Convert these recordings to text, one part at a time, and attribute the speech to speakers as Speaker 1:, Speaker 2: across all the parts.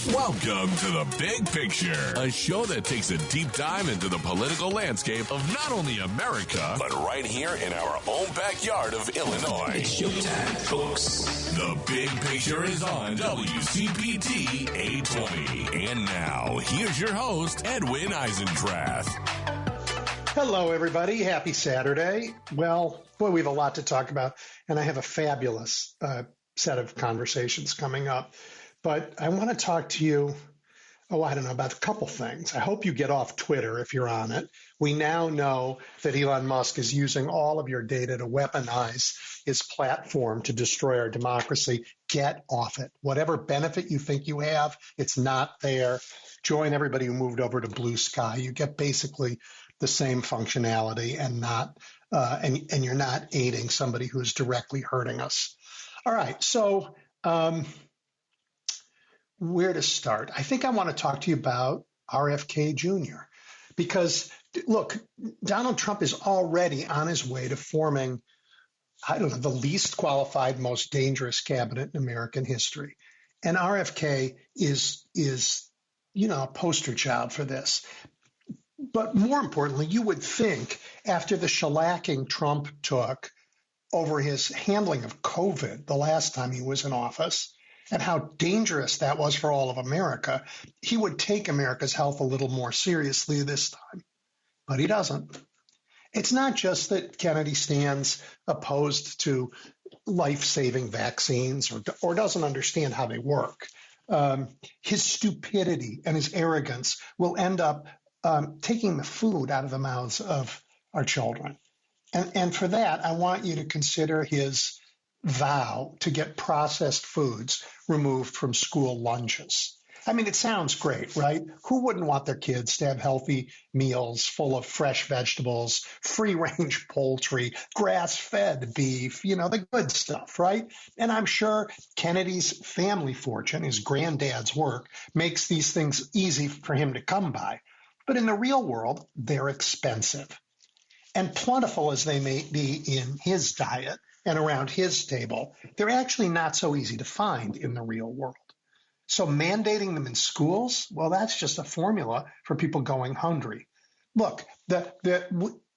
Speaker 1: Welcome to The Big Picture, a show that takes a deep dive into the political landscape of not only America, but right here in our own backyard of Illinois.
Speaker 2: It's showtime, folks.
Speaker 1: The Big Picture is on WCPT 820. And now, here's your host, Edwin Eisendrath.
Speaker 3: Hello, everybody. Happy Saturday. Well, boy, we have a lot to talk about, and I have a fabulous set of conversations coming up. But I want to talk to you, about a couple things. I hope you get off Twitter if you're on it. We now know that Elon Musk is using all of your data to weaponize his platform to destroy our democracy. Get off it. Whatever benefit you think you have, it's not there. Join everybody who moved over to Blue Sky. You get basically the same functionality and not, and you're not aiding somebody who's directly hurting us. All right. So, where to start? I think I want to talk to you about RFK Jr. Because, look, Donald Trump is already on his way to forming, the least qualified, most dangerous cabinet in American history. And RFK is a poster child for this. But more importantly, you would think after the shellacking Trump took over his handling of COVID the last time he was in office, and how dangerous that was for all of America, he would take America's health a little more seriously this time. But he doesn't. It's not just that Kennedy stands opposed to life-saving vaccines or doesn't understand how they work. His stupidity and his arrogance will end up taking the food out of the mouths of our children. And for that, I want you to consider his vow to get processed foods removed from school lunches. I mean, it sounds great, right? Who wouldn't want their kids to have healthy meals full of fresh vegetables, free-range poultry, grass-fed beef, the good stuff, right? And I'm sure Kennedy's family fortune, his granddad's work, makes these things easy for him to come by. But in the real world, they're expensive. And plentiful as they may be in his diet and around his table, they're actually not so easy to find in the real world. So mandating them in schools, well, that's just a formula for people going hungry. Look,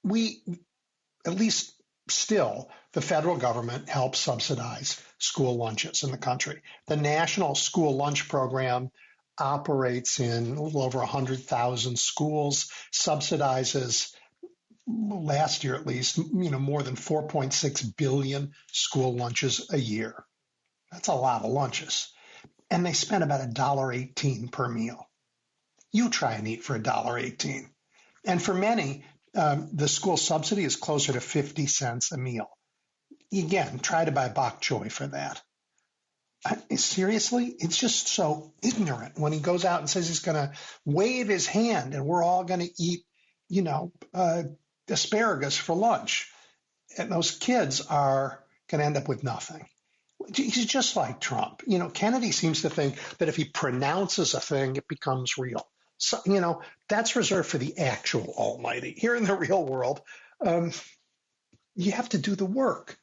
Speaker 3: we at least still, the federal government helps subsidize school lunches in the country. The National School Lunch Program operates in a little over 100,000 schools, subsidizes last year at least, more than 4.6 billion school lunches a year. That's a lot of lunches. And they spend about $1.18 per meal. You try and eat for $1.18. And for many, the school subsidy is closer to 50 cents a meal. Again, try to buy bok choy for that. Seriously, it's just so ignorant when he goes out and says he's going to wave his hand and we're all going to eat, asparagus for lunch. And those kids are going to end up with nothing. He's just like Trump. Kennedy seems to think that if he pronounces a thing, it becomes real. So, that's reserved for the actual almighty. Here in the real world, you have to do the work.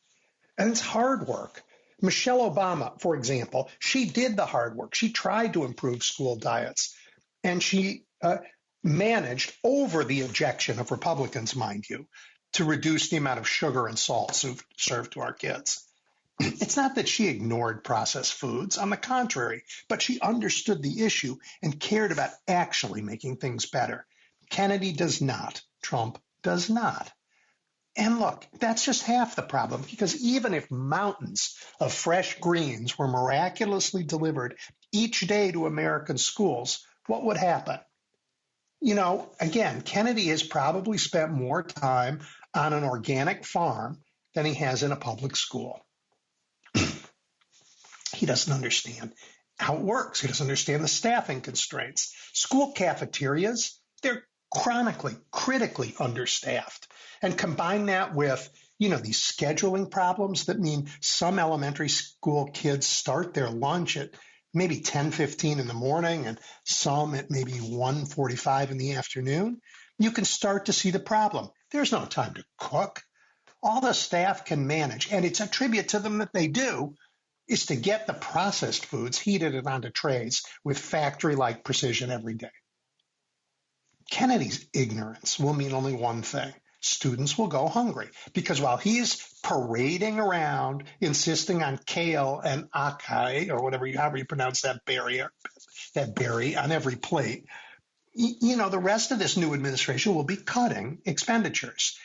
Speaker 3: And it's hard work. Michelle Obama, for example, she did the hard work. She tried to improve school diets. And she managed, over the objection of Republicans, mind you, to reduce the amount of sugar and salt served to our kids. It's not that she ignored processed foods, on the contrary, but she understood the issue and cared about actually making things better. Kennedy does not. Trump does not. And look, that's just half the problem, because even if mountains of fresh greens were miraculously delivered each day to American schools, what would happen? Again, Kennedy has probably spent more time on an organic farm than he has in a public school. He doesn't understand how it works. He doesn't understand the staffing constraints. School cafeterias, they're critically understaffed. And combine that with, these scheduling problems that mean some elementary school kids start their lunch at maybe 10:15 in the morning and some at maybe 1:45 in the afternoon. You can start to see the problem. There's no time to cook. All the staff can manage, and it's a tribute to them that they do, is to get the processed foods heated and onto trays with factory-like precision every day. Kennedy's ignorance will mean only one thing. Students will go hungry because while he's parading around insisting on kale and acai, or however you pronounce that berry on every plate, the rest of this new administration will be cutting expenditures.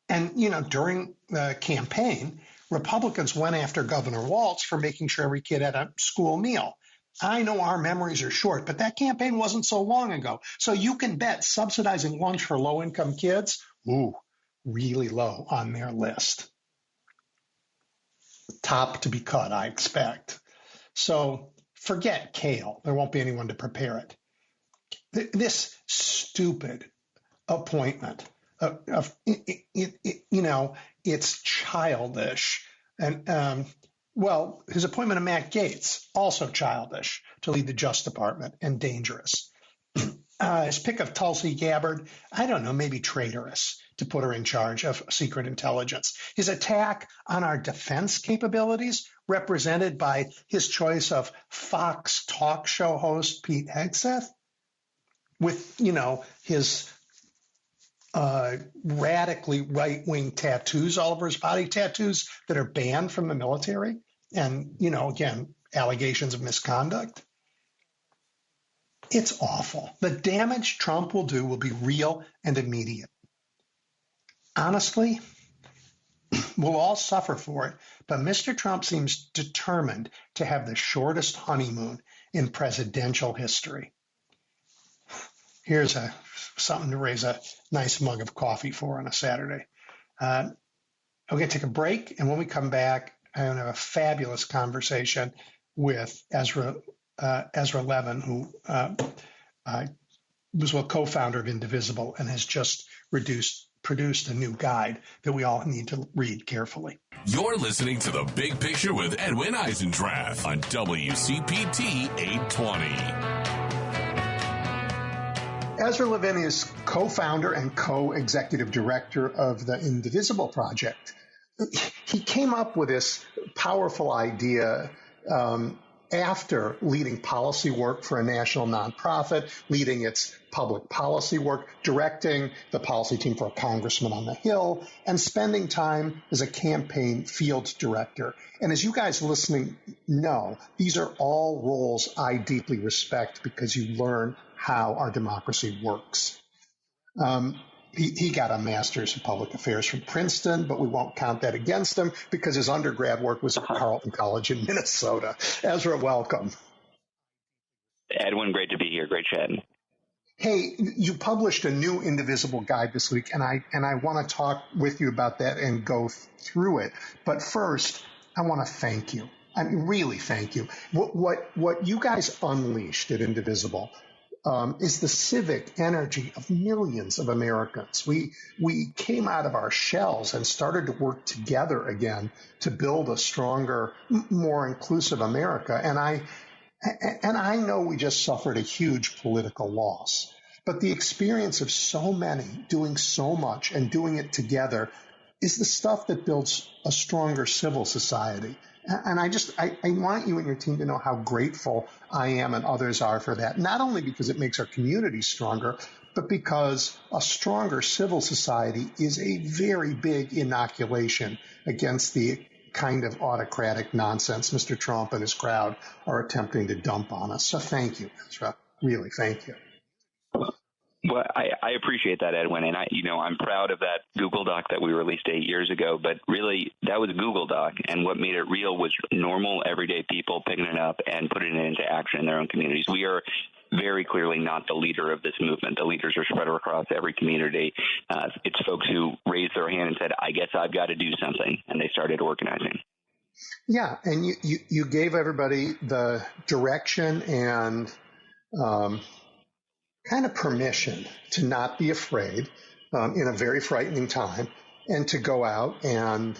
Speaker 3: And, during the campaign, Republicans went after Governor Walz for making sure every kid had a school meal. I know our memories are short, but that campaign wasn't so long ago. So you can bet subsidizing lunch for low-income kids, really low on their list. Top to be cut, I expect. So forget kale. There won't be anyone to prepare it. This stupid appointment it's childish. And, his appointment of Matt Gaetz, also childish to lead the Justice Department and dangerous. His pick of Tulsi Gabbard, I don't know, maybe traitorous to put her in charge of secret intelligence. His attack on our defense capabilities, represented by his choice of Fox talk show host Pete Hegseth, with, his radically right-wing tattoos all over his body, tattoos that are banned from the military, and, again, allegations of misconduct. It's awful. The damage Trump will do will be real and immediate. Honestly, we'll all suffer for it, but Mr. Trump seems determined to have the shortest honeymoon in presidential history. Here's something to raise a nice mug of coffee for on a Saturday. I'm going to take a break, and when we come back, I'm going to have a fabulous conversation with Ezra Levin, who was a co-founder of Indivisible and has just produced a new guide that we all need to read carefully.
Speaker 1: You're listening to The Big Picture with Edwin Eisendrath on WCPT 820.
Speaker 3: Ezra Levin is co-founder and co-executive director of the Indivisible Project. He came up with this powerful idea after leading policy work for a national nonprofit, leading its public policy work, directing the policy team for a congressman on the Hill, and spending time as a campaign field director. And as you guys listening know, these are all roles I deeply respect because you learn how our democracy works. He got a master's in public affairs from Princeton, but we won't count that against him because his undergrad work was at Carleton College in Minnesota. Ezra, welcome.
Speaker 4: Edwin, great to be here. Great chatting.
Speaker 3: Hey, you published a new Indivisible guide this week, and I want to talk with you about that and go through it. But first, I want to thank you. I mean, really thank you. What you guys unleashed at Indivisible is the civic energy of millions of Americans. We came out of our shells and started to work together again to build a stronger, more inclusive America. And I know we just suffered a huge political loss, but the experience of so many doing so much and doing it together is the stuff that builds a stronger civil society. And I want you and your team to know how grateful I am and others are for that, not only because it makes our community stronger, but because a stronger civil society is a very big inoculation against the kind of autocratic nonsense Mr. Trump and his crowd are attempting to dump on us. So thank you, Ezra. Really, thank you.
Speaker 4: Well, I appreciate that, Edwin, and I'm proud of that Google Doc that we released 8 years ago. But really, that was a Google Doc, and what made it real was normal, everyday people picking it up and putting it into action in their own communities. We are very clearly not the leader of this movement. The leaders are spread across every community. It's folks who raised their hand and said, "I guess I've got to do something," and they started organizing.
Speaker 3: Yeah, and you gave everybody the direction and kind of permission to not be afraid in a very frightening time and to go out and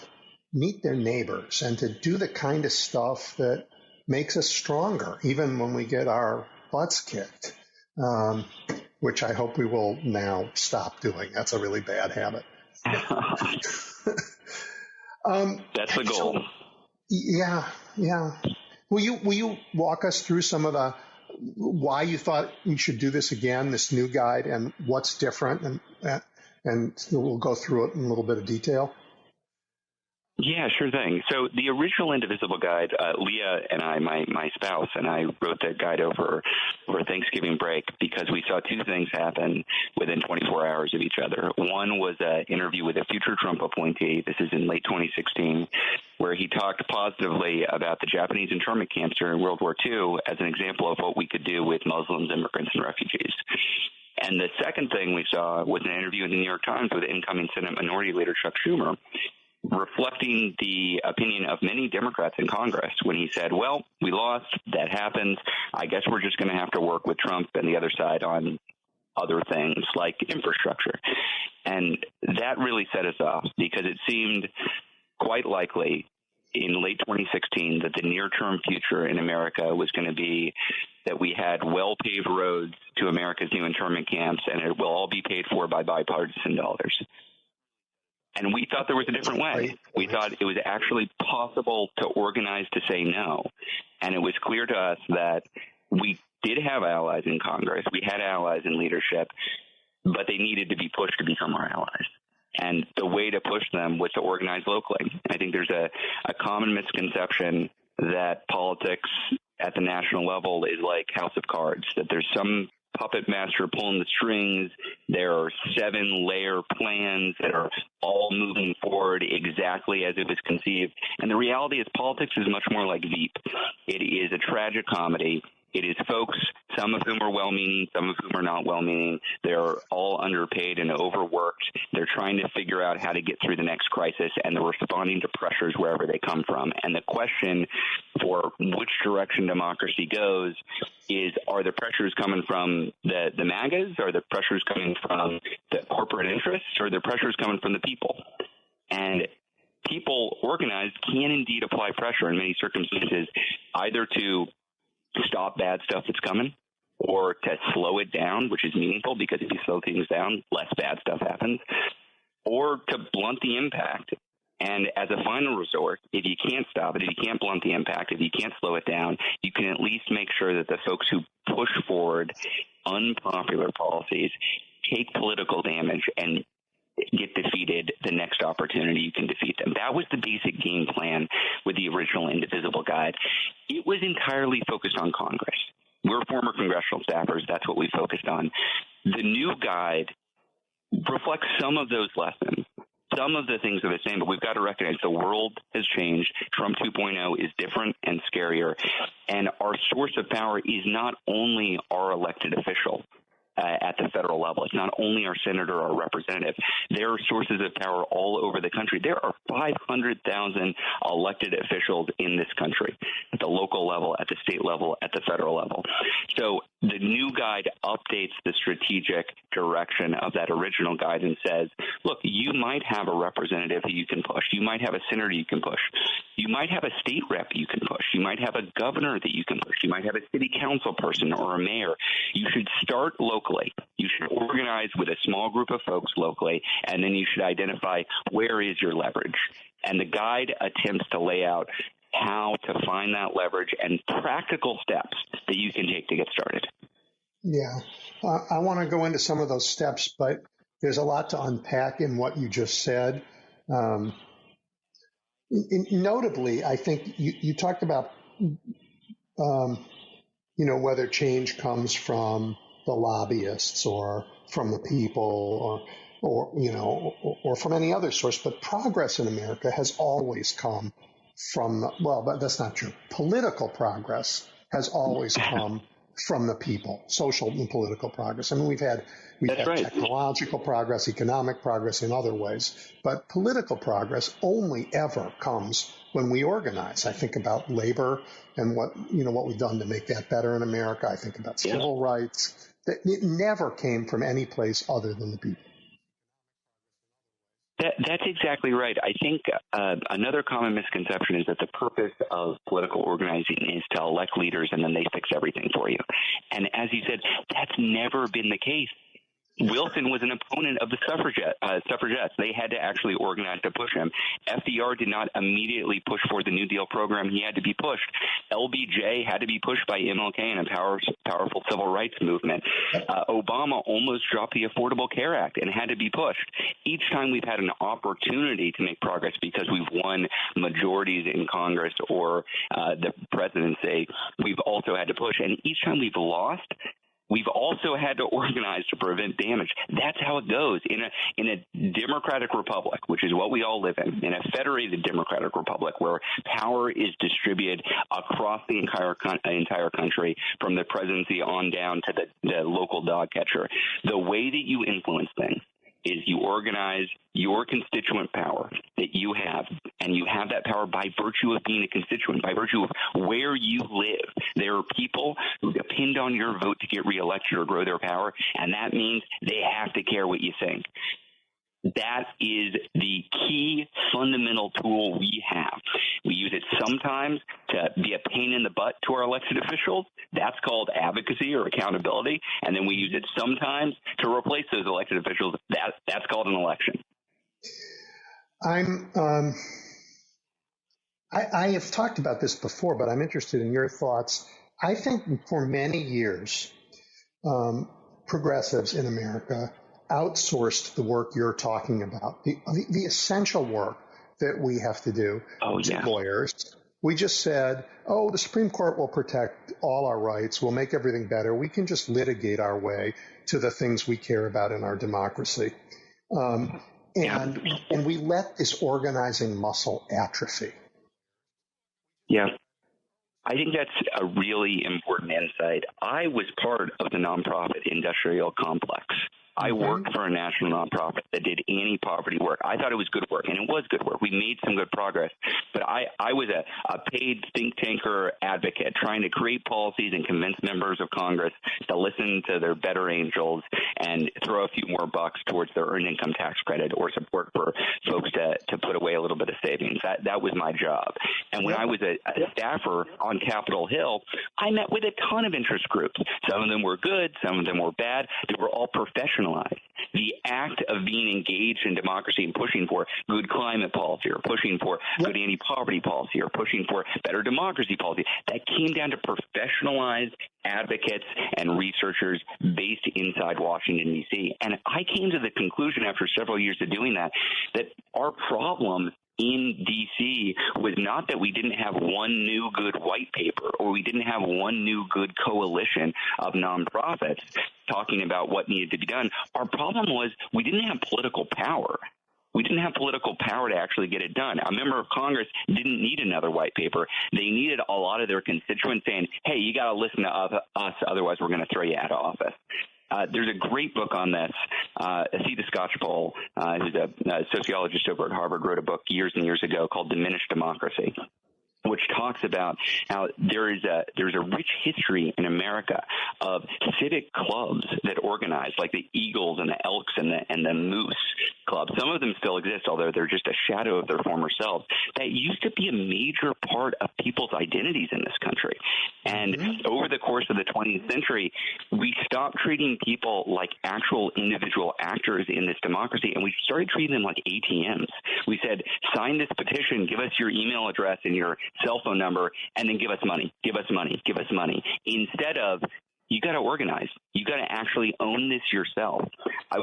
Speaker 3: meet their neighbors and to do the kind of stuff that makes us stronger, even when we get our butts kicked, which I hope we will now stop doing. That's a really bad habit.
Speaker 4: That's the goal.
Speaker 3: Yeah, yeah. Will you walk us through some of the why you thought you should do this again, this new guide, and what's different, and we'll go through it in a little bit of detail.
Speaker 4: Yeah, sure thing. So the original Indivisible guide, Leah and I, my spouse, and I wrote that guide over Thanksgiving break because we saw two things happen within 24 hours of each other. One was an interview with a future Trump appointee. This is in late 2016, where he talked positively about the Japanese internment camps during World War II as an example of what we could do with Muslims, immigrants, and refugees. And the second thing we saw was an interview in the New York Times with incoming Senate Minority Leader Chuck Schumer, reflecting the opinion of many Democrats in Congress when he said, well, we lost, that happens. I guess we're just going to have to work with Trump and the other side on other things like infrastructure. And that really set us off because it seemed quite likely in late 2016 that the near-term future in America was going to be that we had well-paved roads to America's new internment camps, and it will all be paid for by bipartisan dollars. And we thought there was a different way. We thought it was actually possible to organize to say no. And it was clear to us that we did have allies in Congress. We had allies in leadership, but they needed to be pushed to become our allies. And the way to push them was to organize locally. I think there's a common misconception that politics at the national level is like House of Cards, that there's some puppet master pulling the strings. There are 7-layer plans that are all moving forward exactly as it was conceived. And the reality is politics is much more like Veep. It is a tragic comedy. It is folks, some of whom are well-meaning, some of whom are not well-meaning. They're all underpaid and overworked. They're trying to figure out how to get through the next crisis, and they're responding to pressures wherever they come from. And the question for which direction democracy goes is, are the pressures coming from the MAGAs? Are the pressures coming from the corporate interests? Or are the pressures coming from the people? And people organized can indeed apply pressure in many circumstances, either to stop bad stuff that's coming or to slow it down, which is meaningful because if you slow things down, less bad stuff happens, or to blunt the impact. And as a final resort, if you can't stop it, if you can't blunt the impact, if you can't slow it down, you can at least make sure that the folks who push forward unpopular policies take political damage and get defeated the next opportunity you can defeat them. That was the basic game plan with the original Indivisible guide. It was entirely focused on Congress. We're former congressional staffers. That's what we focused on. The new guide reflects some of those lessons. Some of the things are the same, but we've got to recognize the world has changed. Trump 2.0 is different and scarier. And our source of power is not only our elected official at the federal level. It's not only our senator or representative. There are sources of power all over the country. There are 500,000 elected officials in this country at the local level, at the state level, at the federal level. So the new guide updates the strategic direction of that original guide and says, look, you might have a representative who you can push. You might have a senator you can push. You might have a state rep you can push. You might have a governor that you can push. You might have a city council person or a mayor. You should start locally. You should organize with a small group of folks locally, and then you should identify where is your leverage. And the guide attempts to lay out how to find that leverage and practical steps that you can take to get started.
Speaker 3: Yeah, I want to go into some of those steps, but there's a lot to unpack in what you just said. Notably, I think you talked about, whether change comes from the lobbyists or from the people or from any other source, but progress in America has always come from, but that's not true. Political progress has always come from the people, social and political progress. I mean, we've had technological progress, economic progress in other ways, but political progress only ever comes when we organize. I think about labor and what we've done to make that better in America. I think about civil rights. It never came from any place other than the people.
Speaker 4: That's exactly right. I think another common misconception is that the purpose of political organizing is to elect leaders and then they fix everything for you. And as you said, that's never been the case. Wilson was an opponent of the suffragettes. They had to actually organize to push him. FDR did not immediately push for the New Deal program. He had to be pushed. LBJ had to be pushed by MLK in a powerful civil rights movement. Obama almost dropped the Affordable Care Act and had to be pushed. Each time we've had an opportunity to make progress because we've won majorities in Congress or the presidency, we've also had to push. And each time we've lost, we've also had to organize to prevent damage. That's how it goes. In a democratic republic, which is what we all live in a federated democratic republic where power is distributed across the entire country from the presidency on down to the local dog catcher, the way that you influence things is you organize your constituent power that you have, and you have that power by virtue of being a constituent, by virtue of where you live. There are people who depend on your vote to get reelected or grow their power, and that means they have to care what you think. That is the key fundamental tool we have. We use it sometimes to be a pain in the butt to our elected officials. That's called advocacy or accountability. And then we use it sometimes to replace those elected officials. That's called an election.
Speaker 3: I have talked about this before, but I'm interested in your thoughts. I think for many years, progressives in America outsourced the work you're talking about, the essential work that we have to do to lawyers. We just said, the Supreme Court will protect all our rights. We'll make everything better. We can just litigate our way to the things we care about in our democracy. And we let this organizing muscle atrophy.
Speaker 4: Yeah. I think that's a really important insight. I was part of the nonprofit industrial complex. I worked for a national nonprofit that did anti-poverty work. I thought it was good work, and it was good work. We made some good progress. But I was a paid think tanker advocate trying to create policies and convince members of Congress to listen to their better angels and throw a few more bucks towards their earned income tax credit or support for folks to put away a little bit of savings. That was my job. And when I was a staffer on Capitol Hill, I met with a ton of interest groups. Some of them were good. Some of them were bad. They were all professional. The act of being engaged in democracy and pushing for good climate policy or pushing for good anti-poverty policy or pushing for better democracy policy, that came down to professionalized advocates and researchers based inside Washington, D.C. And I came to the conclusion after several years of doing that our problem in D.C. was not that we didn't have one new good white paper or we didn't have one new good coalition of nonprofits talking about what needed to be done. Our problem was we didn't have political power. We didn't have political power to actually get it done. A member of Congress didn't need another white paper. They needed a lot of their constituents saying, hey, you got to listen to us, otherwise we're going to throw you out of office. There's a great book on this. Asita Skocpol, who's a sociologist over at Harvard, wrote a book years and years ago called Diminished Democracy, which talks about how there's a rich history in America of civic clubs that organize, like the Eagles and the Elks and the Moose clubs. Some of them still exist, although they're just a shadow of their former selves. That used to be a major part of people's identities in this country. And over the course of the 20th century, we stopped treating people like actual individual actors in this democracy, and we started treating them like ATMs. We said, sign this petition, give us your email address and your cell phone number, and then give us money, give us money, give us money. Instead of, you got to organize. You got to actually own this yourself.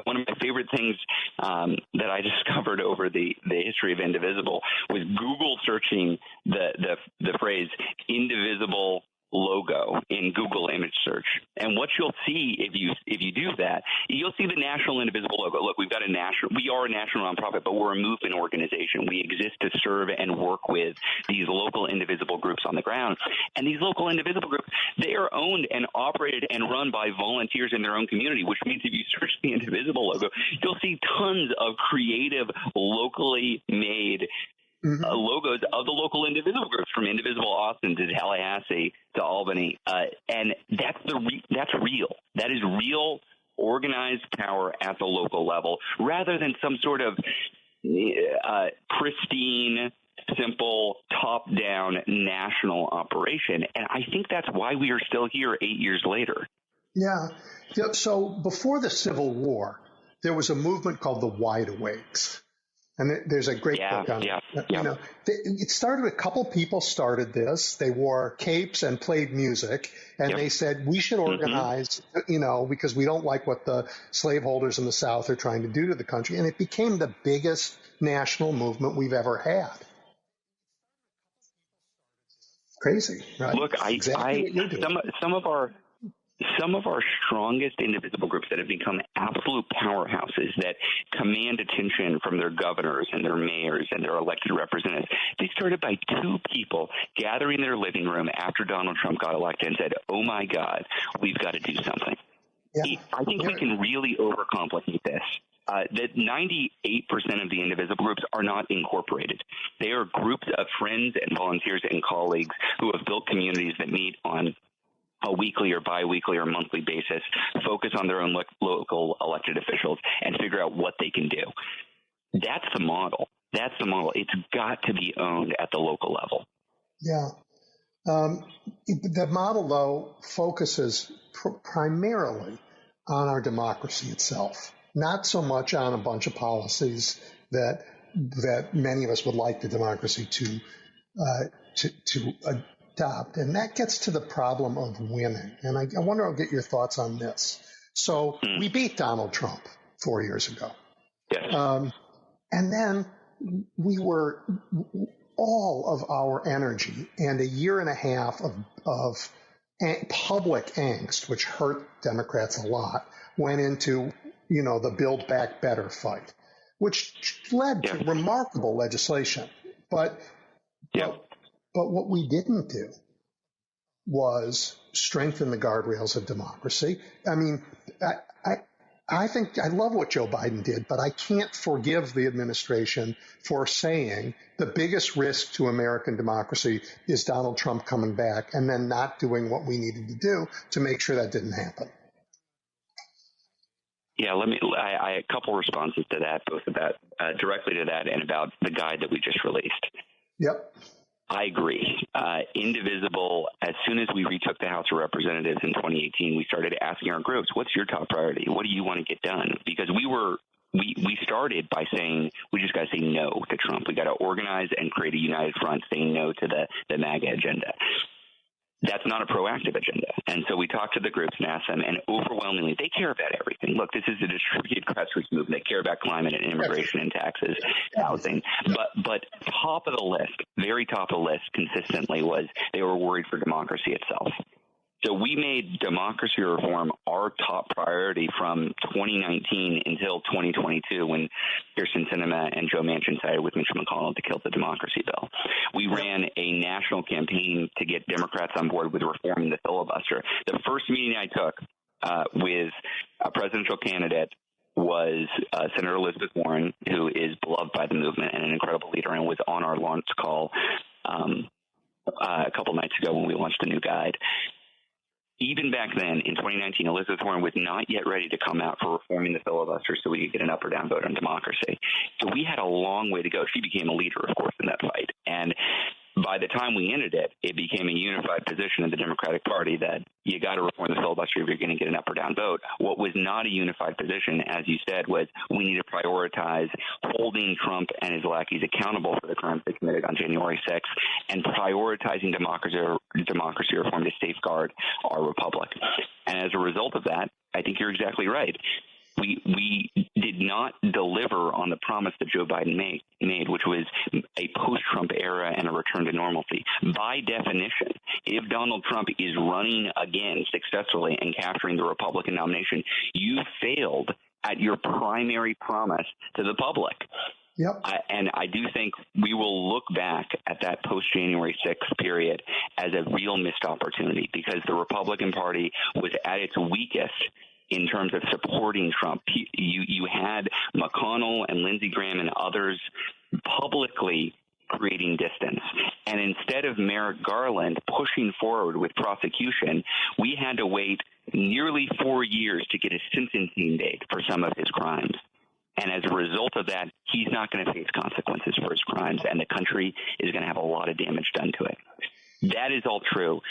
Speaker 4: One of my favorite things that I discovered over the history of Indivisible was Google searching the phrase Indivisible logo in Google image search. And what you'll see if you do that, you'll see the National Indivisible logo. Look, we are a national nonprofit, but we're a movement organization. We exist to serve and work with these local indivisible groups on the ground. And these local indivisible groups, they are owned and operated and run by volunteers in their own community, which means if you search the Indivisible logo, you'll see tons of creative, locally made logos of the local Indivisible groups, from Indivisible Austin to Tallahassee to Albany, and that's real. That is real organized power at the local level, rather than some sort of pristine, simple, top-down national operation. And I think that's why we are still here 8 years later.
Speaker 3: Yeah. So before the Civil War, there was a movement called the Wide Awakes. And there's a great book on it. You know, it started, a couple people started this. They wore capes and played music. And they said, we should organize, you know, because we don't like what the slaveholders in the South are trying to do to the country. And it became the biggest national movement we've ever had. Crazy, right?
Speaker 4: Look,
Speaker 3: exactly what you're doing.
Speaker 4: Some of our strongest indivisible groups that have become absolute powerhouses that command attention from their governors and their mayors and their elected representatives, they started by two people gathering in their living room after Donald Trump got elected and said, oh, my God, we've got to do something. Yeah. I think we can really overcomplicate this. That 98% of the indivisible groups are not incorporated. They are groups of friends and volunteers and colleagues who have built communities that meet on a weekly or biweekly or monthly basis, focus on their own local elected officials, and figure out what they can do. That's the model. It's got to be owned at the local level.
Speaker 3: Yeah. The model, though, focuses primarily on our democracy itself, not so much on a bunch of policies that many of us would like the democracy to adopt. And that gets to the problem of winning. And I wonder, I'll get your thoughts on this. So we beat Donald Trump 4 years ago.
Speaker 4: Yes.
Speaker 3: And then we were, all of our energy and a year and a half of public angst, which hurt Democrats a lot, went into, you know, the Build Back Better fight, which led to remarkable legislation. But what we didn't do was strengthen the guardrails of democracy. I mean, I think I love what Joe Biden did, but I can't forgive the administration for saying the biggest risk to American democracy is Donald Trump coming back and then not doing what we needed to do to make sure that didn't happen.
Speaker 4: Yeah, I a couple responses to that, both about directly to that and about the guide that we just released.
Speaker 3: Yep.
Speaker 4: I agree. Indivisible, as soon as we retook the House of Representatives in 2018, we started asking our groups, what's your top priority? What do you want to get done? Because we started by saying we just got to say no to Trump. We got to organize and create a united front saying no to the MAGA agenda. That's not a proactive agenda. And so we talked to the groups and asked them, and overwhelmingly, they care about everything. Look, this is a distributed grassroots movement. They care about climate and immigration and taxes, housing. But top of the list, very top of the list consistently was they were worried for democracy itself. So we made democracy reform our top priority from 2019 until 2022 when Kirsten Sinema and Joe Manchin sided with Mitch McConnell to kill the democracy bill. We ran a national campaign to get Democrats on board with reforming the filibuster. The first meeting I took with a presidential candidate was Senator Elizabeth Warren, who is beloved by the movement and an incredible leader, and was on our launch call a couple nights ago when we launched a new guide. Even back then, in 2019, Elizabeth Warren was not yet ready to come out for reforming the filibuster so we could get an up or down vote on democracy. So we had a long way to go. She became a leader, of course, in that fight. And by the time we ended it, it became a unified position in the Democratic Party that you got to reform the filibuster if you're going to get an up or down vote. What was not a unified position, as you said, was we need to prioritize holding Trump and his lackeys accountable for the crimes they committed on January 6th and prioritizing democracy reform to safeguard our republic. And as a result of that, I think you're exactly right. We did not deliver on the promise that Joe Biden made, which was a post-Trump era and a return to normalcy. By definition, if Donald Trump is running again successfully and capturing the Republican nomination, you failed at your primary promise to the public.
Speaker 3: Yep.
Speaker 4: And I do think we will look back at that post-January 6th period as a real missed opportunity because the Republican Party was at its weakest in terms of supporting Trump. You had McConnell and Lindsey Graham and others publicly creating distance. And instead of Merrick Garland pushing forward with prosecution, we had to wait nearly 4 years to get a sentencing date for some of his crimes. And as a result of that, he's not going to face consequences for his crimes, and the country is going to have a lot of damage done to it. That is all true.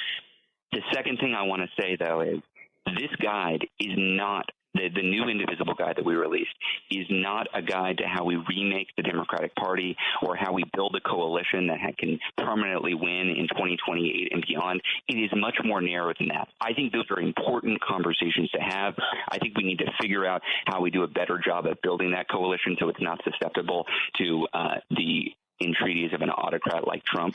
Speaker 4: The second thing I want to say, though, is this guide is not the new Indivisible guide that we released is not a guide to how we remake the Democratic Party or how we build a coalition that can permanently win in 2028 and beyond. It is much more narrow than that. I think those are important conversations to have. I think we need to figure out how we do a better job at building that coalition so it's not susceptible to the entreaties of an autocrat like Trump.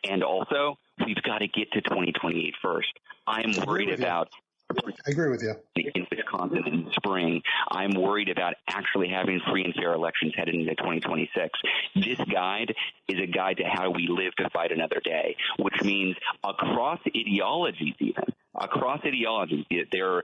Speaker 4: And also, we've got to get to 2028 first. I'm worried about
Speaker 3: I agree with you.
Speaker 4: In Wisconsin in the spring, I'm worried about actually having free and fair elections headed into 2026. This guide is a guide to how we live to fight another day, which means across ideologies there are,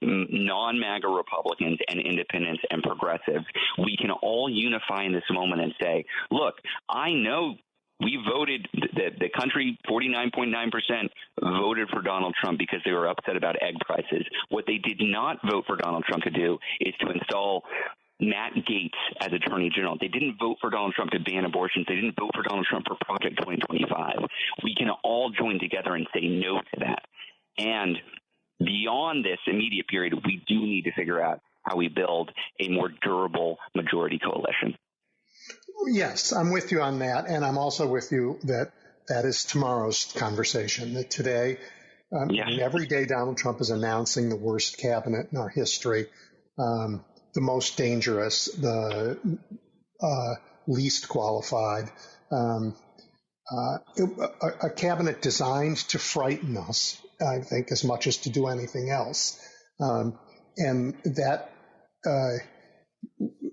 Speaker 4: non-MAGA Republicans and independents and progressives. We can all unify in this moment and say, look, I know we voted, the country, 49.9% voted for Donald Trump because they were upset about egg prices. What they did not vote for Donald Trump to do is to install Matt Gaetz as Attorney General. They didn't vote for Donald Trump to ban abortions. They didn't vote for Donald Trump for Project 2025. We can all join together and say no to that. And beyond this immediate period, we do need to figure out how we build a more durable majority coalition.
Speaker 3: Yes, I'm with you on that. And I'm also with you that is tomorrow's conversation, that today, every day Donald Trump is announcing the worst cabinet in our history, the most dangerous, the least qualified, a cabinet designed to frighten us, I think, as much as to do anything else. And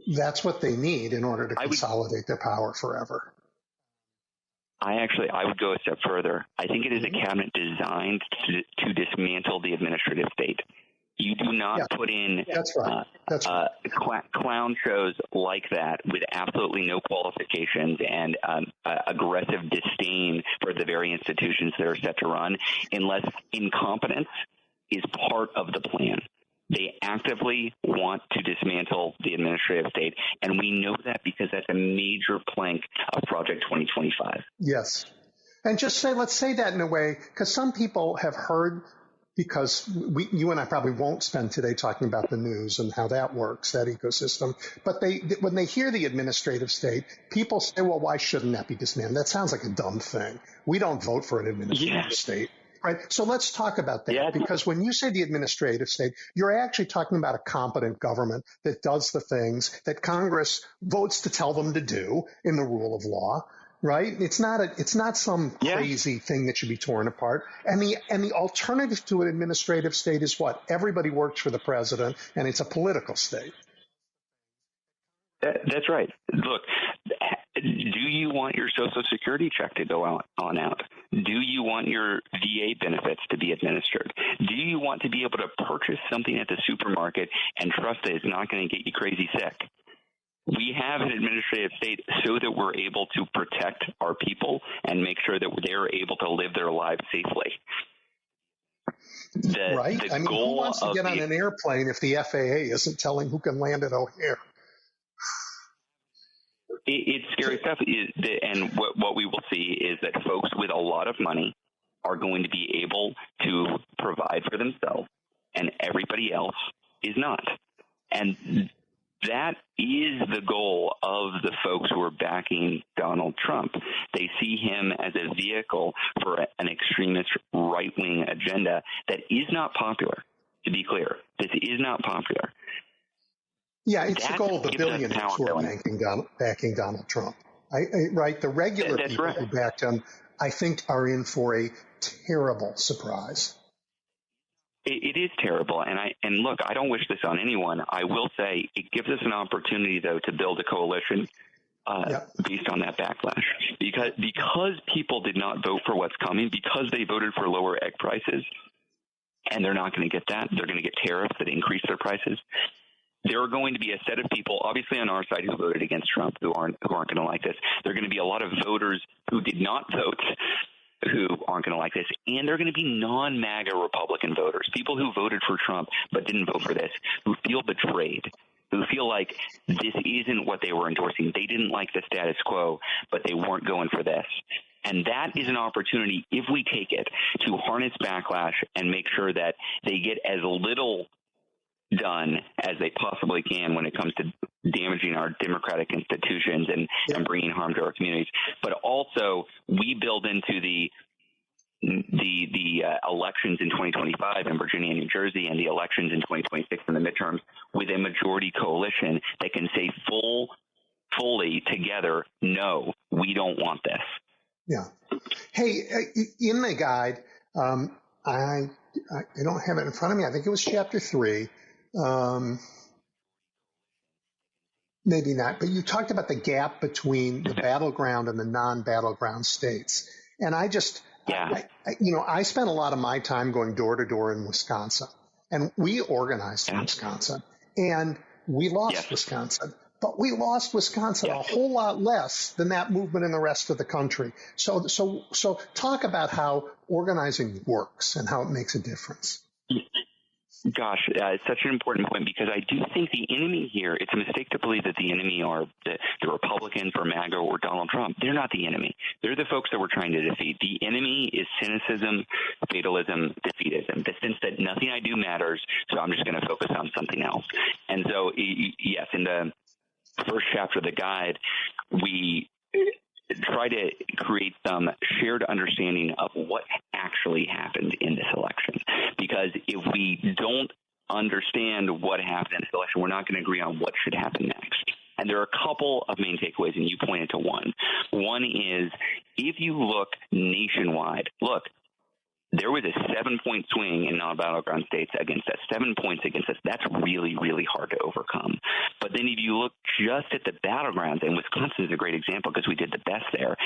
Speaker 3: that's what they need in order to consolidate their power forever.
Speaker 4: I would go a step further. I think it is a cabinet designed to dismantle the administrative state. You do not put in clown shows like that with absolutely no qualifications and aggressive disdain for the very institutions that are set to run unless incompetence is part of the plan. They actively want to dismantle the administrative state, and we know that because that's a major plank of Project 2025.
Speaker 3: Yes. And let's say that in a way, because some people have heard, because you and I probably won't spend today talking about the news and how that works, that ecosystem, but when they hear the administrative state, people say, well, why shouldn't that be dismantled? That sounds like a dumb thing. We don't vote for an administrative state. Right. So let's talk about that, because when you say the administrative state, you're actually talking about a competent government that does the things that Congress votes to tell them to do in the rule of law. Right. It's not some crazy thing that should be torn apart. And the alternative to an administrative state is what? Everybody works for the president, and it's a political state.
Speaker 4: That's right. Look, do you want your Social Security check to go on out? Do you want your VA benefits to be administered? Do you want to be able to purchase something at the supermarket and trust that it's not going to get you crazy sick? We have an administrative state so that we're able to protect our people and make sure that they're able to live their lives safely.
Speaker 3: Who wants to get on an airplane if the FAA isn't telling who can land at O'Hare?
Speaker 4: It's scary stuff, and what we will see is that folks with a lot of money are going to be able to provide for themselves, and everybody else is not. And that is the goal of the folks who are backing Donald Trump. They see him as a vehicle for an extremist right-wing agenda that is not popular, to be clear. This is not popular.
Speaker 3: Yeah, it's the goal of the billionaires who are backing Donald Trump. Right? The regular people who backed him, I think, are in for a terrible surprise.
Speaker 4: It is terrible, and look, I don't wish this on anyone. I will say it gives us an opportunity, though, to build a coalition based on that backlash. Because people did not vote for what's coming, because they voted for lower egg prices, and they're not going to get that. They're going to get tariffs that increase their prices. There are going to be a set of people, obviously on our side, who voted against Trump, who aren't going to like this. There are going to be a lot of voters who did not vote who aren't going to like this. And there are going to be non-MAGA Republican voters, people who voted for Trump but didn't vote for this, who feel betrayed, who feel like this isn't what they were endorsing. They didn't like the status quo, but they weren't going for this. And that is an opportunity, if we take it, to harness backlash and make sure that they get as little done as they possibly can when it comes to damaging our democratic institutions and bringing harm to our communities. But also, we build into the elections in 2025 in Virginia and New Jersey, and the elections in 2026 in the midterms, with a majority coalition that can say fully together, no, we don't want this.
Speaker 3: Yeah. Hey, in the guide, I don't have it in front of me. I think it was chapter 3. Maybe not, but you talked about the gap between the battleground and the non-battleground states. And I spent a lot of my time going door to door in Wisconsin, and we organized in Wisconsin, and we lost Wisconsin. But we lost Wisconsin a whole lot less than that movement in the rest of the country. So talk about how organizing works and how it makes a difference.
Speaker 4: Gosh, it's such an important point, because I do think the enemy here, it's a mistake to believe that the enemy are the Republicans or MAGA or Donald Trump. They're not the enemy. They're the folks that we're trying to defeat. The enemy is cynicism, fatalism, defeatism, the sense that nothing I do matters, so I'm just going to focus on something else. And so, yes, in the first chapter of the guide, we try to create some shared understanding of what actually happened in this election. Because if we don't understand what happened in this election, we're not going to agree on what should happen next. And there are a couple of main takeaways, and you pointed to one. One is, if you look nationwide, there was a 7-point swing in non-battleground states against us, 7 points against us. That's really, really hard to overcome. But then if you look just at the battlegrounds, and Wisconsin is a great example because we did the best there,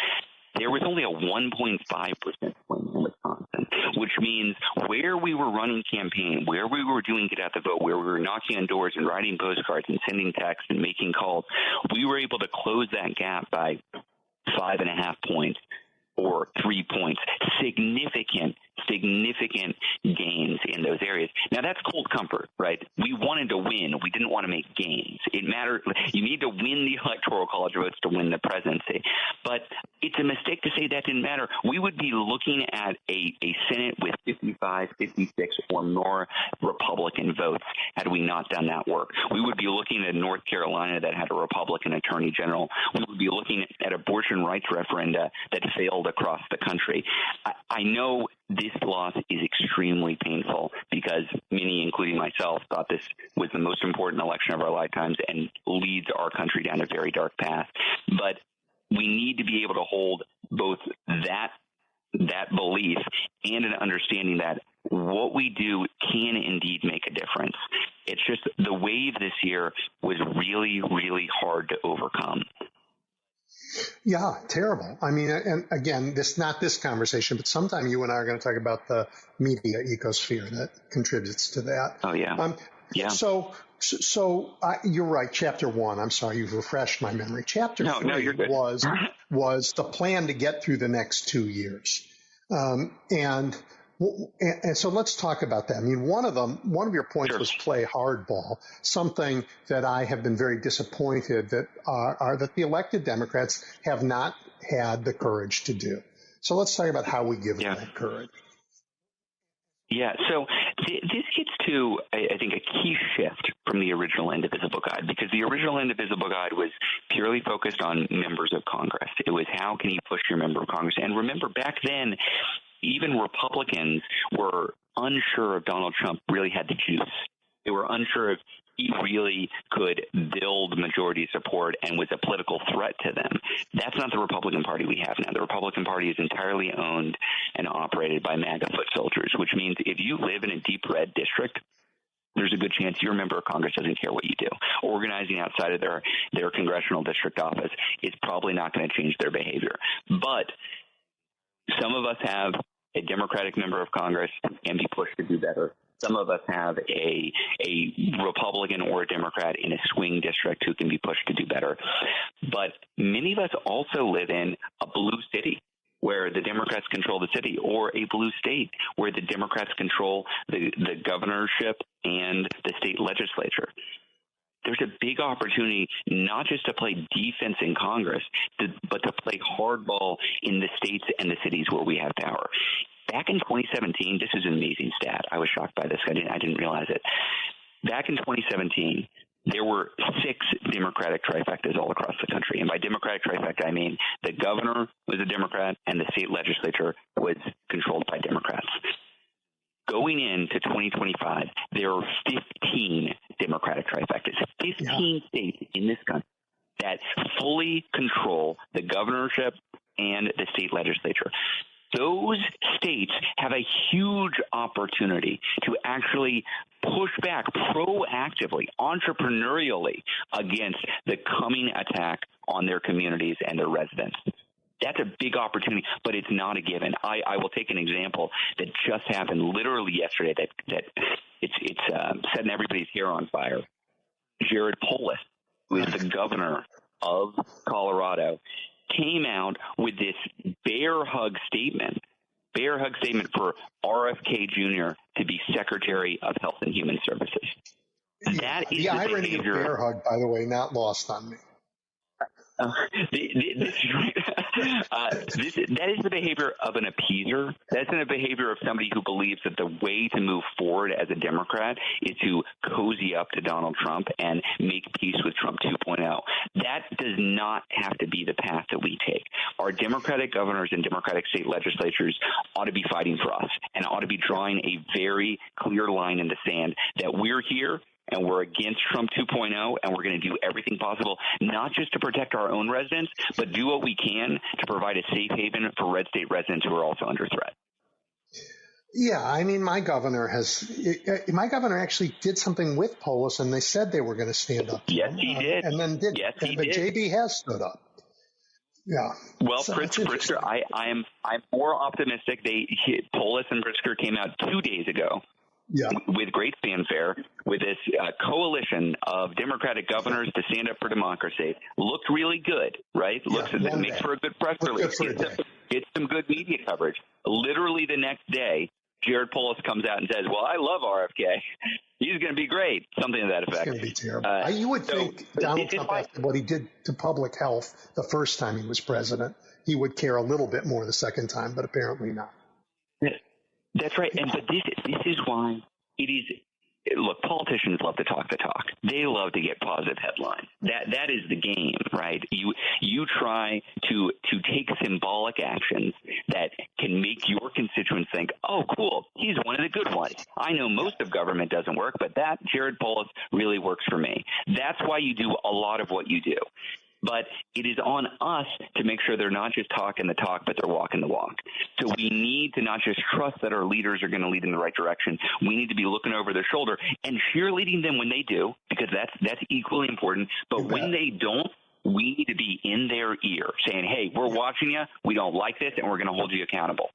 Speaker 4: there was only a 1.5% swing in Wisconsin, which means where we were running campaign, where we were doing get out the vote, where we were knocking on doors and writing postcards and sending texts and making calls, we were able to close that gap by 5.5 points. Or 3 points, significant gains in those areas. Now, that's cold comfort, right? We wanted to win. We didn't want to make gains. It mattered. You need to win the Electoral College votes to win the presidency. But it's a mistake to say that didn't matter. We would be looking at a Senate with 55, 56 or more Republican votes had we not done that work. We would be looking at North Carolina that had a Republican attorney general. We would be looking at abortion rights referenda that failed across the country. I know this loss is extremely painful because many, including myself, thought this was the most important election of our lifetimes and leads our country down a very dark path. But we need to be able to hold both that belief and an understanding that what we do can indeed make a difference. It's just the wave this year was really, really hard to overcome.
Speaker 3: Yeah, terrible. I mean, and again, not this conversation, but sometime you and I are going to talk about the media ecosphere that contributes to that.
Speaker 4: Oh, yeah.
Speaker 3: So you're right. Chapter 1, I'm sorry, you've refreshed my memory. Chapter 3
Speaker 4: you're good.
Speaker 3: was the plan to get through the next 2 years. And so let's talk about that. I mean, one of your points was play hardball, something that I have been very disappointed that that the elected Democrats have not had the courage to do. So let's talk about how we give them that courage.
Speaker 4: Yeah, so this gets to, I think, a key shift from the original Indivisible Guide, because the original Indivisible Guide was purely focused on members of Congress. It was how can you push your member of Congress? And remember, back then, even Republicans were unsure if Donald Trump really had the juice. They were unsure if he really could build majority support and was a political threat to them. That's not the Republican Party we have now. The Republican Party is entirely owned and operated by MAGA foot soldiers, which means if you live in a deep red district, there's a good chance your member of Congress doesn't care what you do. Organizing outside of their congressional district office is probably not going to change their behavior. But some of us have a Democratic member of Congress and be pushed to do better. Some of us have a Republican or a Democrat in a swing district who can be pushed to do better. But many of us also live in a blue city where the Democrats control the city, or a blue state where the Democrats control the governorship and the state legislature. there's a big opportunity not just to play defense in Congress, but to play hardball in the states and the cities where we have power. Back in 2017, this is an amazing stat. I was shocked by this. I didn't realize it. Back in 2017, there were 6 Democratic trifectas all across the country. And by Democratic trifecta, I mean the governor was a Democrat and the state legislature was controlled by Democrats. Going into 2025, there are 15 Democratic trifectas, 15 states in this country that fully control the governorship and the state legislature. Those states have a huge opportunity to actually push back proactively, entrepreneurially against the coming attack on their communities and their residents. That's a big opportunity, but it's not a given. I will take an example that just happened literally yesterday that it's setting everybody's hair on fire. Jared Polis, who is the governor of Colorado, came out with this bear hug statement for RFK Jr. to be Secretary of Health and Human Services. That is the
Speaker 3: irony of bear hug, by the way, not lost on me.
Speaker 4: That is the behavior of an appeaser. That's the behavior of somebody who believes that the way to move forward as a Democrat is to cozy up to Donald Trump and make peace with Trump 2.0. That does not have to be the path that we take. Our Democratic governors and Democratic state legislatures ought to be fighting for us and ought to be drawing a very clear line in the sand that we're here and we're against Trump 2.0, and we're going to do everything possible, not just to protect our own residents, but do what we can to provide a safe haven for red state residents who are also under threat.
Speaker 3: Yeah, I mean, my governor actually did something with Polis, and they said they were going to stand up to
Speaker 4: yes,
Speaker 3: him.
Speaker 4: He did.
Speaker 3: And then did.
Speaker 4: Yes, he
Speaker 3: but
Speaker 4: did.
Speaker 3: JB has stood up. Yeah.
Speaker 4: Well, so Pritzker, I'm more optimistic. Polis and Pritzker came out 2 days ago. Yeah. With great fanfare, with this coalition of Democratic governors to stand up for democracy. Looked really good, right? It makes for a good press release. It's some good media coverage. Literally the next day, Jared Polis comes out and says, well, I love RFK. He's going to be great. Something to that effect.
Speaker 3: It's going to be terrible. You would think Donald Trump, after what he did to public health the first time he was president, he would care a little bit more the second time, but apparently not.
Speaker 4: That's right. But this is why it is. Look, politicians love to talk the talk. They love to get positive headlines. That is the game, right? You try to take symbolic actions that can make your constituents think, oh, cool, he's one of the good ones. I know most of government doesn't work, but that Jared Polis really works for me. That's why you do a lot of what you do. But it is on us to make sure they're not just talking the talk, but they're walking the walk. So we need to not just trust that our leaders are going to lead in the right direction. We need to be looking over their shoulder and cheerleading them when they do, because that's equally important. But when they don't, we need to be in their ear saying, hey, we're watching you. We don't like this, and we're going to hold you accountable.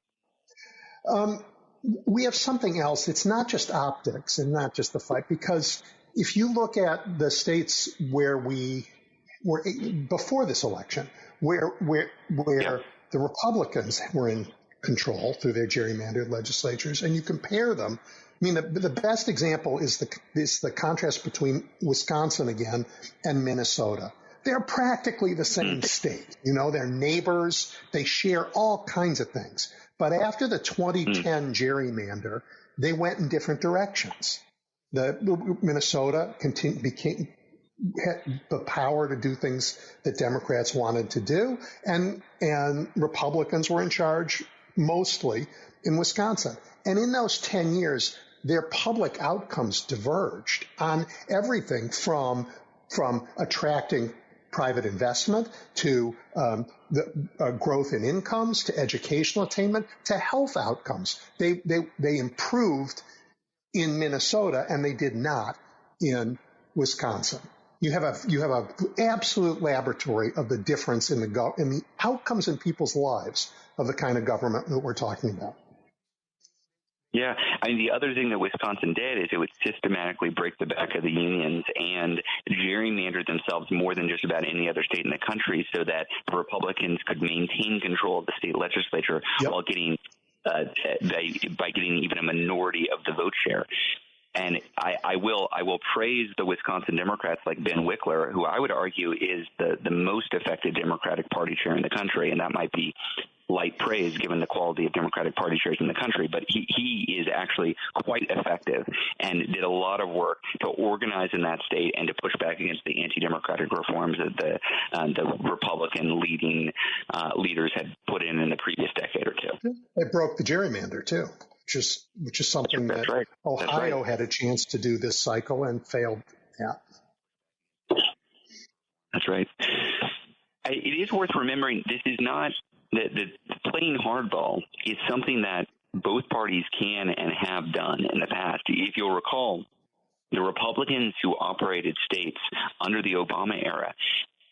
Speaker 3: We have something else. It's not just optics and not just the fight, because if you look at the states where we were before this election, where the Republicans were in control through their gerrymandered legislatures, and you compare them. I mean, the best example is the contrast between Wisconsin again and Minnesota. They're practically the same state. You know, they're neighbors. They share all kinds of things. But after the 2010 gerrymander, they went in different directions. Minnesota had the power to do things that Democrats wanted to do, and Republicans were in charge mostly in Wisconsin. And in those 10 years, their public outcomes diverged on everything from attracting private investment to the growth in incomes to educational attainment to health outcomes. They improved in Minnesota, and they did not in Wisconsin. You have a absolute laboratory of the difference in the outcomes in people's lives of the kind of government that we're talking about.
Speaker 4: Yeah, I mean, the other thing that Wisconsin did is it would systematically break the back of the unions and gerrymander themselves more than just about any other state in the country, so that the Republicans could maintain control of the state legislature while getting by getting even a minority of the vote share. And I will praise the Wisconsin Democrats like Ben Wickler, who I would argue is the most effective Democratic Party chair in the country, and that might be light praise given the quality of Democratic Party chairs in the country, but he is actually quite effective and did a lot of work to organize in that state and to push back against the anti-democratic reforms that the Republican leaders had put in the previous decade or two.
Speaker 3: They broke the gerrymander too, which is something that
Speaker 4: right.
Speaker 3: Ohio had a chance to do this cycle and failed at.
Speaker 4: That's right. It is worth remembering this is not the playing hardball is something that both parties can and have done in the past. If you'll recall, the Republicans who operated states under the Obama era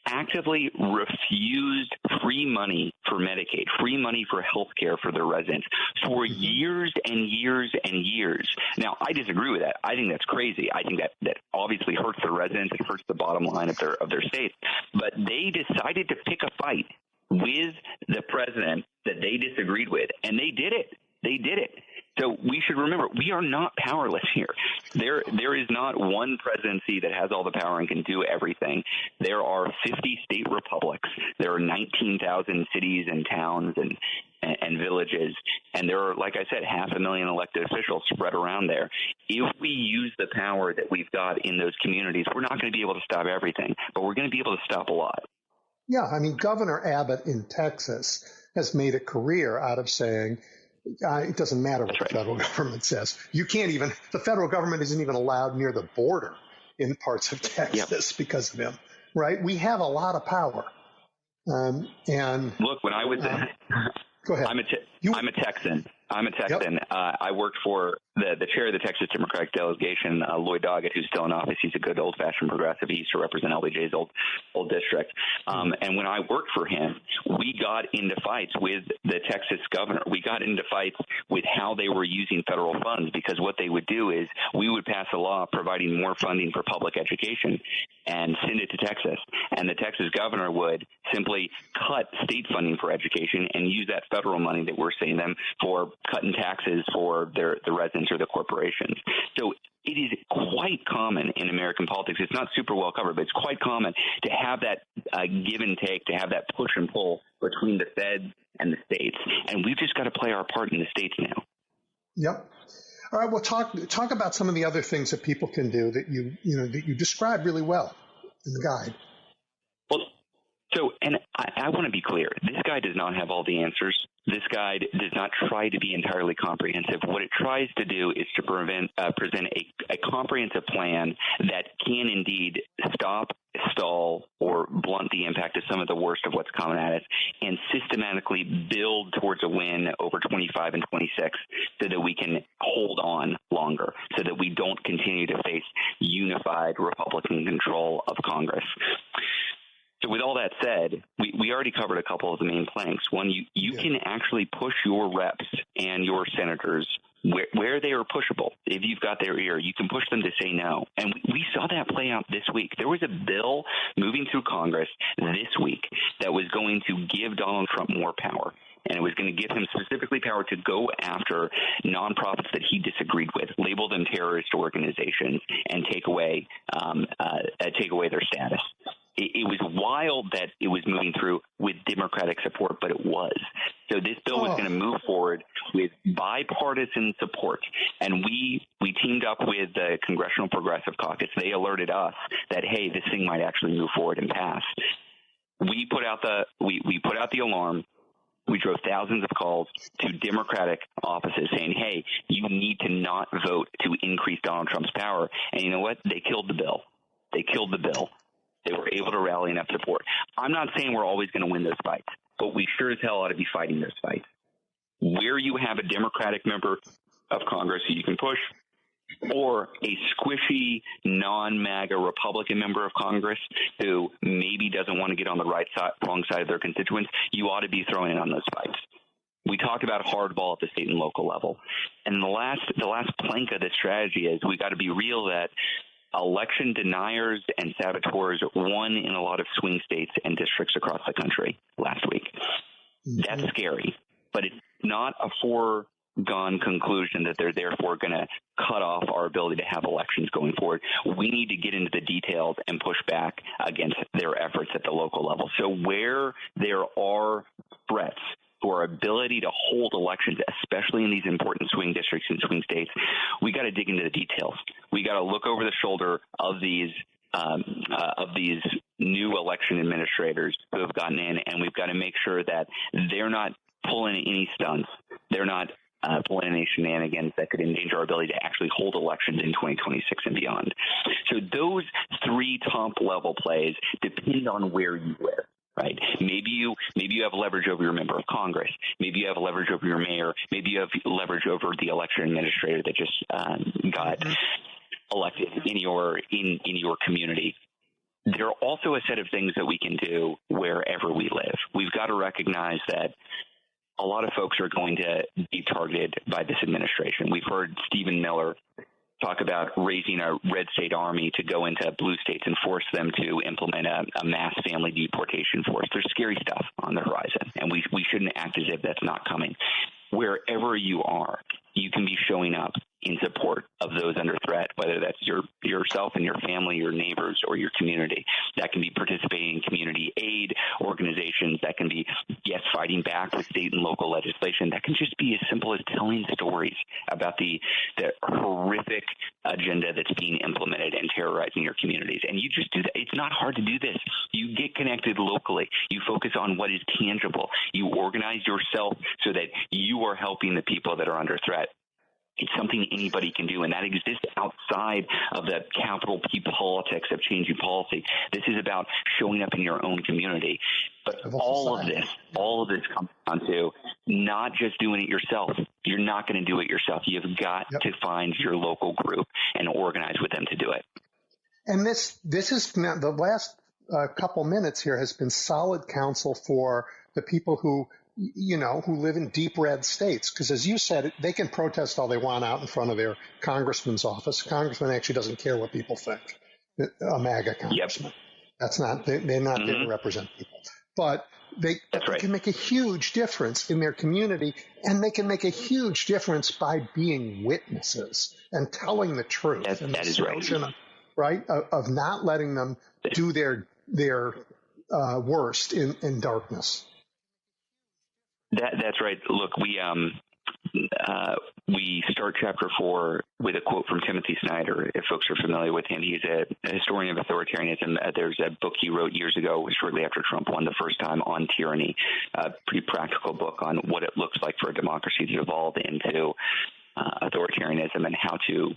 Speaker 4: actively refused free money for Medicaid, free money for health care for their residents for years and years and years. Now, I disagree with that. I think that's crazy. I think that obviously hurts their residents. It hurts the bottom line of their states. But they decided to pick a fight with the president that they disagreed with, and they did it. They did it. So we should remember, we are not powerless here. There is not one presidency that has all the power and can do everything. There are 50 state republics. There are 19,000 cities and towns and villages. And there are, like I said, 500,000 elected officials spread around there. If we use the power that we've got in those communities, we're not going to be able to stop everything, but we're going to be able to stop a lot.
Speaker 3: Yeah, I mean, Governor Abbott in Texas has made a career out of saying, it doesn't matter what the federal government says. The federal government isn't even allowed near the border in parts of Texas because of him, right? We have a lot of power. And
Speaker 4: look, when I was
Speaker 3: go ahead.
Speaker 4: I'm a Texan. Yep. I worked for the chair of the Texas Democratic delegation, Lloyd Doggett, who's still in office. He's a good old-fashioned progressive. He used to represent LBJ's old district. And when I worked for him, we got into fights with the Texas governor. We got into fights with how they were using federal funds, because what they would do is we would pass a law providing more funding for public education and send it to Texas. And the Texas governor would simply cut state funding for education and use that federal money that we're sending them for cutting taxes for the residents or the corporations. So it is quite common in American politics. It's not super well covered, but it's quite common to have that give and take, to have that push and pull between the feds and the states. And we've just got to play our part in the states now. Yep.
Speaker 3: All right. Well, talk about some of the other things that people can do that you describe really well in the guide.
Speaker 4: Well, and I want to be clear. This guide does not have all the answers. This guide does not try to be entirely comprehensive. What it tries to do is to present a comprehensive plan that can indeed stop, stall, or blunt the impact of some of the worst of what's coming at us, and systematically build towards a win over 25 and 26 so that we can hold on longer, so that we don't continue to face unified Republican control of Congress. So with all that said, we already covered a couple of the main planks. One, you can actually push your reps and your senators where they are pushable. If you've got their ear, you can push them to say no. And we saw that play out this week. There was a bill moving through Congress this week that was going to give Donald Trump more power. And it was going to give him specifically power to go after nonprofits that he disagreed with, label them terrorist organizations, and take away their status. It was wild that it was moving through with Democratic support, but it was. So this bill was going to move forward with bipartisan support. And we teamed up with the Congressional Progressive Caucus. They alerted us that, hey, this thing might actually move forward and pass. We put out the alarm. We drove thousands of calls to Democratic offices saying, hey, you need to not vote to increase Donald Trump's power. And you know what? They killed the bill. They were able to rally enough support. I'm not saying we're always going to win those fights, but we sure as hell ought to be fighting those fights. Where you have a Democratic member of Congress who you can push, or a squishy, non-MAGA Republican member of Congress who maybe doesn't want to get on the wrong side of their constituents, you ought to be throwing in on those fights. We talked about hardball at the state and local level. And the last plank of this strategy is we got to be real that election deniers and saboteurs won in a lot of swing states and districts across the country last week. That's scary, but it's not a foregone conclusion that they're therefore going to cut off our ability to have elections going forward. We need to get into the details and push back against their efforts at the local level. So where there are threats to our ability to hold elections, especially in these important swing districts and swing states, we got to dig into the details. We got to look over the shoulder of these new election administrators who have gotten in, and we've got to make sure that they're not pulling any stunts. They're not pulling any shenanigans that could endanger our ability to actually hold elections in 2026 and beyond. So those three top-level plays depend on where you live. Right. Maybe you have leverage over your member of Congress. Maybe you have leverage over your mayor. Maybe you have leverage over the election administrator that just got elected in your community. There are also a set of things that we can do wherever we live. We've got to recognize that a lot of folks are going to be targeted by this administration. We've heard Stephen Miller talk about raising a red state army to go into blue states and force them to implement a mass family deportation force. There's scary stuff on the horizon, and we shouldn't act as if that's not coming. Wherever you are, you can be showing up in support of those under threat, whether that's yourself and your family, your neighbors, or your community. That can be participating in community aid organizations. That can be, yes, fighting back with state and local legislation. That can just be as simple as telling stories about the horrific agenda that's being implemented and terrorizing your communities. And you just do that. It's not hard to do this. You get connected locally. You focus on what is tangible. You organize yourself so that you are helping the people that are under threat. It's something anybody can do, and that exists outside of the capital P politics of changing policy. This is about showing up in your own community. But all of this comes down to not just doing it yourself. You're not going to do it yourself. You've got to find your local group and organize with them to do it.
Speaker 3: And this is now, the last couple minutes here has been solid counsel for the people who live in deep red states. Because as you said, they can protest all they want out in front of their congressman's office. Congressman actually doesn't care what people think. A MAGA congressman. That's not, they're not there to represent people. But they can make a huge difference in their community, and they can make a huge difference by being witnesses and telling the truth.
Speaker 4: That is right.
Speaker 3: Of not letting them do their worst in darkness.
Speaker 4: That's right. Look, we start chapter 4 with a quote from Timothy Snyder, if folks are familiar with him. He's a historian of authoritarianism. There's a book he wrote years ago, shortly after Trump won the first time, on tyranny, a pretty practical book on what it looks like for a democracy to evolve into authoritarianism and how to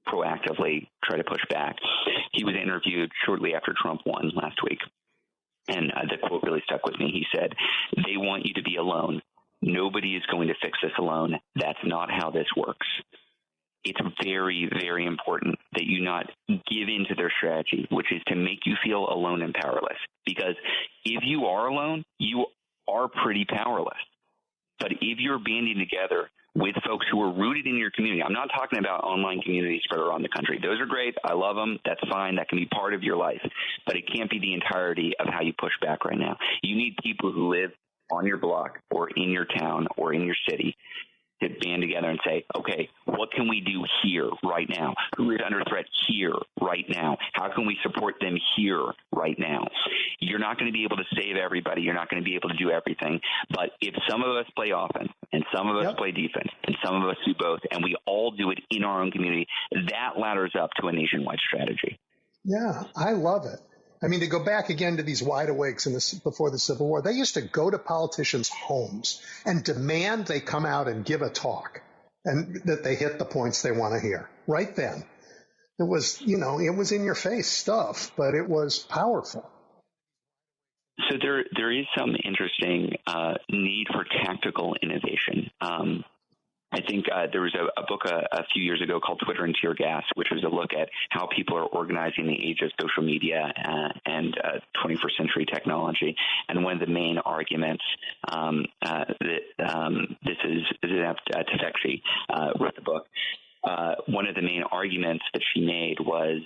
Speaker 4: proactively try to push back. He was interviewed shortly after Trump won last week. And the quote really stuck with me. He said, "They want you to be alone. Nobody is going to fix this alone. That's not how this works." It's very, very important that you not give in to their strategy, which is to make you feel alone and powerless. Because if you are alone, you are pretty powerless. But if you're banding together with folks who are rooted in your community, I'm not talking about online communities spread around the country. Those are great. I love them. That's fine. That can be part of your life. But it can't be the entirety of how you push back right now. You need people who live on your block or in your town or in your city to band together and say, okay, what can we do here right now? Who is under threat here right now? How can we support them here right now? You're not going to be able to save everybody. You're not going to be able to do everything. But if some of us play offense and some of us play defense and some of us do both, and we all do it in our own community, that ladders up to a nationwide strategy.
Speaker 3: Yeah, I love it. I mean, to go back again to these wide awakes before the Civil War, they used to go to politicians' homes and demand they come out and give a talk and that they hit the points they want to hear right then. It was, it was in your face stuff, but it was powerful.
Speaker 4: So there is some interesting need for tactical innovation. I think there was a book a few years ago called Twitter and Tear Gas, which was a look at how people are organizing the age of social media and 21st century technology. And one of the main arguments this is Tefekci wrote the book. One of the main arguments that she made was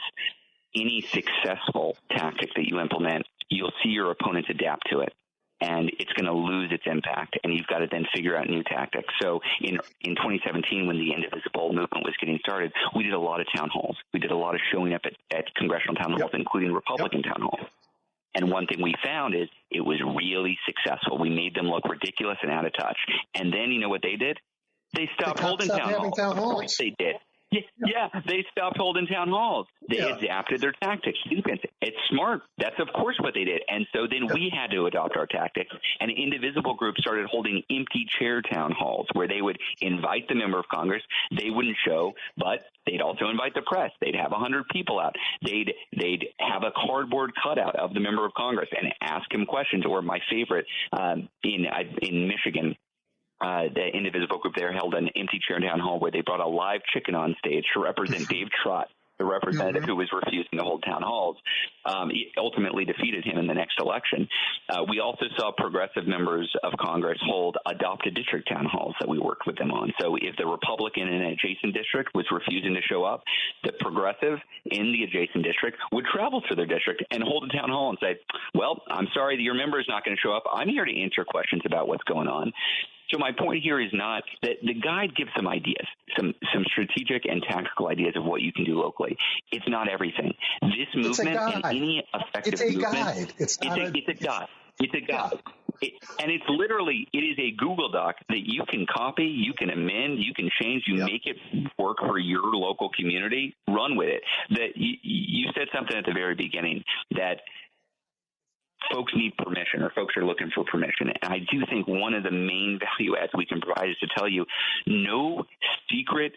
Speaker 4: any successful tactic that you implement, you'll see your opponents adapt to it. and it's going to lose its impact, and you've got to then figure out new tactics. So in 2017, when the Indivisible movement was getting started, we did a lot of town halls. We did a lot of showing up at congressional town halls, including Republican town halls. And one thing we found is it was really successful. We made them look ridiculous and out of touch. And then you know what they did? They stopped holding town halls. They did. Yeah, they stopped holding town halls. They adapted their tactics. It's smart. That's, of course, what they did. And so then we had to adopt our tactics. And Indivisible groups started holding empty chair town halls where they would invite the member of Congress. They wouldn't show, but they'd also invite the press. They'd have 100 people out. They'd have a cardboard cutout of the member of Congress and ask him questions. Or my favorite, in Michigan, the Indivisible group there held an empty chair town hall where they brought a live chicken on stage to represent Dave Trott, the representative who was refusing to hold town halls. He ultimately defeated him in the next election. We also saw progressive members of Congress hold adopted district town halls that we worked with them on. So if the Republican in an adjacent district was refusing to show up, the progressive in the adjacent district would travel to their district and hold a town hall and say, well, I'm sorry that your member is not going to show up. I'm here to answer questions about what's going on. So my point here is not that the guide gives some ideas, some strategic and tactical ideas of what you can do locally. It's not everything. This movement and any effective movement, it's a guide. It's a guide. And it's literally, it is a Google Doc that you can copy, you can amend, you can change, you make it work for your local community. Run with it. That you said something at the very beginning that folks need permission, or folks are looking for permission. And I do think one of the main value adds we can provide is to tell you no secret,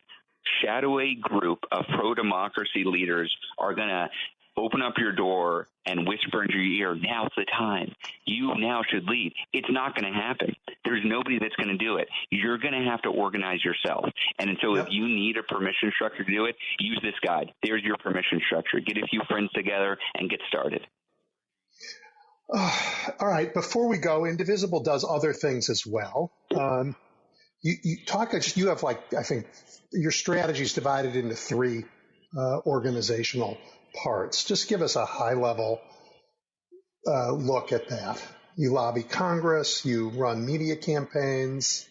Speaker 4: shadowy group of pro-democracy leaders are going to open up your door and whisper into your ear, now's the time. You now should lead. It's not going to happen. There's nobody that's going to do it. You're going to have to organize yourself. And so if you need a permission structure to do it, use this guide. There's your permission structure. Get a few friends together and get started.
Speaker 3: All right. Before we go, Indivisible does other things as well. You have, like, I think your strategy is divided into three organizational parts. Just give us a high level look at that. You lobby Congress, you run media campaigns.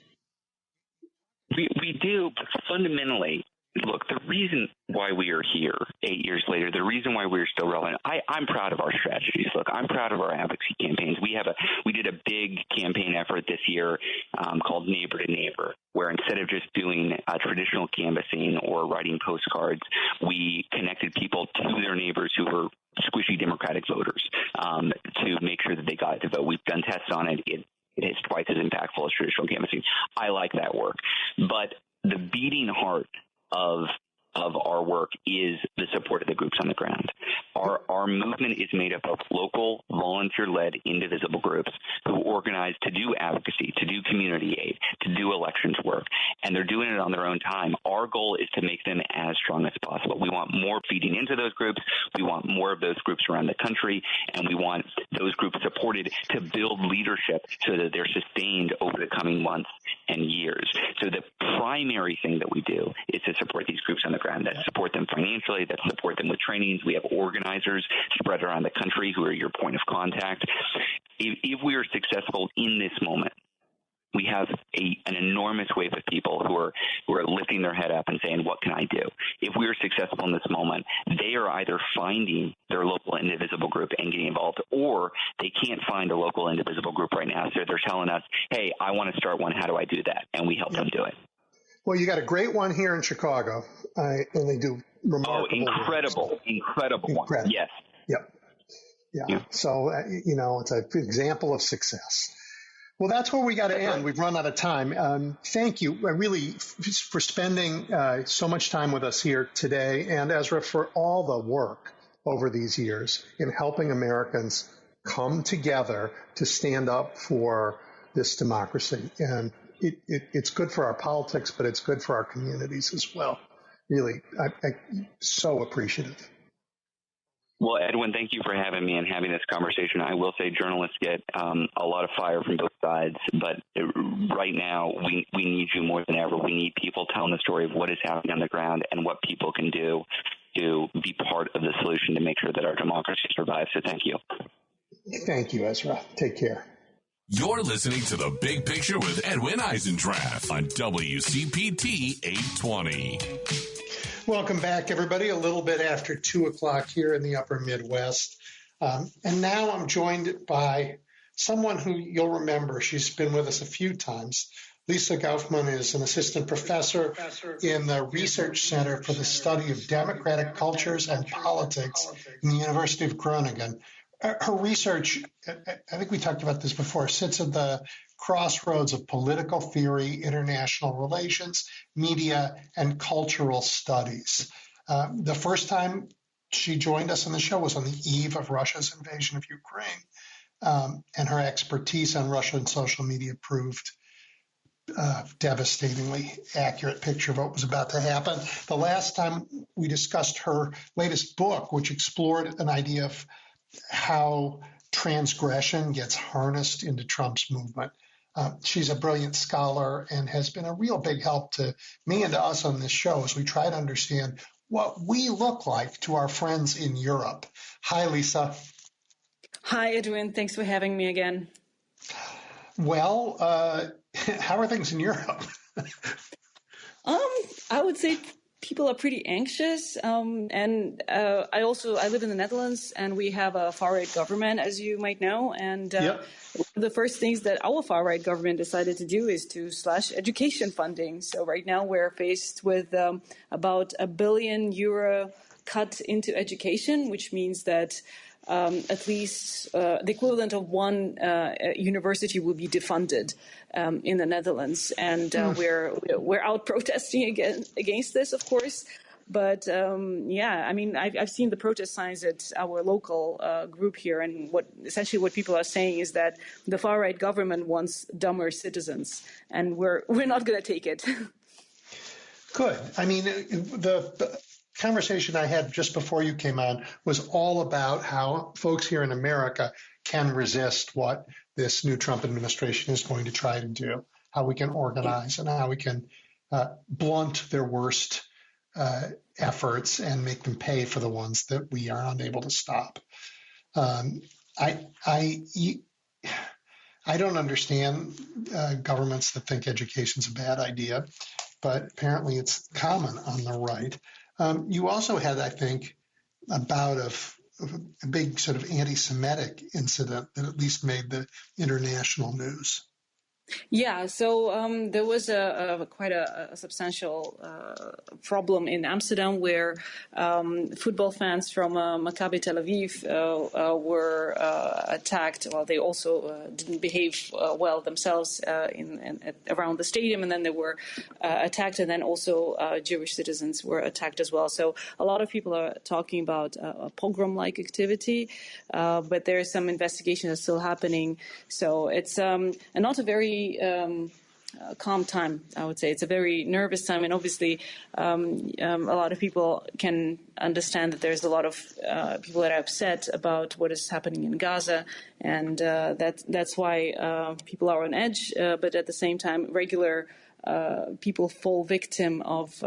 Speaker 4: We do, but fundamentally, look, the reason why we are here 8 years later, the reason why we're still relevant, I'm proud of our strategies. Look, I'm proud of our advocacy campaigns. We did a big campaign effort this year called Neighbor to Neighbor, where instead of just doing traditional canvassing or writing postcards, we connected people to their neighbors who were squishy Democratic voters to make sure that they got to vote. We've done tests on it. It is twice as impactful as traditional canvassing. I like that work. But the beating heart of our work is the support of the groups on the ground. Our movement is made up of local, volunteer-led, indivisible groups who organize to do advocacy, to do community aid, to do elections work, and they're doing it on their own time. Our goal is to make them as strong as possible. We want more feeding into those groups. We want more of those groups around the country, and we want those groups supported to build leadership so that they're sustained over the coming months and years. So the primary thing that we do is to support these groups on the ground, that support them financially, that support them with trainings. We have organizers spread around the country who are your point of contact. If we are successful in this moment, we have an enormous wave of people who are lifting their head up and saying, what can I do? If we are successful in this moment, they are either finding their local Indivisible group and getting involved, or they can't find a local Indivisible group right now. So they're telling us, hey, I want to start one. How do I do that? And we help them do it.
Speaker 3: Well, you got a great one here in Chicago, and they do remarkable.
Speaker 4: Incredible one. Yes.
Speaker 3: Yeah. So, it's an example of success. Well, that's where we got to end. We've run out of time. Thank you, really, for spending so much time with us here today, and Ezra, for all the work over these years in helping Americans come together to stand up for this democracy. And it's good for our politics, but it's good for our communities as well. Really, I'm so appreciative.
Speaker 4: Well, Edwin, thank you for having me and having this conversation. I will say journalists get a lot of fire from both sides, but right now we need you more than ever. We need people telling the story of what is happening on the ground and what people can do to be part of the solution to make sure that our democracy survives. So thank you.
Speaker 3: Thank you, Ezra. Take care.
Speaker 1: You're listening to The Big Picture with Edwin Eisendrath on WCPT 820.
Speaker 3: Welcome back, everybody. A little bit after 2 o'clock here in the upper Midwest. And now I'm joined by someone who you'll remember. She's been with us a few times. Lisa Gaufman is an assistant professor in the Research Center for the Study of Democratic Cultures and Politics in the University of Groningen. Her research, I think we talked about this before, sits at the crossroads of political theory, international relations, media, and cultural studies. The first time she joined us on the show was on the eve of Russia's invasion of Ukraine, and her expertise on Russian social media proved devastatingly accurate picture of what was about to happen. The last time we discussed her latest book, which explored an idea of how transgression gets harnessed into Trump's movement. She's a brilliant scholar and has been a real big help to me and to us on this show as we try to understand what we look like to our friends in Europe. Hi, Lisa.
Speaker 5: Hi, Edwin. Thanks for having me again.
Speaker 3: Well, how are things in Europe?
Speaker 5: I would say people are pretty anxious, and I live in the Netherlands, and we have a far-right government, as you might know, and
Speaker 3: Yep.
Speaker 5: the first things that our far-right government decided to do is to slash education funding. So right now we're faced with about €1 billion cut into education, which means that at least the equivalent of one university will be defunded in the Netherlands, and we're out protesting against this, of course. But I've seen the protest signs at our local group here, and what people are saying is that the far right government wants dumber citizens, and we're not going to take it.
Speaker 3: Good. I mean, the conversation I had just before you came on was all about how folks here in America can resist what this new Trump administration is going to try to do, how we can organize and how we can blunt their worst efforts and make them pay for the ones that we are unable to stop. I don't understand governments that think education's a bad idea, but apparently it's common on the right. You also had, I think, a bout of a big sort of anti-Semitic incident that at least made the international news.
Speaker 5: Yeah, so there was quite a substantial problem in Amsterdam where football fans from Maccabi Tel Aviv were attacked. Well, they also didn't behave well themselves around the stadium, and then they were attacked, and then also Jewish citizens were attacked as well. So a lot of people are talking about a pogrom-like activity, but there is some investigation that's still happening. So it's not a very calm time, I would say. It's a very nervous time, and obviously a lot of people can understand that there's a lot of people that are upset about what is happening in Gaza, and that's why people are on edge, but at the same time, regular people fall victim of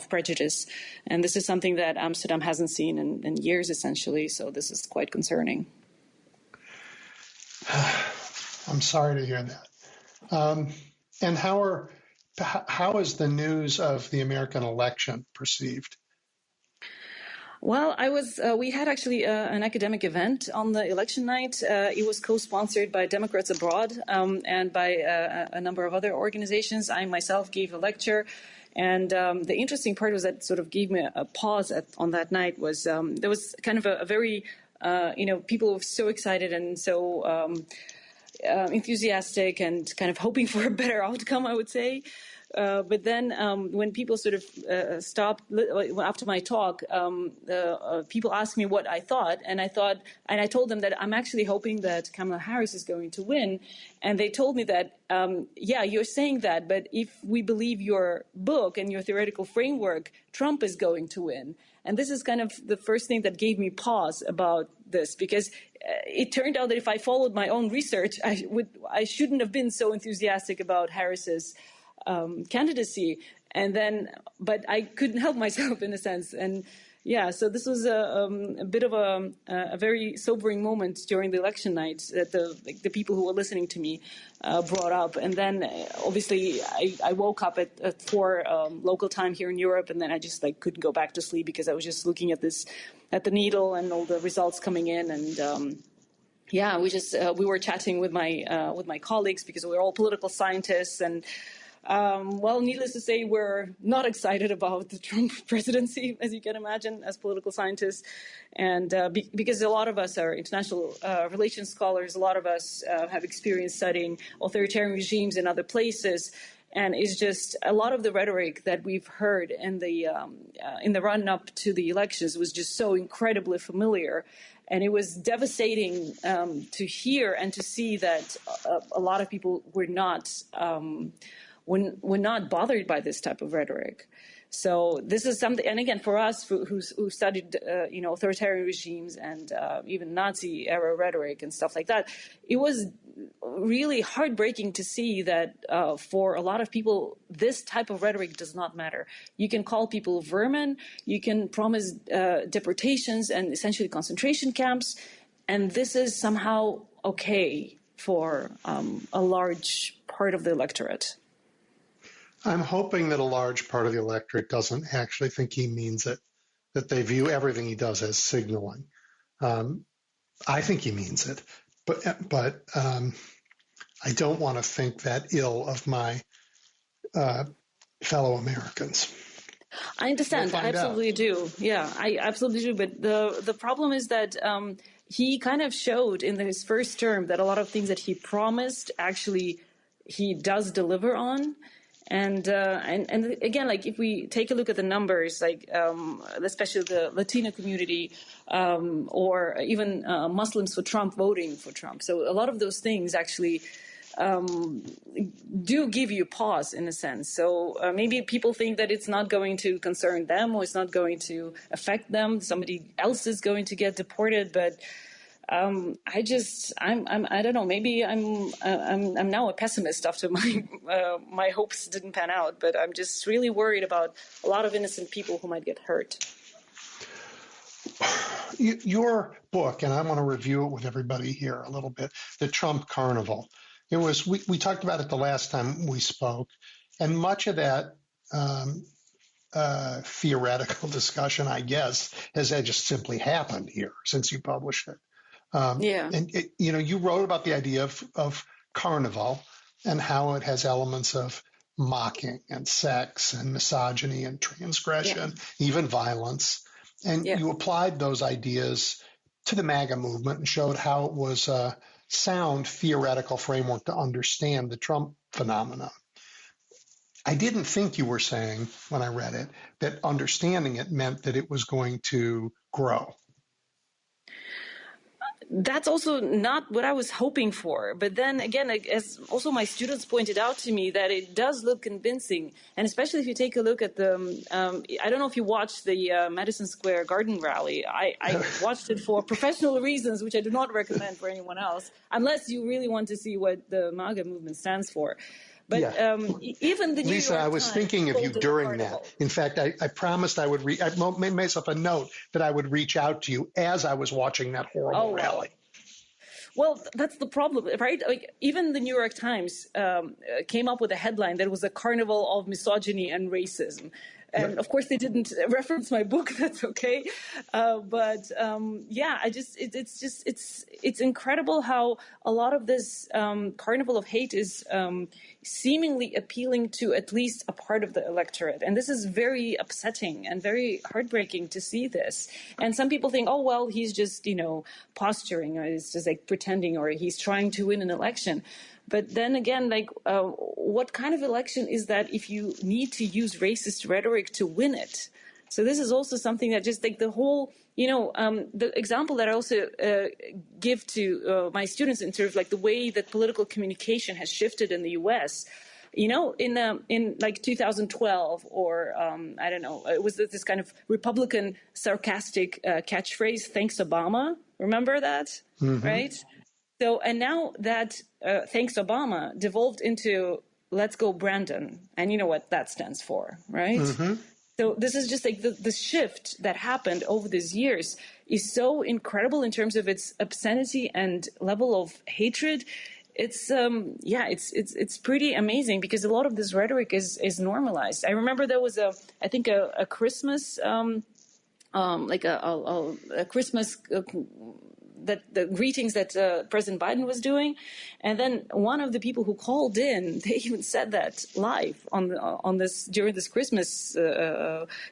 Speaker 5: prejudice. And this is something that Amsterdam hasn't seen in years, essentially, so this is quite concerning.
Speaker 3: I'm sorry to hear that. And how is the news of the American election perceived?
Speaker 5: Well, we had actually an academic event on the election night. It was co-sponsored by Democrats Abroad and by a number of other organizations. I myself gave a lecture. And the interesting part was that sort of gave me a pause on that night was there was kind of a very, people were so excited and so enthusiastic and kind of hoping for a better outcome, I would say. But then when people sort of stopped after my talk, people asked me what I thought, and I told them that I'm actually hoping that Kamala Harris is going to win. And they told me that, yeah, you're saying that, but if we believe your book and your theoretical framework, Trump is going to win. And this is kind of the first thing that gave me pause about this, because it turned out that if I followed my own research, I shouldn't have been so enthusiastic about Harris's candidacy. And then, but I couldn't help myself in a sense. And yeah, so this was a bit of a very sobering moment during the election night that the people who were listening to me brought up. And then obviously I woke up at 4 local time here in Europe, and then I just couldn't go back to sleep because I was just looking at the needle and all the results coming in. And yeah, we were chatting with my colleagues because we're all political scientists, and well, needless to say, we're not excited about the Trump presidency, as you can imagine, as political scientists. And because a lot of us are international relations scholars, a lot of us have experience studying authoritarian regimes in other places. And it's just a lot of the rhetoric that we've heard in the run-up to the elections was just so incredibly familiar. And it was devastating to hear and to see that a lot of people were not bothered by this type of rhetoric. So this is something, and again, for us who studied, authoritarian regimes and even Nazi-era rhetoric and stuff like that, it was really heartbreaking to see that for a lot of people, this type of rhetoric does not matter. You can call people vermin, you can promise deportations and essentially concentration camps, and this is somehow okay for a large part of the electorate.
Speaker 3: I'm hoping that a large part of the electorate doesn't actually think he means it, that they view everything he does as signaling. I think he means it, but I don't want to think that ill of my fellow Americans.
Speaker 5: I understand. I absolutely do. Yeah, I absolutely do. But the problem is that he kind of showed in his first term that a lot of things that he promised, actually, he does deliver on. And again, if we take a look at the numbers, especially the Latino community, or even Muslims for Trump voting for Trump. So a lot of those things actually do give you pause in a sense. So maybe people think that it's not going to concern them or it's not going to affect them. Somebody else is going to get deported, but I don't know. Maybe I'm now a pessimist after my hopes didn't pan out. But I'm just really worried about a lot of innocent people who might get hurt.
Speaker 3: Your book, and I want to review it with everybody here a little bit. The Trump Carnival. It was we talked about it the last time we spoke, and much of that theoretical discussion, I guess, has just simply happened here since you published it. And you wrote about the idea of Carnival and how it has elements of mocking and sex and misogyny and transgression, even violence. And you applied those ideas to the MAGA movement and showed how it was a sound theoretical framework to understand the Trump phenomenon. I didn't think you were saying when I read it that understanding it meant that it was going to grow.
Speaker 5: That's also not what I was hoping for. But then again, as also my students pointed out to me, that it does look convincing. And especially if you take a look at the, I don't know if you watched the Madison Square Garden rally. I watched it for professional reasons, which I do not recommend for anyone else, unless you really want to see what the MAGA movement stands for. But even the New
Speaker 3: Lisa,
Speaker 5: York
Speaker 3: I was
Speaker 5: Times
Speaker 3: thinking of you during that. In fact, I promised I would I made myself a note that I would reach out to you as I was watching that horrible rally.
Speaker 5: Well, that's the problem, right? Even the New York Times came up with a headline that was a carnival of misogyny and racism. And of course, they didn't reference my book. That's okay. It's incredible how a lot of this carnival of hate is seemingly appealing to at least a part of the electorate. And this is very upsetting and very heartbreaking to see this. And some people think, oh, well, he's just, posturing, or he's just pretending, or he's trying to win an election. But then again, what kind of election is that if you need to use racist rhetoric to win it? So this is also something that just the whole, the example that I also give to my students in terms of the way that political communication has shifted in the U.S. In 2012 or I don't know, it was this kind of Republican sarcastic catchphrase, "Thanks, Obama." Remember that, right? So, and now that thanks Obama devolved into let's go Brandon. And you know what that stands for, right?
Speaker 3: Mm-hmm.
Speaker 5: So this is just like the shift that happened over these years is so incredible in terms of its obscenity and level of hatred. It's it's pretty amazing because a lot of this rhetoric is normalized. I remember there was a Christmas a Christmas that the greetings that President Biden was doing, and then one of the people who called in, they even said that live on this during this Christmas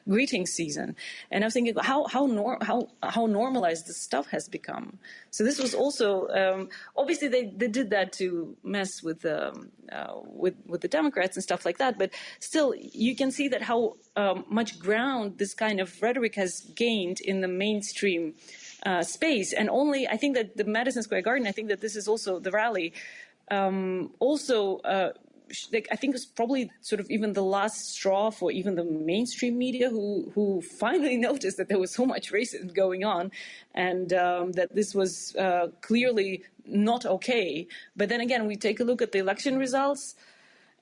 Speaker 5: greeting season, and I was thinking how normalized this stuff has become. So this was also obviously they did that to mess with the Democrats and stuff like that, but still you can see that how much ground this kind of rhetoric has gained in the mainstream space. And only, I think that the Madison Square Garden, I think that this is also the rally, I think it's probably sort of even the last straw for even the mainstream media who finally noticed that there was so much racism going on and that this was clearly not okay. But then again, we take a look at the election results,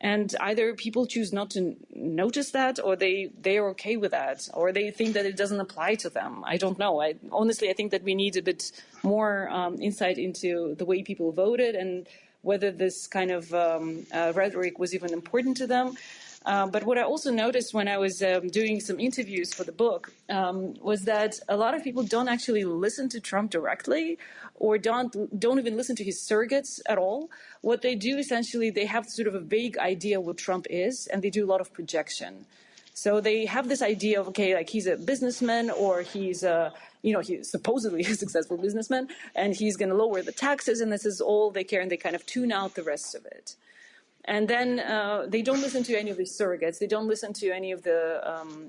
Speaker 5: and either people choose not to notice that, or they are okay with that, or they think that it doesn't apply to them. I don't know. I think that we need a bit more insight into the way people voted and whether this kind of rhetoric was even important to them. But what I also noticed when I was doing some interviews for the book was that a lot of people don't actually listen to Trump directly, or don't even listen to his surrogates at all. What they do essentially, they have sort of a vague idea what Trump is, and they do a lot of projection. So they have this idea of, okay, like he's a businessman, or he's he's supposedly a successful businessman, and he's going to lower the taxes, and this is all they care, and they kind of tune out the rest of it. And then they don't listen to any of the surrogates. They don't listen to any of the,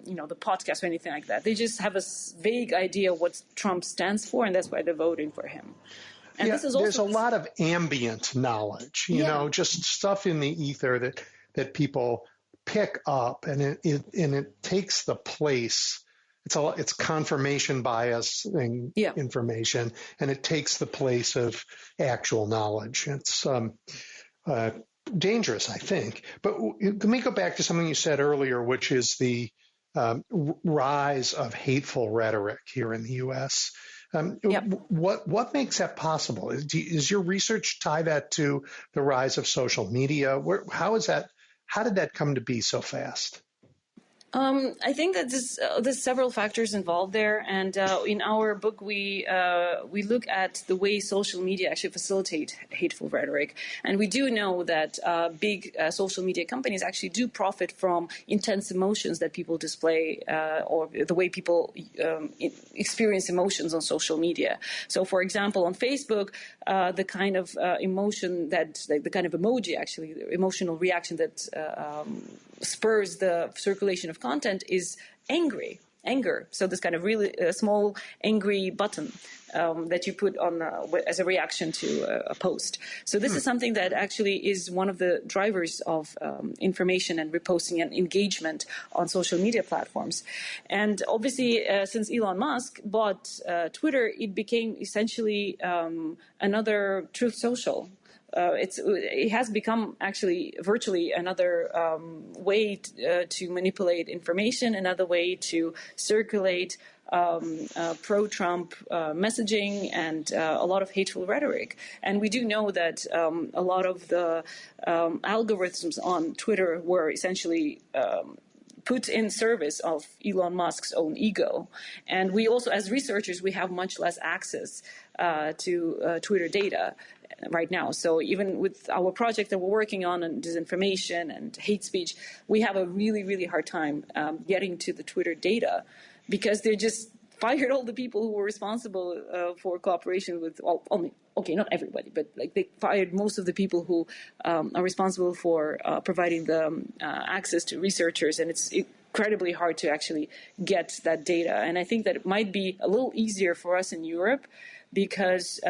Speaker 5: the podcasts or anything like that. They just have a vague idea what Trump stands for, and that's why they're voting for him. And this is also,
Speaker 3: there's a lot of ambient knowledge, you know, just stuff in the ether that people pick up, and it takes the place. It's confirmation bias information, and it takes the place of actual knowledge. It's dangerous, I think. But let me go back to something you said earlier, which is the rise of hateful rhetoric here in the U.S. What makes that possible? Is your research tie that to the rise of social media? How did that come to be so fast?
Speaker 5: I think that there's several factors involved there, and in our book we look at the way social media actually facilitate hateful rhetoric, and we do know that big social media companies actually do profit from intense emotions that people display, or the way people experience emotions on social media. So, for example, on Facebook, the kind of emotion the kind of emoji, actually, the emotional reaction that spurs the circulation of content is anger. So this kind of really small angry button that you put on as a reaction to a post. So this is something that actually is one of the drivers of information and reposting and engagement on social media platforms. And obviously, since Elon Musk bought Twitter, it became essentially another Truth Social. It has become actually virtually another way to manipulate information, another way to circulate pro-Trump messaging and a lot of hateful rhetoric. And we do know that a lot of the algorithms on Twitter were essentially put in service of Elon Musk's own ego. And we also, as researchers, we have much less access to Twitter data right now. So even with our project that we're working on disinformation and hate speech, we have a really, really hard time getting to the Twitter data because they just fired all the people who were responsible for cooperation with, not everybody, but like they fired most of the people who are responsible for providing the access to researchers, and it's incredibly hard to actually get that data. And I think that it might be a little easier for us in Europe because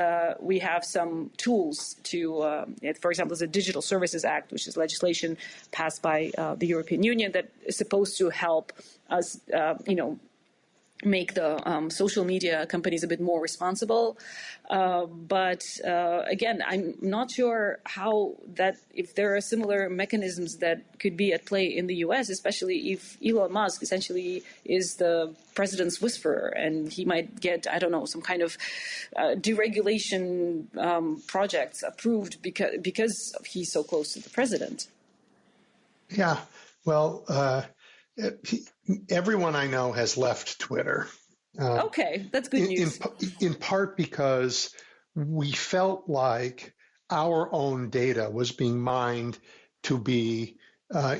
Speaker 5: we have some tools to, for example, there's a Digital Services Act, which is legislation passed by the European Union that is supposed to help us, make the social media companies a bit more responsible. But again, I'm not sure how that, if there are similar mechanisms that could be at play in the US, especially if Elon Musk essentially is the president's whisperer and he might get, I don't know, some kind of deregulation projects approved because he's so close to the president.
Speaker 3: Yeah, well, everyone I know has left Twitter.
Speaker 5: Okay, that's good news.
Speaker 3: In part because we felt like our own data was being mined to be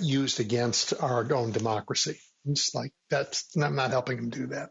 Speaker 3: used against our own democracy. It's like that's not helping them do that.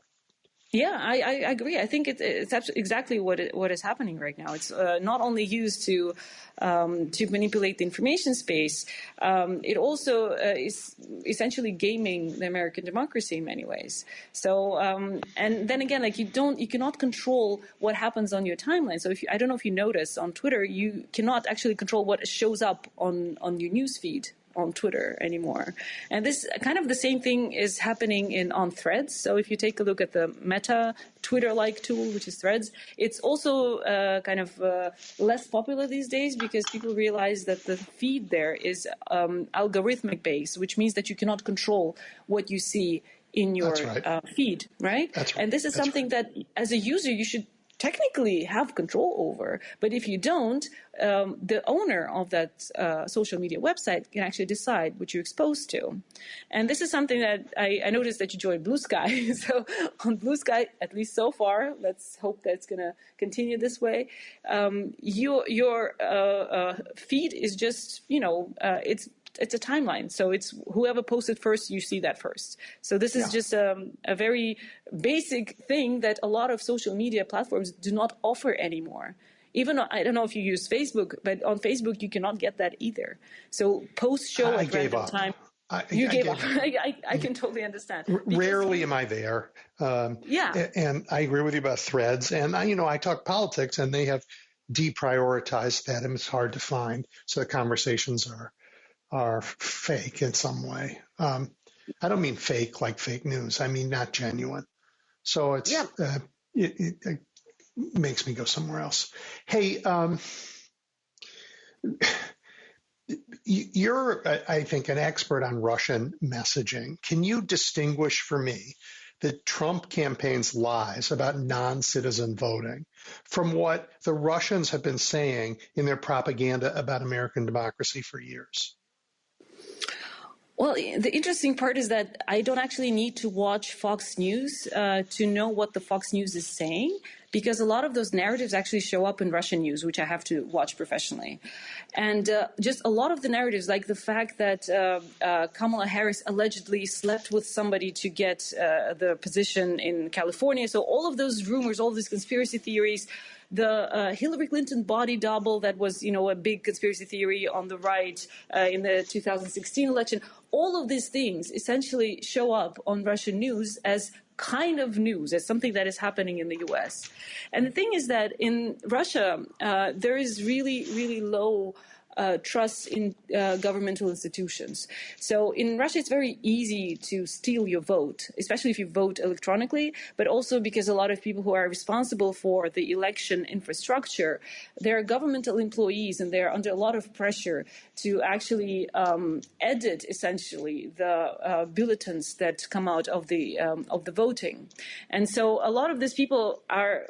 Speaker 5: Yeah, I agree. I think it's exactly what is happening right now. It's not only used to manipulate the information space. It also is essentially gaming the American democracy in many ways. So, and then again, like you cannot control what happens on your timeline. So I don't know if you notice on Twitter, you cannot actually control what shows up on your news feed on Twitter anymore. And this kind of the same thing is happening on Threads. So if you take a look at the Meta Twitter-like tool, which is Threads, it's also kind of less popular these days because people realize that the feed there is algorithmic based, which means that you cannot control what you see in your feed, right?
Speaker 3: That's right.
Speaker 5: And this is something that as a user you should technically have control over. But if you don't, the owner of that social media website can actually decide what you're exposed to. And this is something that I noticed that you joined Blue Sky. So on Blue Sky, at least so far, let's hope that's going to continue this way. Your feed is just, it's a timeline. So it's whoever posted first, you see that first. So this is just a very basic thing that a lot of social media platforms do not offer anymore. Even, I don't know if you use Facebook, but on Facebook, you cannot get that either. So posts show at random time. You gave up. I can totally understand.
Speaker 3: Rarely am I there. And I agree with you about Threads. And I talk politics and they have deprioritized that and it's hard to find. So the conversations are fake in some way. I don't mean fake like fake news. I mean not genuine. So it's it makes me go somewhere else. Hey, you're, I think, an expert on Russian messaging. Can you distinguish for me the Trump campaign's lies about non-citizen voting from what the Russians have been saying in their propaganda about American democracy for years?
Speaker 5: Well, the interesting part is that I don't actually need to watch Fox News to know what the Fox News is saying, because a lot of those narratives actually show up in Russian news, which I have to watch professionally. And just a lot of the narratives, like the fact that Kamala Harris allegedly slept with somebody to get the position in California. So all of those rumors, all of these conspiracy theories, the Hillary Clinton body double that was, a big conspiracy theory on the right in the 2016 election. All of these things essentially show up on Russian news as kind of news, as something that is happening in the U.S. And the thing is that in Russia, there is really, really low trust in governmental institutions. So in Russia, it's very easy to steal your vote, especially if you vote electronically, but also because a lot of people who are responsible for the election infrastructure, they're governmental employees and they're under a lot of pressure to actually edit essentially the bulletins that come out of the voting. And so a lot of these people are,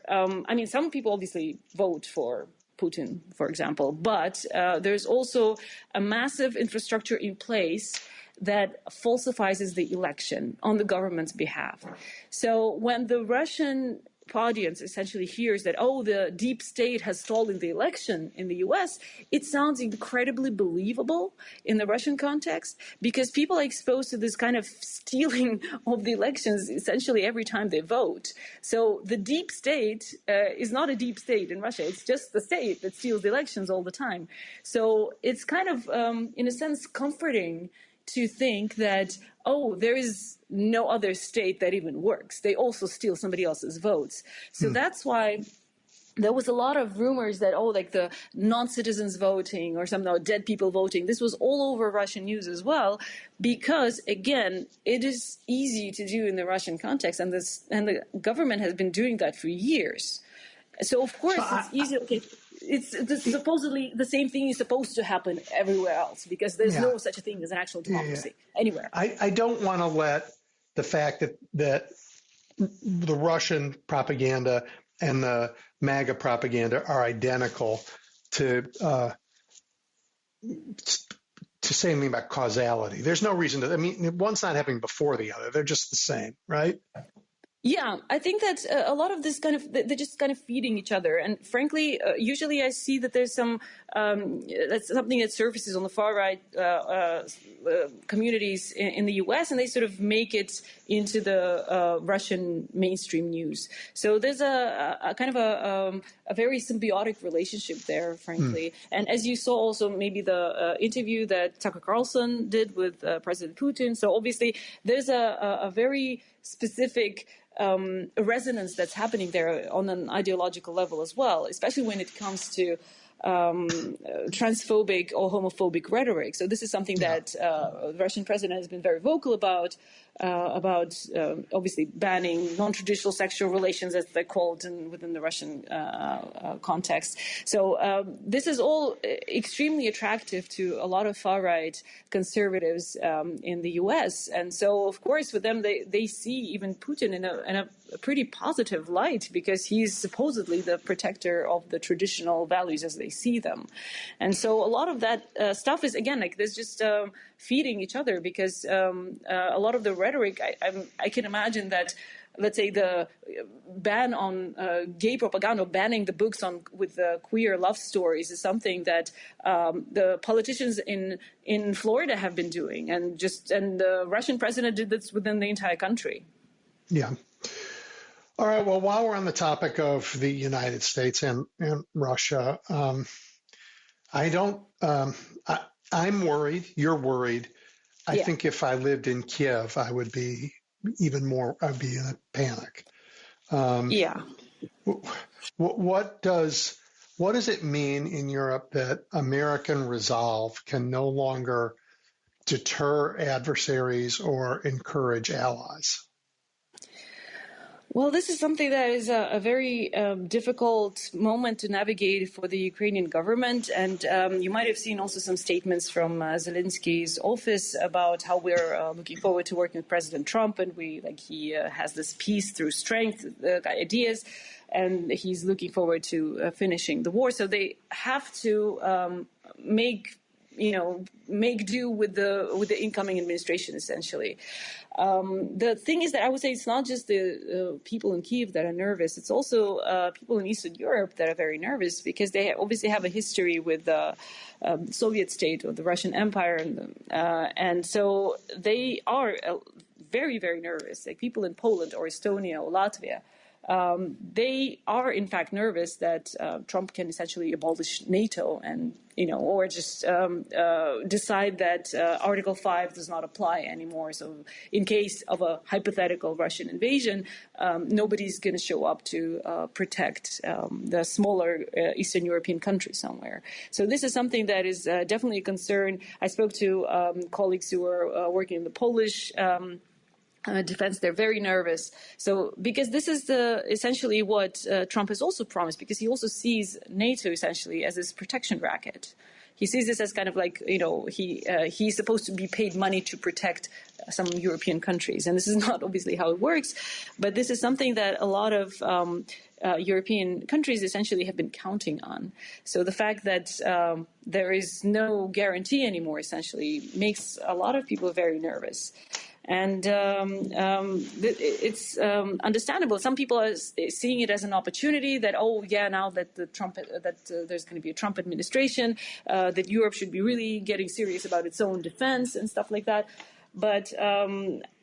Speaker 5: some people obviously vote for Putin, for example, but there's also a massive infrastructure in place that falsifies the election on the government's behalf. So when the Russian audience essentially hears that, the deep state has stolen the election in the U.S., it sounds incredibly believable in the Russian context because people are exposed to this kind of stealing of the elections essentially every time they vote. So the deep state is not a deep state in Russia. It's just the state that steals the elections all the time. So it's kind of, in a sense, comforting to think that, there is no other state that even works. They also steal somebody else's votes. So that's why there was a lot of rumors that, like the non-citizens voting or something, or dead people voting. This was all over Russian news as well, because, again, it is easy to do in the Russian context, and the government has been doing that for years. So, of course, it's easy. Okay, it's supposedly the same thing is supposed to happen everywhere else, because there's no such a thing as an actual democracy anywhere.
Speaker 3: I don't want to let the fact that the Russian propaganda and the MAGA propaganda are identical to say anything about causality. There's no reason to. I mean, one's not happening before the other. They're just the same, right?
Speaker 5: Yeah, I think that a lot of this they're just kind of feeding each other. And frankly, usually I see that there's that's something that surfaces on the far right communities in the U.S., and they sort of make it into the Russian mainstream news. So there's a kind of a very symbiotic relationship there, frankly. And as you saw also maybe the interview that Tucker Carlson did with President Putin. So obviously there's a very specific resonance that's happening there on an ideological level as well, especially when it comes to transphobic or homophobic rhetoric. So this is something that the Russian president has been very vocal about obviously banning non-traditional sexual relations, as they're called within the Russian context. So this is all extremely attractive to a lot of far-right conservatives in the U.S. And so, of course, for them, they see even Putin in a pretty positive light, because he's supposedly the protector of the traditional values as they see them. And so a lot of that stuff is, again, like there's just feeding each other, because a lot of the rhetoric, I can imagine that, let's say, the ban on gay propaganda, banning the books with queer love stories, is something that the politicians in Florida have been doing, and the Russian president did this within the entire country. Yeah.
Speaker 3: All right. Well, while we're on the topic of the United States and Russia, I'm worried. You're worried. I think if I lived in Kiev, I would be even more. I'd be in a panic. What does it mean in Europe that American resolve can no longer deter adversaries or encourage allies?
Speaker 5: Well, this is something that is a very difficult moment to navigate for the Ukrainian government. And you might have seen also some statements from Zelensky's office about how we're looking forward to working with President Trump. And he has this peace through strength ideas, and he's looking forward to finishing the war. So they have to make do with the incoming administration, essentially. The thing is that I would say it's not just the people in Kyiv that are nervous. It's also people in Eastern Europe that are very nervous, because they obviously have a history with the Soviet state or the Russian Empire. And so they are very, very nervous. Like people in Poland or Estonia or Latvia. They are, in fact, nervous that Trump can essentially abolish NATO and, or just decide that Article 5 does not apply anymore. So in case of a hypothetical Russian invasion, nobody's going to show up to protect the smaller Eastern European country somewhere. So this is something that is definitely a concern. I spoke to colleagues who are working in the Polish defense. They're very nervous. So because this is essentially what Trump has also promised, because he also sees NATO essentially as this protection racket. He sees this as kind of like, he's supposed to be paid money to protect some European countries. And this is not obviously how it works, but this is something that a lot of European countries essentially have been counting on. So the fact that there is no guarantee anymore essentially makes a lot of people very nervous. And it's understandable. Some people are seeing it as an opportunity that, now that there's going to be a Trump administration, that Europe should be really getting serious about its own defense and stuff like that. But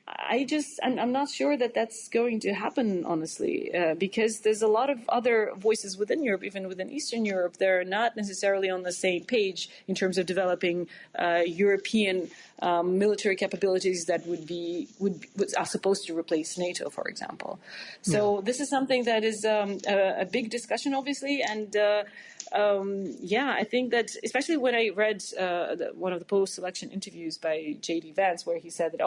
Speaker 5: I'm not sure that that's going to happen, honestly, because there's a lot of other voices within Europe, even within Eastern Europe, that are not necessarily on the same page in terms of developing European military capabilities that are supposed to replace NATO, for example. So this is something that is a big discussion, obviously, and I think that, especially when I read one of the post-election interviews by J.D. Vance, where he said that,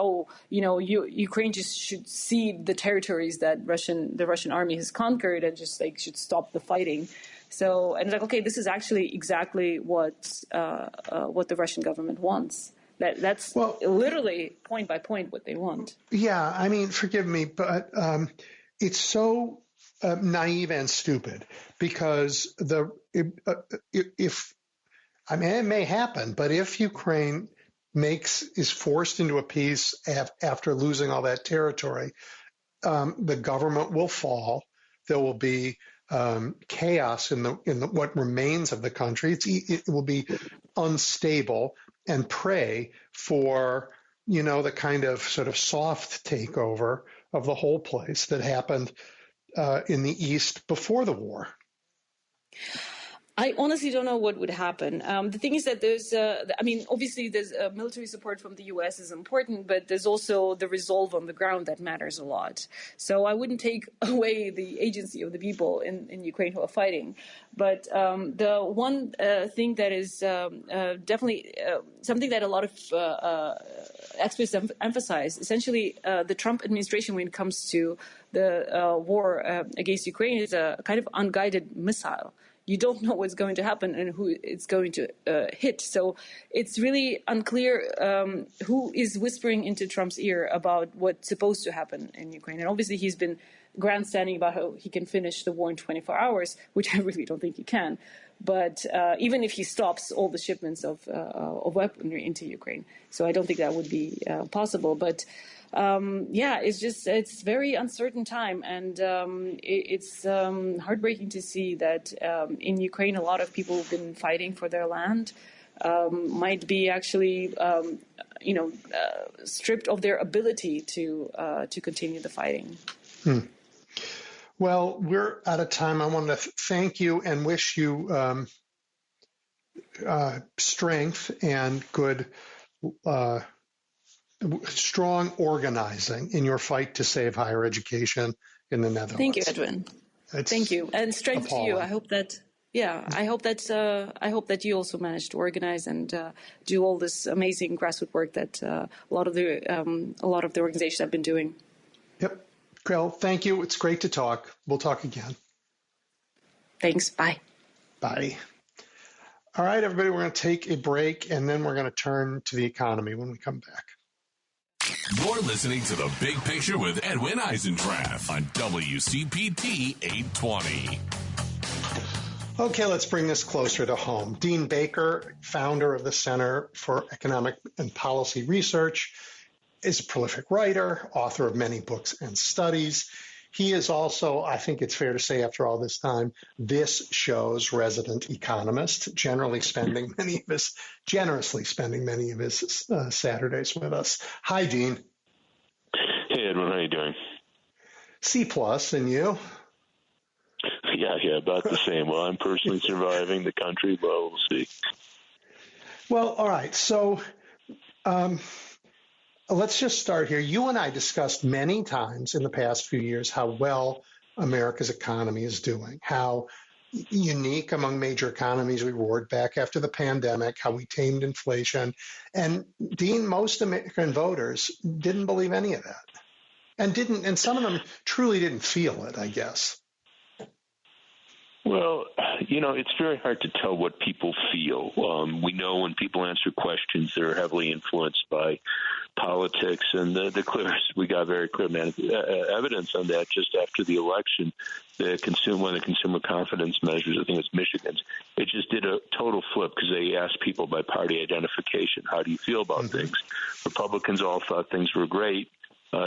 Speaker 5: Ukraine just should cede the territories that the Russian army has conquered and just should stop the fighting. So, and okay, this is actually exactly what the Russian government wants. That's literally point by point what they want.
Speaker 3: Yeah, I mean, forgive me, but it's so naive and stupid because it may happen, but if Ukraine is forced into a peace after losing all that territory, the government will fall. There will be chaos in what remains of the country. It will be unstable and prey for the kind of sort of soft takeover of the whole place that happened in the East before the war.
Speaker 5: I honestly don't know what would happen. The thing is that obviously there's military support from the U.S. is important, but there's also the resolve on the ground that matters a lot. So I wouldn't take away the agency of the people in Ukraine who are fighting. But the one thing that is definitely something that a lot of experts emphasize, essentially the Trump administration, when it comes to the war against Ukraine, is a kind of unguided missile. You don't know what's going to happen and who it's going to hit. So it's really unclear who is whispering into Trump's ear about what's supposed to happen in Ukraine. And obviously he's been grandstanding about how he can finish the war in 24 hours, which I really don't think he can. But even if he stops all the shipments of weaponry into Ukraine. So I don't think that would be possible. But it's very uncertain time, and it's heartbreaking to see that in Ukraine a lot of people who've been fighting for their land might be actually stripped of their ability to continue the fighting.
Speaker 3: Well, we're out of time. I want to thank you and wish you strength and good strong organizing in your fight to save higher education in the Netherlands.
Speaker 5: Thank you, Edwin. Thank you, and strength appalling. To you. I hope that you also manage to organize and do all this amazing grassroots work that a lot of the organizations have been doing.
Speaker 3: Yep. Well, thank you. It's great to talk. We'll talk again.
Speaker 5: Thanks. Bye.
Speaker 3: Bye. All right, everybody, we're going to take a break, and then we're going to turn to the economy when we come back.
Speaker 1: You're listening to The Big Picture with Edwin Eisendrath on WCPT 820.
Speaker 3: Okay, let's bring this closer to home. Dean Baker, founder of the Center for Economic and Policy Research, is a prolific writer, author of many books and studies. He is also, I think it's fair to say after all this time, this show's resident economist, generously spending many of his Saturdays with us. Hi, Dean.
Speaker 6: Hey, Edwin. How are you doing?
Speaker 3: C+, and you?
Speaker 6: Yeah, about the same. Well, I'm personally surviving. The country, well, we'll see.
Speaker 3: Well, all right. So let's just start here. You and I discussed many times in the past few years how well America's economy is doing, how unique among major economies we roared back after the pandemic, how we tamed inflation. And Dean, most American voters didn't believe any of that, and some of them truly didn't feel it, I guess.
Speaker 6: Well, it's very hard to tell what people feel. We know when people answer questions, they're heavily influenced by politics, and we got very clear evidence on that just after the election. One of the consumer confidence measures, I think it's Michigan's, it just did a total flip because they asked people by party identification, how do you feel about things? Republicans all thought things were great.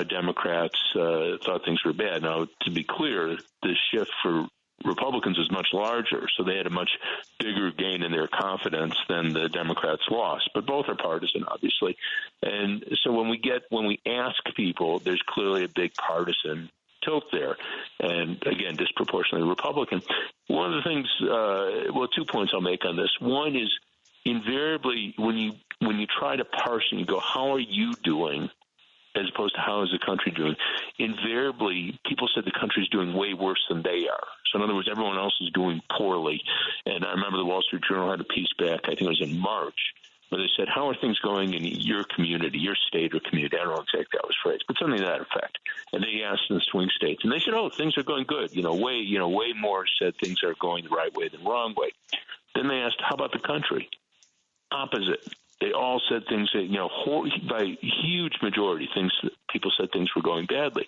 Speaker 6: Democrats thought things were bad. Now, to be clear, the shift for Republicans was much larger, so they had a much bigger gain in their confidence than the Democrats lost. But both are partisan, obviously. And so when we ask people, there's clearly a big partisan tilt there, and again, disproportionately Republican. One of the things, 2 points I'll make on this. One is invariably when you try to parse and you go, how are you doing, as opposed to how is the country doing? Invariably, people said the country is doing way worse than they are. So in other words, everyone else is doing poorly. And I remember the Wall Street Journal had a piece back, I think it was in March, where they said, how are things going in your community, your state or community? I don't know exactly how it was phrased, but something to that effect. And they asked in the swing states, and they said, oh, things are going good. Way more said things are going the right way than the wrong way. Then they asked, how about the country? Opposite. They all said things that, by huge majority, people said things were going badly.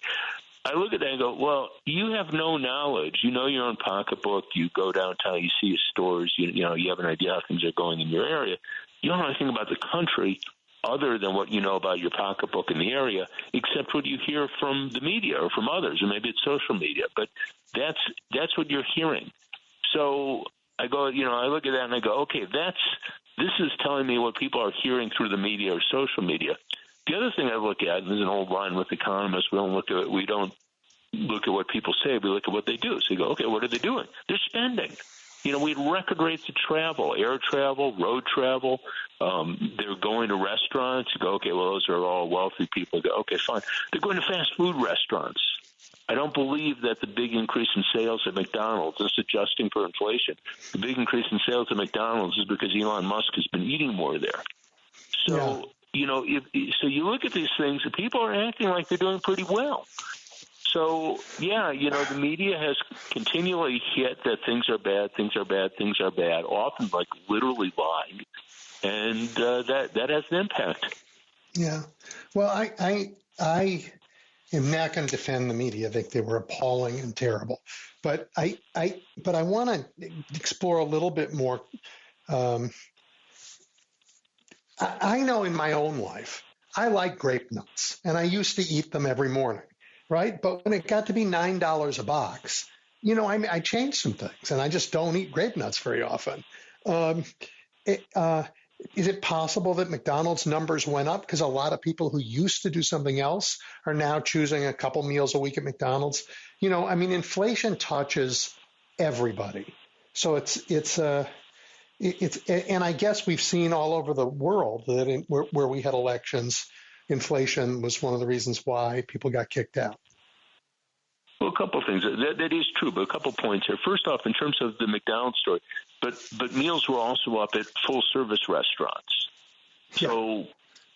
Speaker 6: I look at that and go, well, you have no knowledge. You know your own pocketbook. You go downtown, you see stores. You have an idea how things are going in your area. You don't know anything about the country other than what you know about your pocketbook in the area, except what you hear from the media or from others, or maybe it's social media. But that's what you're hearing. So I go, I look at that and I go, okay, this is telling me what people are hearing through the media or social media. The other thing I look at, and there's an old line with economists, we don't look at what people say, we look at what they do. So you go, okay, what are they doing? They're spending. We had record rates of travel, air travel, road travel. They're going to restaurants. You go, okay, well, those are all wealthy people. You go, okay, fine. They're going to fast food restaurants. I don't believe that the big increase in sales at McDonald's is adjusting for inflation. The big increase in sales at McDonald's is because Elon Musk has been eating more there. So, so you look at these things, and people are acting like they're doing pretty well. So, the media has continually hit that things are bad, often like literally lying, and that has an impact. Yeah.
Speaker 3: Well, I am not going to defend the media. I think they were appalling and terrible. But I want to explore a little bit more. I know in my own life, I like grape nuts, and I used to eat them every morning, right? But when it got to be $9 a box, I changed some things, and I just don't eat grape nuts very often. Is it possible that McDonald's numbers went up because a lot of people who used to do something else are now choosing a couple meals a week at McDonald's? Inflation touches everybody. So it's and I guess we've seen all over the world that where we had elections, inflation was one of the reasons why people got kicked out.
Speaker 6: Well, a couple of things. That is true, but a couple of points here. First off, in terms of the McDonald's story, but meals were also up at full-service restaurants. So,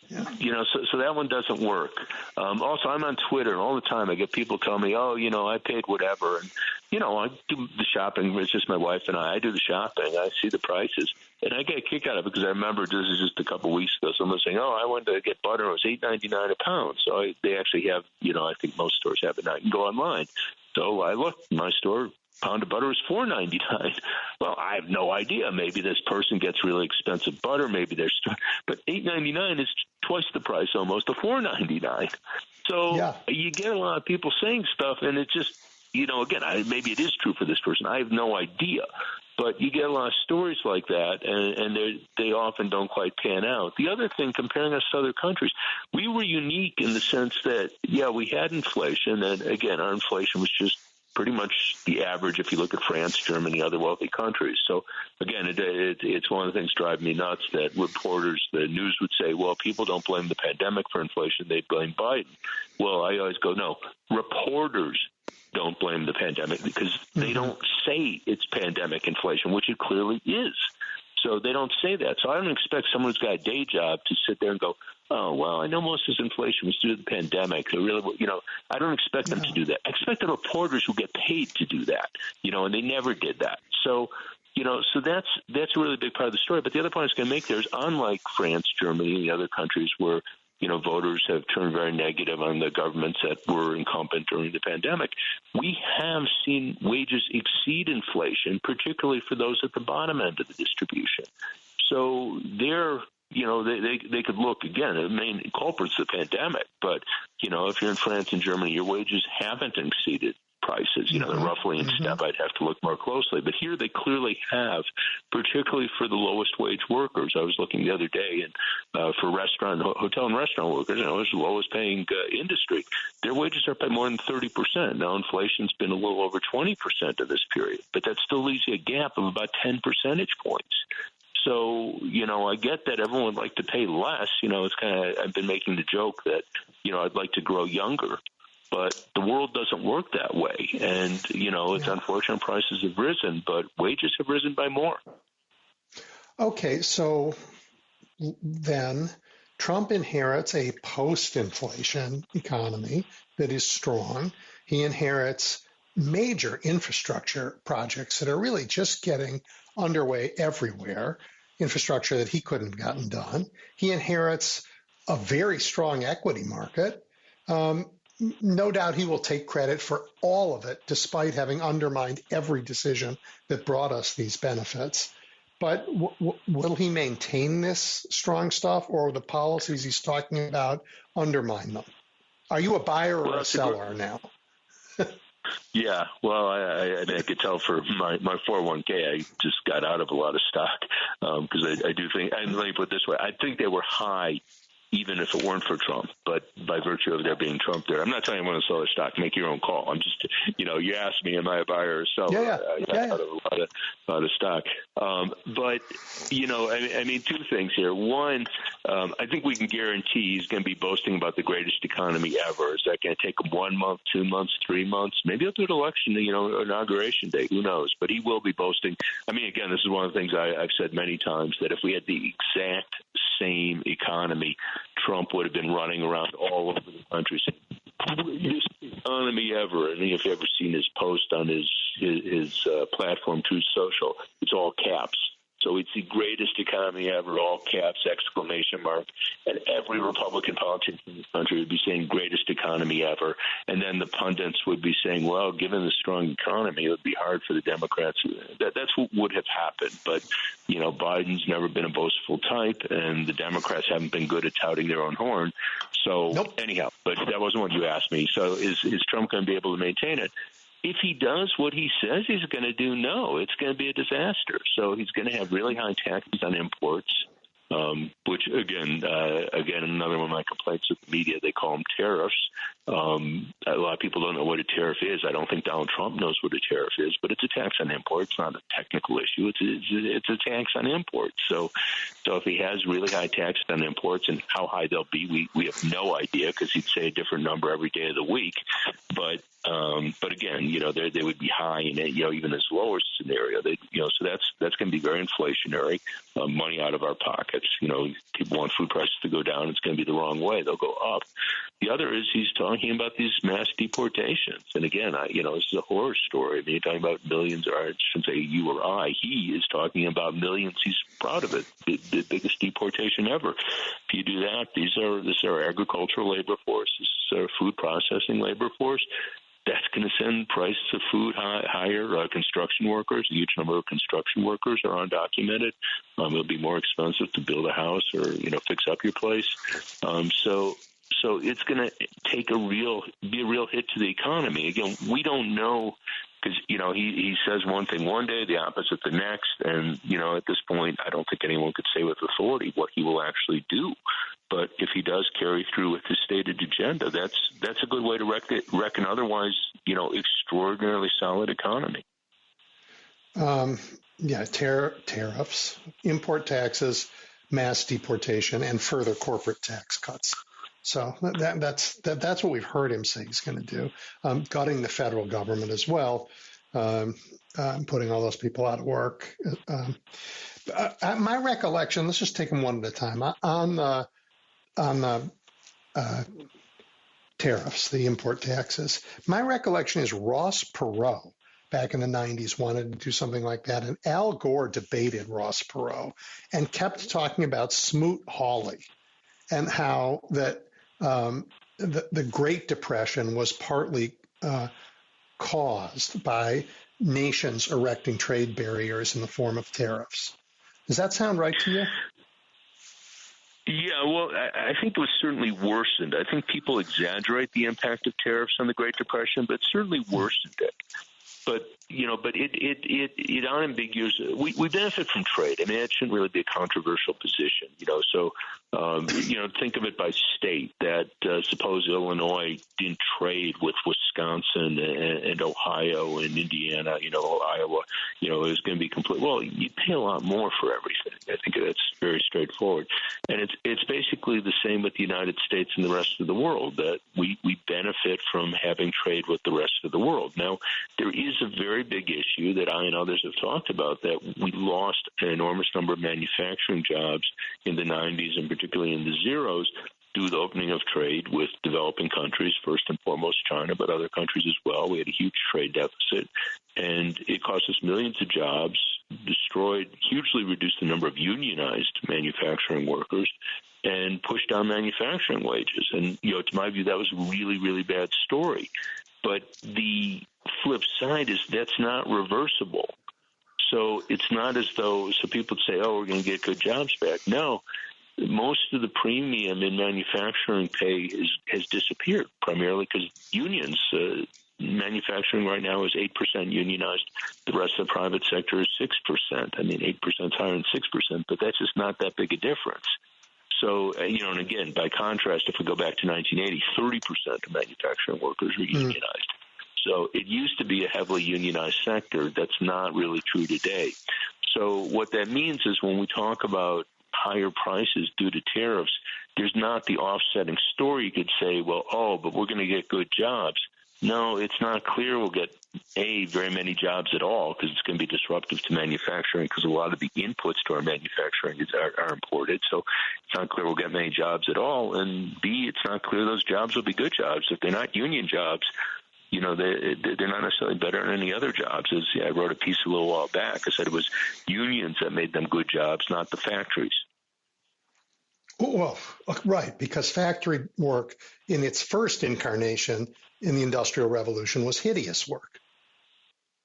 Speaker 6: so that one doesn't work. Also, I'm on Twitter, and all the time I get people tell me, oh, I paid whatever. And, I do the shopping. It's just my wife and I do the shopping. I see the prices. And I get a kick out of it because I remember this is just a couple of weeks ago. Someone saying, oh, I wanted to get butter. It was $8.99 a pound. So they actually have, I think most stores have it now. You can go online. So I looked, my store, pound of butter is $4.99. Well, I have no idea. Maybe this person gets really expensive butter. Maybe there's, but $8.99 is twice the price almost of $4.99. So you get a lot of people saying stuff, and it just, again, maybe it is true for this person. I have no idea. But you get a lot of stories like that, and they often don't quite pan out. The other thing, comparing us to other countries, we were unique in the sense that, we had inflation, and again, our inflation was just pretty much the average if you look at France, Germany, other wealthy countries. So, again, it's one of the things driving me nuts that reporters, the news would say, well, people don't blame the pandemic for inflation, they blame Biden. Well, I always go, no, reporters don't blame the pandemic because they don't say it's pandemic inflation, which it clearly is. So they don't say that. So I don't expect someone who's got a day job to sit there and go, oh, well, I know most of this inflation was due to the pandemic. So really, I don't expect them to do that. I expect the reporters who get paid to do that, and they never did that. So, so that's a really big part of the story. But the other point I was going to make there is, unlike France, Germany, and the other countries where voters have turned very negative on the governments that were incumbent during the pandemic, we have seen wages exceed inflation, particularly for those at the bottom end of the distribution. So they could look, again, the main culprit's the pandemic, but, if you're in France and Germany, your wages haven't exceeded prices. They're roughly in step. I'd have to look more closely. But here they clearly have, particularly for the lowest wage workers. I was looking the other day, and for hotel and restaurant workers, it's the lowest paying industry. Their wages are up by more than 30%. Now, inflation's been a little over 20% of this period, but that still leaves you a gap of about 10 percentage points. So, I get that everyone would like to pay less. It's I've been making the joke that, I'd like to grow younger, but the world doesn't work that way. And, it's unfortunate prices have risen, but wages have risen by more.
Speaker 3: Okay, so then Trump inherits a post-inflation economy that is strong. He inherits major infrastructure projects that are really just getting underway everywhere, infrastructure that he couldn't have gotten done. He inherits a very strong equity market. No doubt he will take credit for all of it, despite having undermined every decision that brought us these benefits. But will he maintain this strong stuff, or will the policies he's talking about undermine them? Are you a buyer or a seller now?
Speaker 6: Yeah, well, I could tell for my 401k, I just got out of a lot of stock because I do think, and let me put it this way, I think they were high even if it weren't for Trump, but by virtue of there being Trump there. I'm not telling you I want to sell a stock. Make your own call. I'm just, you asked me, am I a buyer or seller? I got out of a lot of stock. But, I mean, two things here. One, I think we can guarantee he's going to be boasting about the greatest economy ever. Is that going to take him 1 month, 2 months, 3 months? Maybe he'll do an election, inauguration day. Who knows? But he will be boasting. I mean, again, this is one of the things I've said many times, that if we had the exact same economy, Trump would have been running around all over the country saying, greatest economy ever. And if you've ever seen his post on his platform, Truth Social, it's all caps. So it's the greatest economy ever, all caps, exclamation mark. And every Republican politician in this country would be saying greatest economy ever. And then the pundits would be saying, well, given the strong economy, it would be hard for the Democrats. That's what would have happened. But, Biden's never been a boastful type, and the Democrats haven't been good at touting their own horn. So anyhow, but that wasn't what you asked me. So is Trump going to be able to maintain it? If he does what he says he's going to do, no, it's going to be a disaster. So he's going to have really high taxes on imports, which, again, another one of my complaints with the media, they call them tariffs. A lot of people don't know what a tariff is. I don't think Donald Trump knows what a tariff is, but it's a tax on imports. It's not a technical issue. It's a tax on imports. So if he has really high taxes on imports, and how high they'll be, we have no idea, because he'd say a different number every day of the week. But again, they would be high in it, even this lower scenario. So that's going to be very inflationary, money out of our pockets. People want food prices to go down. It's going to be the wrong way. They'll go up. The other is he's talking about these mass deportations. And again, this is a horror story. I mean, you're talking about millions, or I shouldn't say you or I. He is talking about millions. He's proud of it. The biggest deportation ever. If you do that, this is our agricultural labor force. This is our food processing labor force. That's going to send prices of food higher. Construction workers, a huge number of construction workers are undocumented. It'll be more expensive to build a house or fix up your place. So it's going to be a real hit to the economy. Again, we don't know, because he says one thing one day, the opposite the next, and at this point, I don't think anyone could say with authority what he will actually do. But if he does carry through with his stated agenda, that's a good way to reckon otherwise, extraordinarily solid economy.
Speaker 3: Tariffs, import taxes, mass deportation, and further corporate tax cuts. So that's what we've heard him say he's going to do. Gutting the federal government as well, putting all those people out of work. My recollection, let's just take them one at a time. On the tariffs, the import taxes, my recollection is Ross Perot back in the 90s wanted to do something like that, and Al Gore debated Ross Perot and kept talking about Smoot-Hawley and how that the Great Depression was partly caused by nations erecting trade barriers in the form of tariffs. Does that sound right to you?
Speaker 6: Yeah, well, I think it was certainly worsened. I think people exaggerate the impact of tariffs on the Great Depression, but it certainly worsened it. But it unambiguous. We benefit from trade. I mean, it shouldn't really be a controversial position. So think of it by state. That suppose Illinois didn't trade with Wisconsin and Ohio and Indiana. Iowa. It was going to be complete. Well, you'd pay a lot more for everything. I think that's very straightforward. And it's basically the same with the United States and the rest of the world. That we benefit from having trade with the rest of the world. Now, there is a very big issue that I and others have talked about, that we lost an enormous number of manufacturing jobs in the 90s, and particularly in the zeros, due to the opening of trade with developing countries, first and foremost China, but other countries as well. We had a huge trade deficit, and it cost us millions of jobs, hugely reduced the number of unionized manufacturing workers, and pushed down manufacturing wages. And, to my view, that was a really, really bad story. But the flip side is that's not reversible. So it's not as though people say, we're going to get good jobs back. No, most of the premium in manufacturing pay has disappeared, primarily because unions, manufacturing right now is 8% unionized. The rest of the private sector is 6%. I mean, 8% is higher than 6%, but that's just not that big a difference. So, and again, by contrast, if we go back to 1980, 30% of manufacturing workers were unionized. So it used to be a heavily unionized sector. That's not really true today. So what that means is when we talk about higher prices due to tariffs, there's not the offsetting story. You could say, but we're going to get good jobs. No, it's not clear we'll get, very many jobs at all, because it's going to be disruptive to manufacturing, because a lot of the inputs to our manufacturing are imported. So it's not clear we'll get many jobs at all. And B, it's not clear those jobs will be good jobs. If they're not union jobs, they're not necessarily better than any other jobs. I wrote a piece a little while back. I said it was unions that made them good jobs, not the factories.
Speaker 3: Well, right, because factory work in its first incarnation in the Industrial Revolution was hideous work.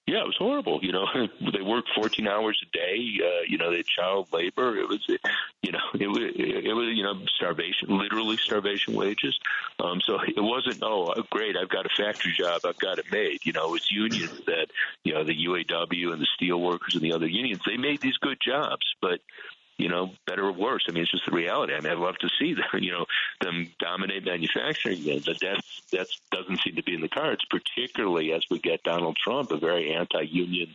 Speaker 6: Yeah, it was horrible. They worked 14 hours a day. They had child labor. It was, starvation, literally starvation wages. So it wasn't, great, I've got a factory job, I've got it made. It's unions that, the UAW and the steel workers and the other unions, they made these good jobs, but better or worse. I mean, it's just the reality. I mean, I'd love to see them dominate manufacturing again, but that doesn't seem to be in the cards, particularly as we get Donald Trump, a very anti-union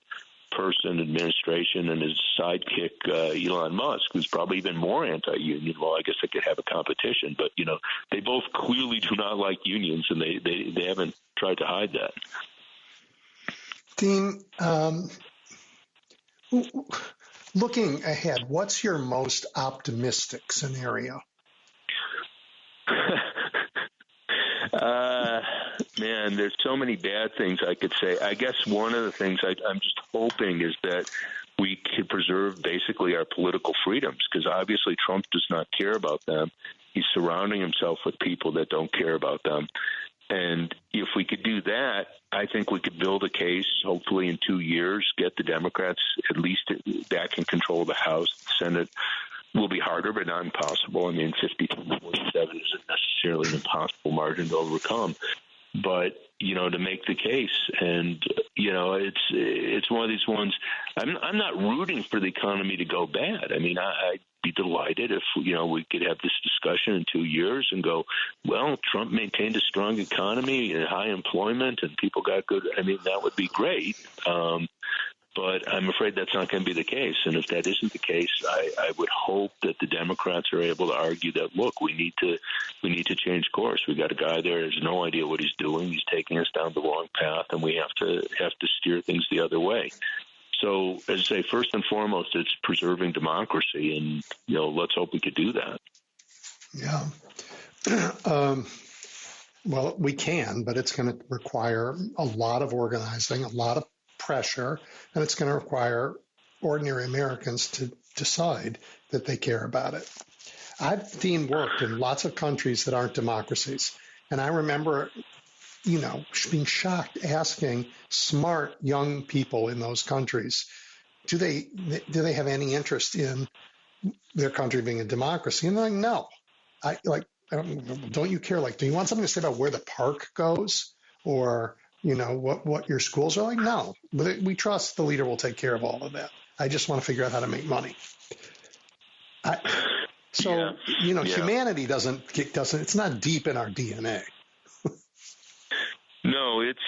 Speaker 6: person, administration, and his sidekick, Elon Musk, who's probably even more anti-union. Well, I guess they could have a competition, but, they both clearly do not like unions, and they haven't tried to hide that.
Speaker 3: Dean, looking ahead, what's your most optimistic scenario?
Speaker 6: Man, there's so many bad things I could say. I guess one of the things I'm just hoping is that we can preserve basically our political freedoms, because obviously Trump does not care about them. He's surrounding himself with people that don't care about them. And if we could do that, I think we could build a case, hopefully in 2 years, get the Democrats at least back in control of the House. The Senate will be harder, but not impossible. I mean, 52-47 isn't necessarily an impossible margin to overcome. But, to make the case, and, it's one of these ones, I'm not rooting for the economy to go bad. I mean, I'd be delighted if, we could have this discussion in 2 years and go, well, Trump maintained a strong economy and high employment and people got good. I mean, that would be great. But I'm afraid that's not going to be the case. And if that isn't the case, I would hope that the Democrats are able to argue that, look, we need to change course. We got a guy there who has no idea what he's doing. He's taking us down the wrong path, and we have to steer things the other way. So, as I say, first and foremost, it's preserving democracy, and let's hope we could do that.
Speaker 3: Yeah. Well, we can, but it's going to require a lot of organizing, a lot of pressure, and it's going to require ordinary Americans to decide that they care about it. I've worked in lots of countries that aren't democracies, and I remember, being shocked, asking smart young people in those countries, do they have any interest in their country being a democracy. And they're like, no, don't you care? Like, do you want something to say about where the park goes or, what your schools are like? No, but we trust the leader will take care of all of that. I just want to figure out how to make money. Humanity doesn't, it's not deep in our DNA.
Speaker 6: No, it's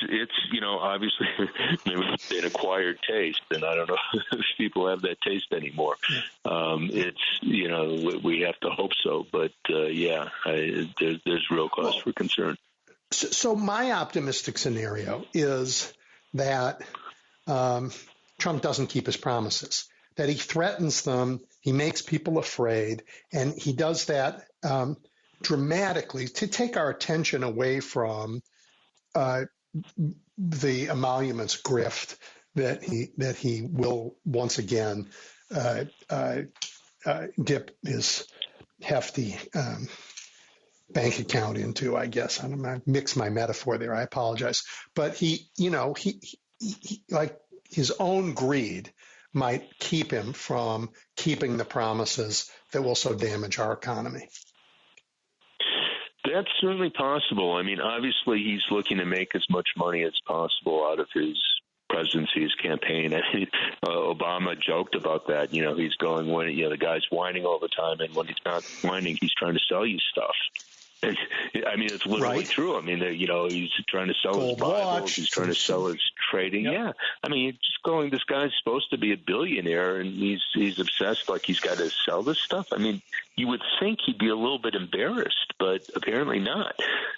Speaker 6: obviously maybe it's an acquired taste, and I don't know if people have that taste anymore. We have to hope so, but there's real cause for concern.
Speaker 3: So my optimistic scenario is that Trump doesn't keep his promises, that he threatens them, he makes people afraid, and he does that dramatically to take our attention away from the emoluments grift that he will once again dip his hefty bank account into. I guess I mixed my metaphor there. I apologize, but he like his own greed might keep him from keeping the promises that will so damage our economy.
Speaker 6: That's certainly possible. I mean, obviously, he's looking to make as much money as possible out of his presidency, his campaign. I mean, Obama joked about that. He's going when the guy's whining all the time, and when he's not whining, he's trying to sell you stuff. And, I mean, it's literally true. I mean, he's trying to sell his Bibles. He's trying to sell his trading. Yep. Yeah. I mean, just going, this guy's supposed to be a billionaire, and he's obsessed, like he's got to sell this stuff. I mean, you would think he'd be a little bit embarrassed, but apparently not.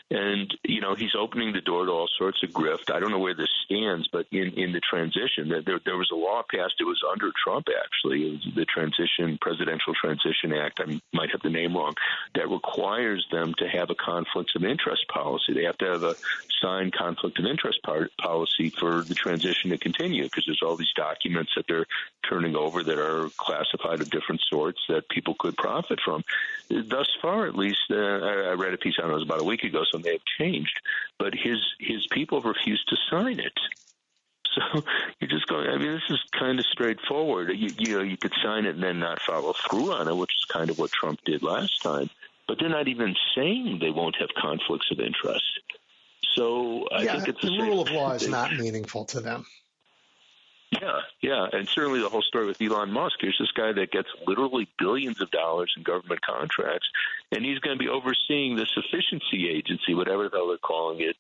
Speaker 6: And, he's opening the door to all sorts of grift. I don't know where this stands, but in the transition, there was a law passed. It was under Trump, actually. It was the Presidential Transition Act. I might have the name wrong. That requires them to have a conflicts of interest policy. They have to have a signed conflict of interest policy for the transition to continue, because there's all these documents that they're turning over that are classified of different sorts that people could profit from. Thus far, at least, I read a piece, I don't know, it was about a week ago, so they have changed, but his people refused to sign it. So you're just going, I mean, this is kind of straightforward. You could sign it and then not follow through on it, which is kind of what Trump did last time. But they're not even saying they won't have conflicts of interest. So I think it's
Speaker 3: the rule of law is not meaningful to them.
Speaker 6: Yeah, and certainly the whole story with Elon Musk. Here's this guy that gets literally billions of dollars in government contracts, and he's going to be overseeing this efficiency agency, whatever the hell they're calling it.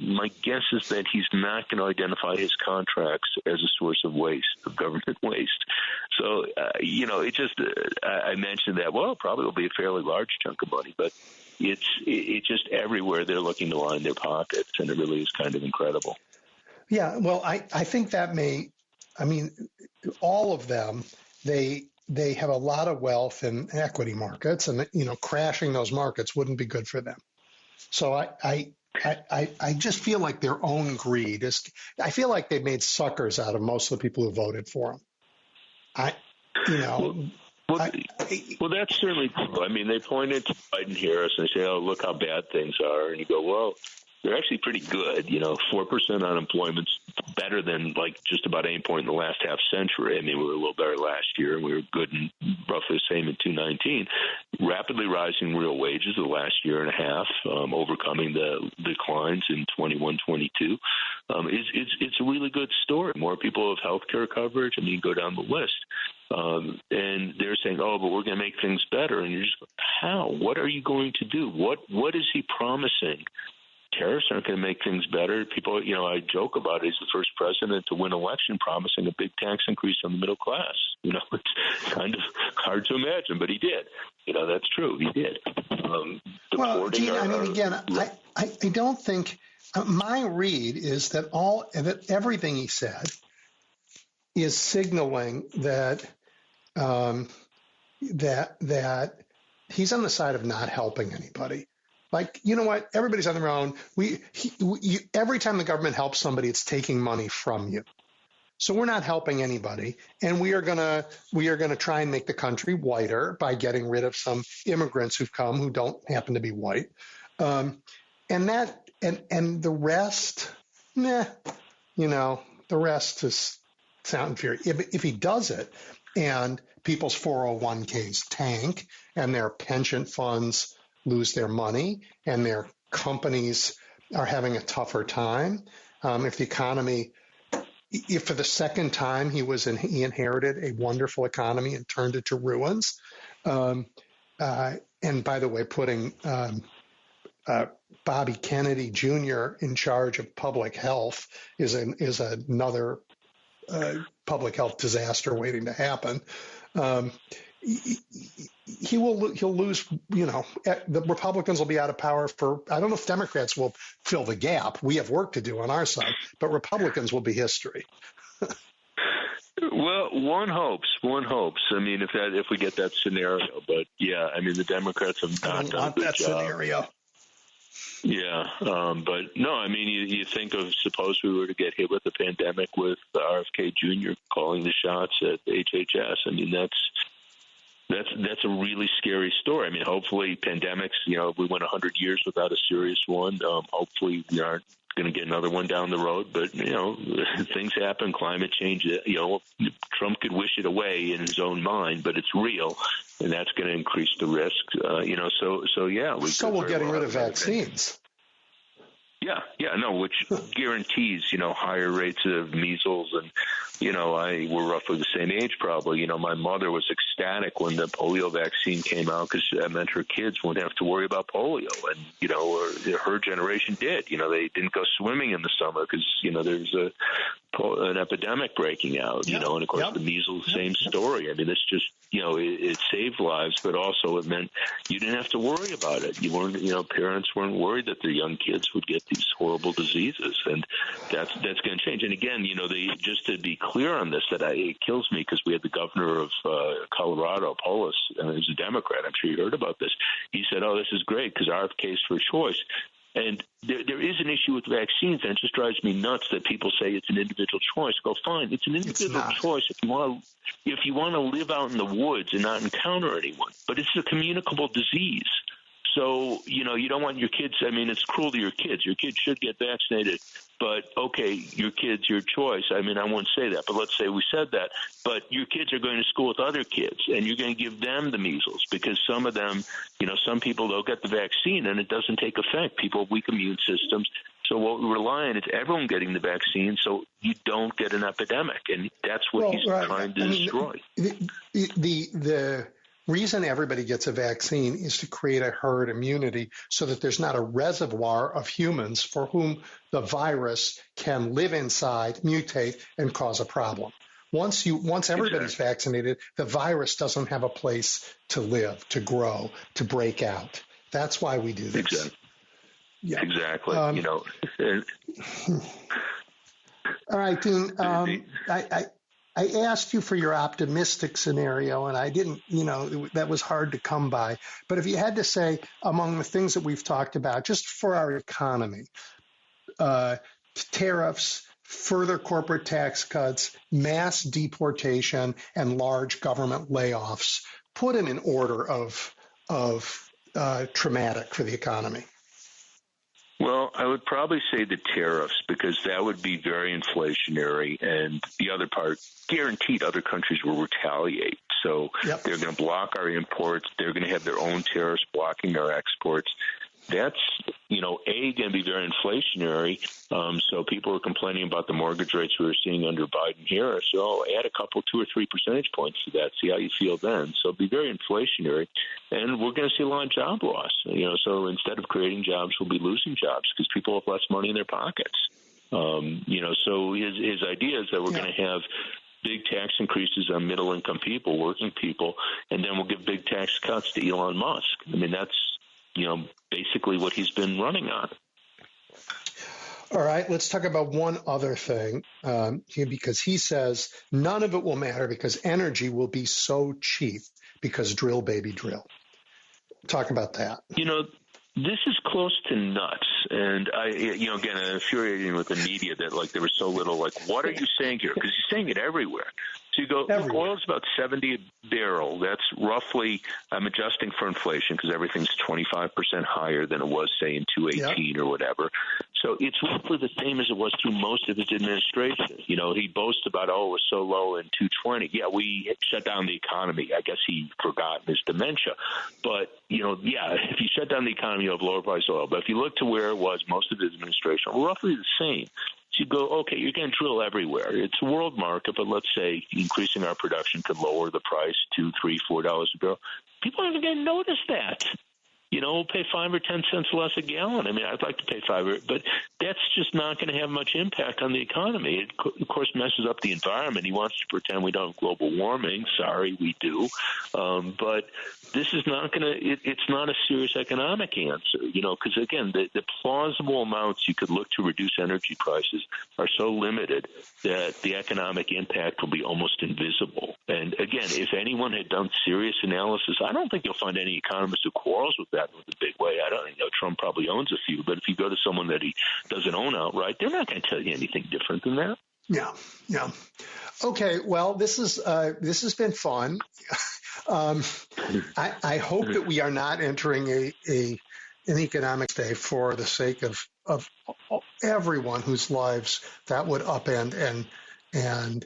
Speaker 6: My guess is that he's not going to identify his contracts as a source of waste, of government waste. So, I mentioned that, probably will be a fairly large chunk of money, but it's just everywhere they're looking to line their pockets, and it really is kind of incredible.
Speaker 3: Yeah, well, I think that all of them, they have a lot of wealth in equity markets, and, crashing those markets wouldn't be good for them. So I just feel like their own greed I feel like they've made suckers out of most of the people who voted for them.
Speaker 6: Well, that's certainly true. I mean, they pointed to Biden Harris and say, oh, look how bad things are. And you go, well, they're actually pretty good. 4% unemployment's better than just about any point in the last half century. I mean, we were a little better last year, and we were good and roughly the same in 2019. Rapidly rising real wages the last year and a half, overcoming the declines in 21, 22. It's a really good story. More people have health care coverage. I mean, go down the list. And they're saying, oh, but we're going to make things better. And you're just, how? What are you going to do? What is he promising? Tariffs aren't going to make things better. People, I joke about it. He's the first president to win an election promising a big tax increase on the middle class. It's kind of hard to imagine, but he did. That's true. He did.
Speaker 3: Gene, I don't think my read is that everything he said is signaling that that he's on the side of not helping anybody. Like, you know what? Everybody's on their own. Every time the government helps somebody, it's taking money from you. So we're not helping anybody, and we are gonna try and make the country whiter by getting rid of some immigrants who've come who don't happen to be white, and the rest, the rest is sound inferior. If he does it, and people's 401ks tank, and their pension funds lose their money, and their companies are having a tougher time. If for the second time he inherited a wonderful economy and turned it to ruins, and by the way, putting Bobby Kennedy Jr. in charge of public health is another public health disaster waiting to happen. He'll lose. The Republicans will be out of power for. I don't know if Democrats will fill the gap. We have work to do on our side, but Republicans will be history.
Speaker 6: Well, one hopes. I mean, if we get that scenario, but yeah, I mean, the Democrats have not done a good job.
Speaker 3: Scenario.
Speaker 6: Yeah, but no, I mean, you think of, suppose we were to get hit with a pandemic with RFK Jr. calling the shots at HHS. I mean, that's a really scary story. I mean, hopefully pandemics, we went 100 years without a serious one. Hopefully we aren't going to get another one down the road, but things happen, climate change, Trump could wish it away in his own mind, but it's real, and that's going to increase the risk, so yeah.
Speaker 3: We're getting rid of vaccines.
Speaker 6: Which guarantees, higher rates of measles. And, we're roughly the same age probably. My mother was ecstatic when the polio vaccine came out because that meant her kids wouldn't have to worry about polio. And, or her generation did. They didn't go swimming in the summer because, there's an epidemic breaking out, and of course the measles, same story. I mean, it's just, it saved lives, but also it meant you didn't have to worry about it. You weren't, parents weren't worried that their young kids would get these horrible diseases, and that's going to change. And again, just to be clear on this, it kills me because we had the governor of Colorado, Polis, who's a Democrat. I'm sure you heard about this. He said, "Oh, this is great because RFK's for choice." And there is an issue with vaccines, and it just drives me nuts that people say it's an individual choice. Go, fine, it's an individual choice if you want to live out in the woods and not encounter anyone. But it's a communicable disease. So, you don't want your kids, I mean, it's cruel to your kids. Your kids should get vaccinated. But, okay, your kids, your choice. I mean, I won't say that, but let's say we said that. But your kids are going to school with other kids, and you're going to give them the measles because some of them, some people, they'll get the vaccine, and it doesn't take effect. People have weak immune systems. So what we rely on is everyone getting the vaccine so you don't get an epidemic, and that's what he's trying to destroy.
Speaker 3: The reason everybody gets a vaccine is to create a herd immunity so that there's not a reservoir of humans for whom the virus can live inside, mutate, and cause a problem. Once everybody's vaccinated, the virus doesn't have a place to live, to grow, to break out. That's why we do this.
Speaker 6: Exactly.
Speaker 3: Yeah.
Speaker 6: Exactly.
Speaker 3: All right, Dean. I asked you for your optimistic scenario, and I didn't, that was hard to come by. But if you had to say among the things that we've talked about, just for our economy, tariffs, further corporate tax cuts, mass deportation, and large government layoffs, put in an order of traumatic for the economy.
Speaker 6: Well, I would probably say the tariffs because that would be very inflationary, and the other part, guaranteed other countries will retaliate. So They're going to block our imports. They're going to have their own tariffs blocking our exports. That's, going to be very inflationary. So people are complaining about the mortgage rates we were seeing under Biden-Harris. So add a couple, 2 or 3 percentage points to that. See how you feel then. So it'll be very inflationary. And we're going to see a lot of job loss. So instead of creating jobs, we'll be losing jobs because people have less money in their pockets. So his idea is that we're going to have big tax increases on middle-income people, working people, and then we'll give big tax cuts to Elon Musk. I mean, that's basically what he's been running on.
Speaker 3: All right, let's talk about one other thing here, because he says none of it will matter because energy will be so cheap because drill, baby, drill. Talk about that.
Speaker 6: This is close to nuts. And again, infuriating with the media that there was so little, what are you saying here? Because he's saying it everywhere. So you go, look, oil's about $70 a barrel. That's roughly, I'm adjusting for inflation because everything's 25% higher than it was, say, in 2018 or whatever. So it's roughly the same as it was through most of his administration. You know, he boasts about, it was so low in 2020. Yeah, we shut down the economy. I guess he forgot his dementia. But, you know, yeah, if you shut down the economy, you have lower price oil. But if you look to where it was most of his administration, we're roughly the same. So you go, okay, you're going to drill everywhere. It's a world market, but let's say increasing our production could lower the price $2, $3, $4 a barrel. People aren't going to notice that. You know, we'll pay 5 or 10 cents less a gallon. I mean, I'd like to pay 5, but that's just not going to have much impact on the economy. It, of course, messes up the environment. He wants to pretend we don't have global warming. Sorry, we do. But this is not going to – it's not a serious economic answer, you know, because, again, the plausible amounts you could look to reduce energy prices are so limited that the economic impact will be almost invisible. And, again, if anyone had done serious analysis, I don't think you'll find any economist who quarrels with that in a big way. I don't know. Trump probably owns a few, but if you go to someone that he doesn't own outright, they're not going to tell you anything different than that.
Speaker 3: Yeah. Okay. Well, this has been fun. I hope that we are not entering an economic day for the sake of everyone whose lives that would upend and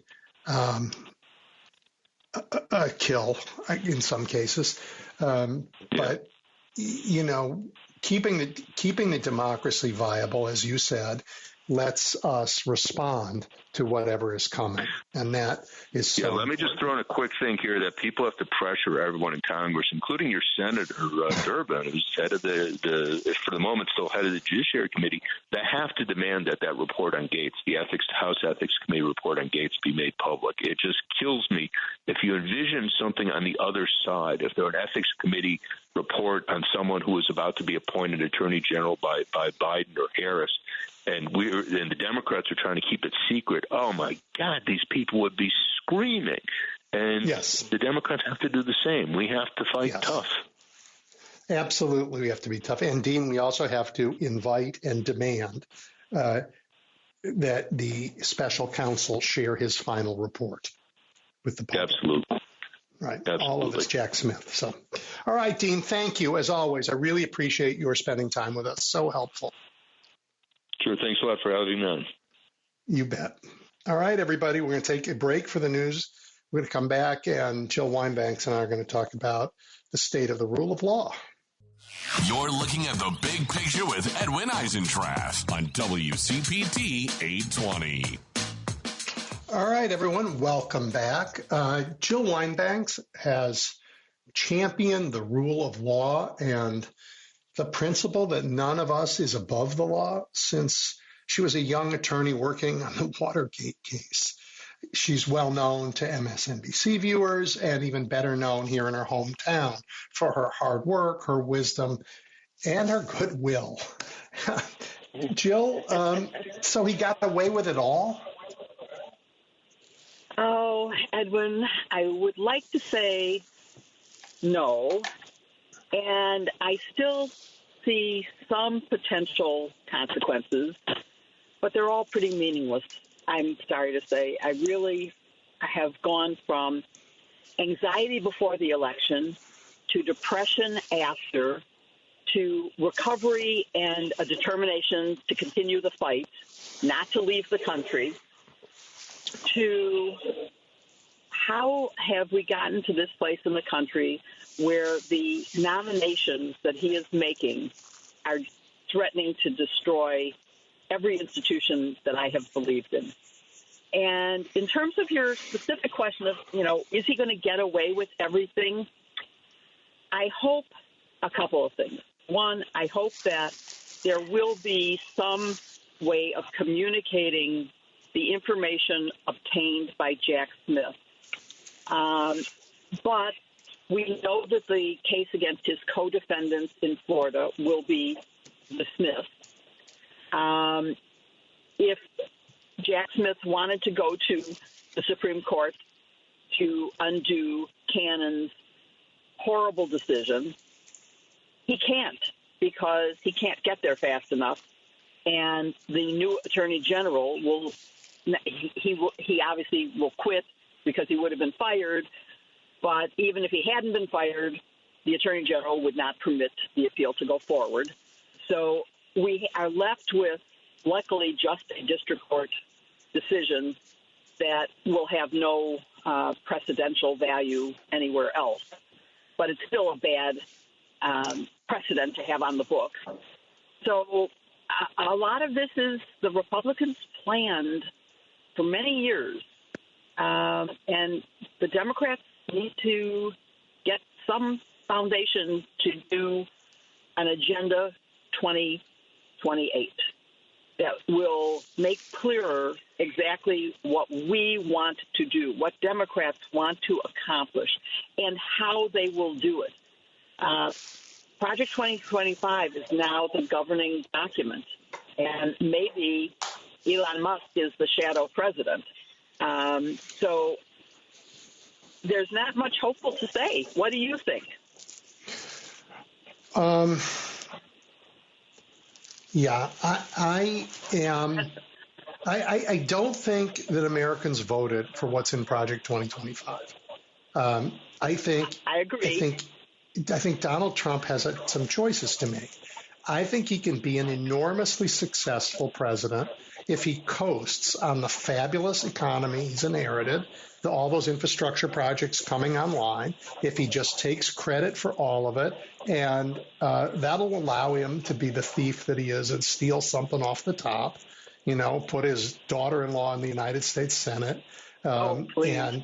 Speaker 3: kill in some cases. But you know, keeping the democracy viable, as you said, lets us respond to whatever is coming, and that is so.
Speaker 6: Yeah, let me just throw in a quick thing here that people have to pressure everyone in Congress, including your Senator Durbin, who's head of the for the moment still head of the Judiciary Committee. They have to demand that report on Gates, the House Ethics Committee report on Gates, be made public. It just kills me if you envision something on the other side. If there were an Ethics Committee report on someone who was about to be appointed Attorney General by Biden or Harris, and the Democrats are trying to keep it secret, oh, my God, these people would be screaming. And the Democrats have to do the same. We have to fight tough.
Speaker 3: Absolutely, we have to be tough. And, Dean, we also have to invite and demand that the special counsel share his final report with the public.
Speaker 6: Absolutely.
Speaker 3: Right.
Speaker 6: Absolutely.
Speaker 3: All of us, Jack Smith. So, all right, Dean, thank you, as always. I really appreciate your spending time with us. So helpful.
Speaker 6: Sure. Thanks a lot for having me on.
Speaker 3: You bet. All right, everybody, we're going to take a break for the news. We're going to come back, and Jill Wine-Banks and I are going to talk about the state of the rule of law.
Speaker 1: You're looking at the big picture with Edwin Eisendrath on WCPT 820.
Speaker 3: All right, everyone, welcome back. Jill Wine-Banks has championed the rule of law and the principle that none of us is above the law since she was a young attorney working on the Watergate case. She's well known to MSNBC viewers and even better known here in her hometown for her hard work, her wisdom, and her goodwill. Jill, so he got away with it all?
Speaker 7: Oh, Edwin, I would like to say no. And I still see some potential consequences, but they're all pretty meaningless, I'm sorry to say. I have gone from anxiety before the election to depression after to recovery and a determination to continue the fight, not to leave the country, to how have we gotten to this place in the country where the nominations that he is making are threatening to destroy every institution that I have believed in. And in terms of your specific question of, is he going to get away with everything? I hope a couple of things. One, I hope that there will be some way of communicating the information obtained by Jack Smith. But we know that the case against his co-defendants in Florida will be dismissed. If Jack Smith wanted to go to the Supreme Court to undo Cannon's horrible decision, he can't, because he can't get there fast enough. And the new Attorney General he obviously will quit because he would have been fired. But even if he hadn't been fired, the Attorney General would not permit the appeal to go forward. So we are left with, luckily, just a district court decision that will have no precedential value anywhere else. But it's still a bad precedent to have on the books. So a lot of this is the Republicans planned for many years, and the Democrats need to get some foundation to do an Agenda 2028 that will make clearer exactly what we want to do, what Democrats want to accomplish, and how they will do it. Project 2025 is now the governing document, and maybe Elon Musk is the shadow president. So there's not much hopeful to say. What do you think?
Speaker 3: Yeah, I am. I don't think that Americans voted for what's in Project 2025. I agree. I think Donald Trump has some choices to make. I think he can be an enormously successful president if he coasts on the fabulous economy he's inherited, all those infrastructure projects coming online, if he just takes credit for all of it, and that'll allow him to be the thief that he is and steal something off the top, put his daughter-in-law in the United States Senate. And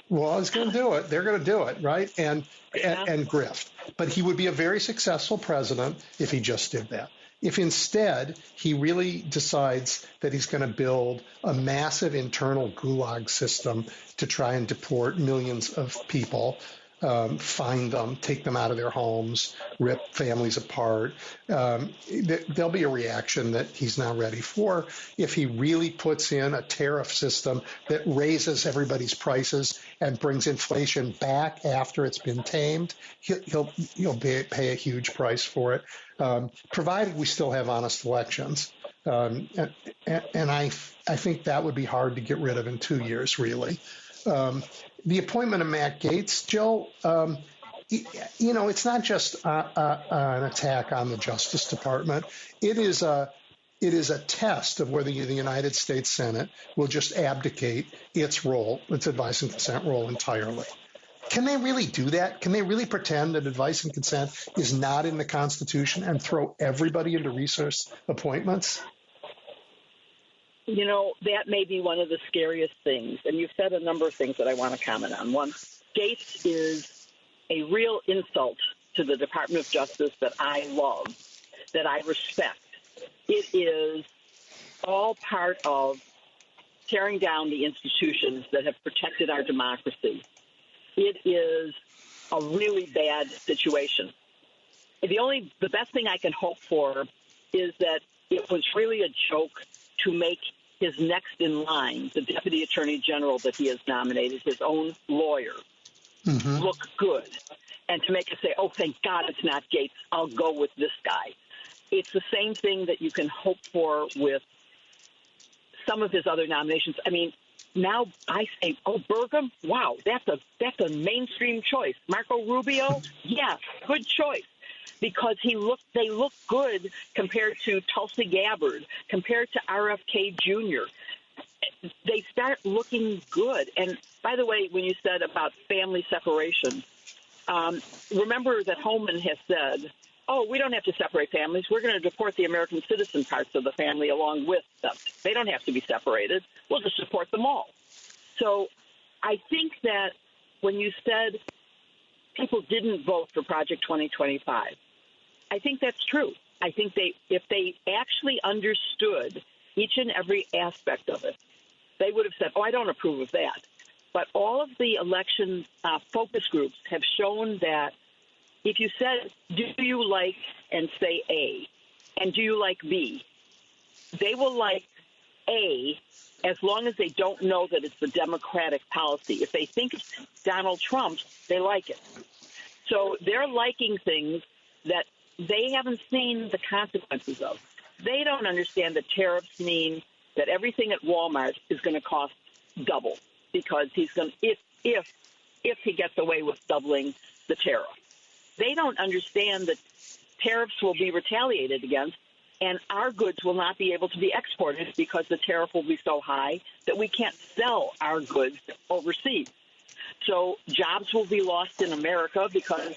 Speaker 3: well, he's going to do it. They're going to do it, right? And grift. But he would be a very successful president if he just did that. If instead he really decides that he's going to build a massive internal gulag system to try and deport millions of people, find them, take them out of their homes, rip families apart, there'll be a reaction that he's not ready for. If he really puts in a tariff system that raises everybody's prices and brings inflation back after it's been tamed, he'll pay a huge price for it, provided we still have honest elections. And I think that would be hard to get rid of in 2 years, really. The appointment of Matt Gaetz, Jill, it's not just an attack on the Justice Department. It is a test of whether the United States Senate will just abdicate its advice and consent role entirely. Can they really do that? Can they really pretend that advice and consent is not in the Constitution and throw everybody into resource appointments?
Speaker 7: That may be one of the scariest things. And you've said a number of things that I want to comment on. One, Gaetz is a real insult to the Department of Justice that I love, that I respect. It is all part of tearing down the institutions that have protected our democracy. It is a really bad situation. The best thing I can hope for is that it was really a joke to make his next in line, the Deputy Attorney General that he has nominated, his own lawyer, look good. And to make us say, oh, thank God it's not Gaetz, I'll go with this guy. It's the same thing that you can hope for with some of his other nominations. I mean, now I say, oh, Burgum, wow, that's a mainstream choice. Marco Rubio, yeah, good choice. Because they look good compared to Tulsi Gabbard, compared to RFK Jr. They start looking good. And by the way, when you said about family separation, remember that Holman has said, oh, we don't have to separate families. We're going to deport the American citizen parts of the family along with them. They don't have to be separated. We'll just support them all. So I think that when you said people didn't vote for Project 2025, I think that's true. I think if they actually understood each and every aspect of it, they would have said, oh, I don't approve of that. But all of the election focus groups have shown that if you said, do you like, and say A, and do you like B, they will like A as long as they don't know that it's the Democratic policy. If they think it's Donald Trump, they like it. So they're liking things that they haven't seen the consequences of. They don't understand that tariffs mean that everything at Walmart is going to cost double. because he's going if he gets away with doubling the tariff. They don't understand that tariffs will be retaliated against, and our goods will not be able to be exported because the tariff will be so high that we can't sell our goods overseas. So jobs will be lost in America because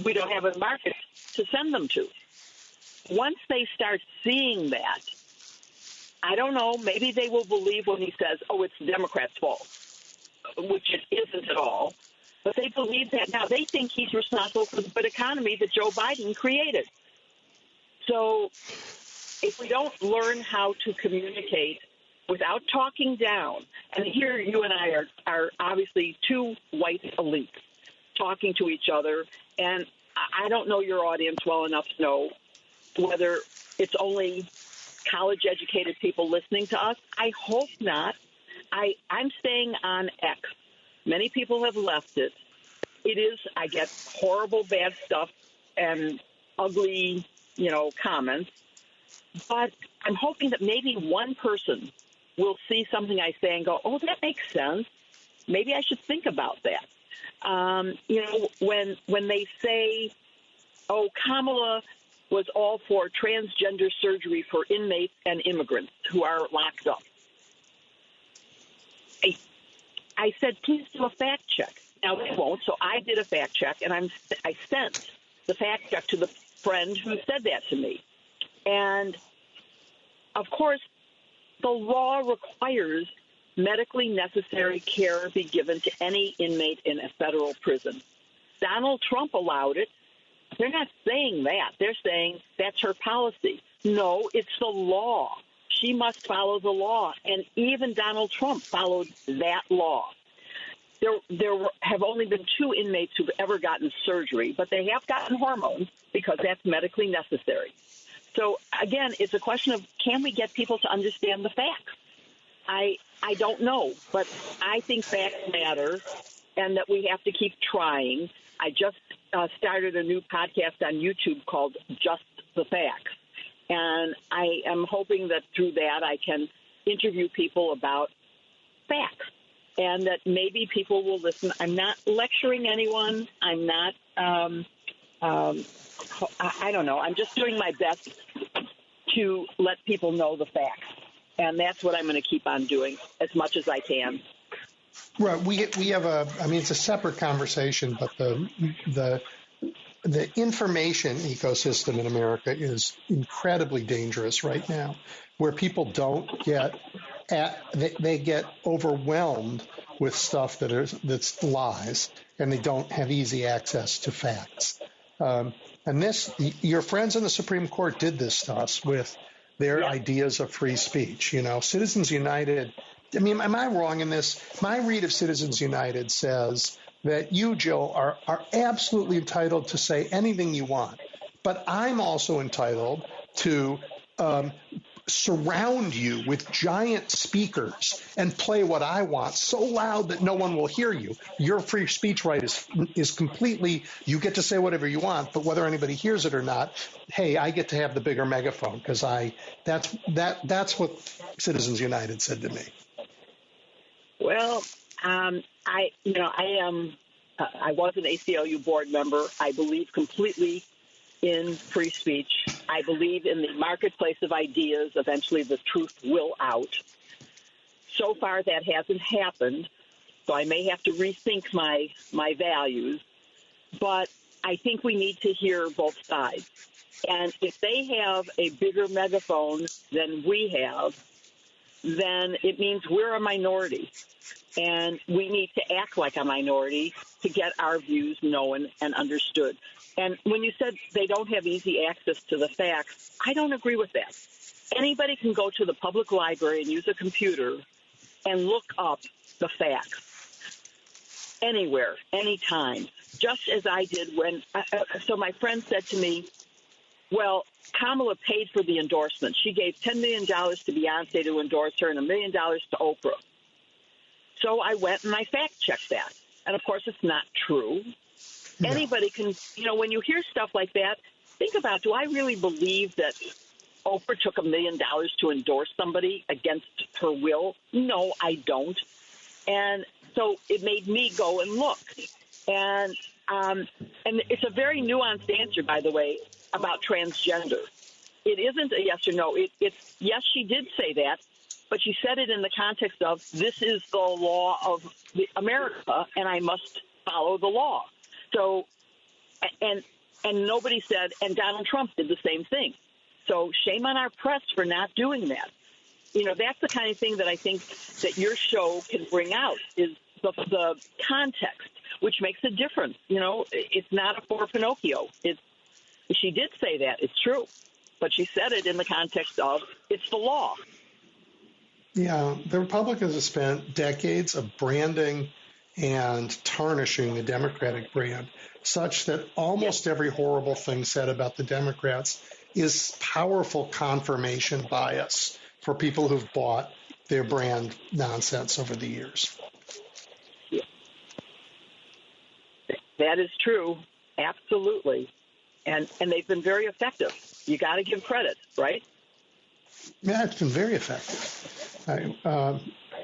Speaker 7: we don't have a market to send them to. Once they start seeing that, I don't know, maybe they will believe when he says, oh, it's the Democrats' fault, which it isn't at all. But they believe that now. They think he's responsible for the good economy that Joe Biden created. So if we don't learn how to communicate without talking down, and here you and I are obviously two white elites talking to each other, and I don't know your audience well enough to know whether it's only college-educated people listening to us. I hope not. I'm staying on X. Many people have left it. I get horrible, bad stuff and ugly, comments. But I'm hoping that maybe one person will see something I say and go, oh, that makes sense. Maybe I should think about that. When they say, oh, Kamala was all for transgender surgery for inmates and immigrants who are locked up. I said, please do a fact check. Now, they won't, so I did a fact check, and I sent the fact check to the friend who said that to me. And, of course, the law requires medically necessary care be given to any inmate in a federal prison. Donald Trump allowed it. They're not saying that. They're saying that's her policy. No, it's the law. She must follow the law. And even Donald Trump followed that law. There have only been 2 inmates who've ever gotten surgery, but they have gotten hormones because that's medically necessary. So, again, it's a question of can we get people to understand the facts? I don't know, but I think facts matter and that we have to keep trying. I just started a new podcast on YouTube called Just the Facts. And I am hoping that through that I can interview people about facts and that maybe people will listen. I'm not lecturing anyone. I'm not, I don't know. I'm just doing my best to let people know the facts. And that's what I'm going to keep on doing as much as I can.
Speaker 3: Right. We have it's a separate conversation, but the information ecosystem in America is incredibly dangerous right now, where people don't they get overwhelmed with stuff that's lies, and they don't have easy access to facts. And your friends in the Supreme Court did this to us with their ideas of free speech. Citizens United. I mean, am I wrong in this? My read of Citizens United says that you, Joe, are absolutely entitled to say anything you want, but I'm also entitled to surround you with giant speakers and play what I want so loud that no one will hear you. Your free speech right is completely, you get to say whatever you want, but whether anybody hears it or not, hey, I get to have the bigger megaphone because that's what Citizens United said to me.
Speaker 7: Well, I was an ACLU board member. I believe completely in free speech. I believe in the marketplace of ideas. Eventually the truth will out. So far that hasn't happened, so I may have to rethink my values. But I think we need to hear both sides. And if they have a bigger megaphone than we have, then it means we're a minority. And we need to act like a minority to get our views known and understood. And when you said they don't have easy access to the facts, I don't agree with that. Anybody can go to the public library and use a computer and look up the facts anywhere, anytime, just as I did when so my friend said to me, well, Kamala paid for the endorsement. She gave $10 million to Beyonce to endorse her and $1 million to Oprah. So I went and I fact-checked that. And, of course, it's not true. No. Anybody can, when you hear stuff like that, think about, do I really believe that Oprah took $1 million to endorse somebody against her will? No, I don't. And so it made me go and look. And it's a very nuanced answer, by the way, about transgender. It isn't a yes or no. It's yes, she did say that, but she said it in the context of this is the law of America, and I must follow the law. So, and nobody said, and Donald Trump did the same thing. So shame on our press for not doing that. You know, that's the kind of thing that I think that your show can bring out is the context, which makes a difference. You know, it's not a poor Pinocchio. She did say that. It's true. But she said it in the context of it's the law.
Speaker 3: Yeah, the Republicans have spent decades of branding and tarnishing the Democratic brand such that almost every horrible thing said about the Democrats is powerful confirmation bias for people who've bought their brand nonsense over the years.
Speaker 7: Yeah. That is true. Absolutely. And they've been very effective. You got to give credit, right?
Speaker 3: Yeah, it's been very effective.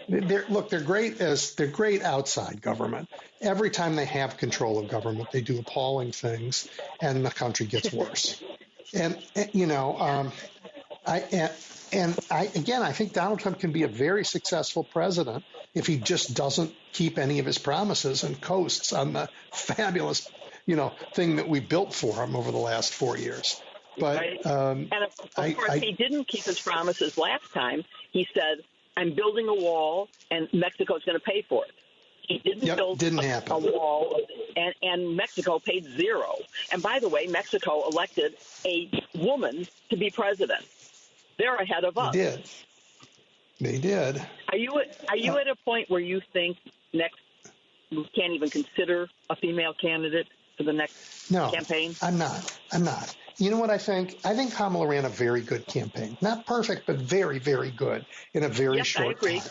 Speaker 3: They're great they're great outside government. Every time they have control of government, they do appalling things, and the country gets worse. I think Donald Trump can be a very successful president if he just doesn't keep any of his promises and coasts on the fabulous, thing that we built for him over the last 4 years. But
Speaker 7: right. And of course, he didn't keep his promises last time. He said, "I'm building a wall, and Mexico's going to pay for it." He didn't build a wall, and Mexico paid zero. And by the way, Mexico elected a woman to be president. They're ahead of us.
Speaker 3: They did.
Speaker 7: Are you at a point where you think next we can't even consider a female candidate for the next campaign?
Speaker 3: I'm not. You know what I think? I think Kamala ran a very good campaign. Not perfect, but very, very good in a very short time.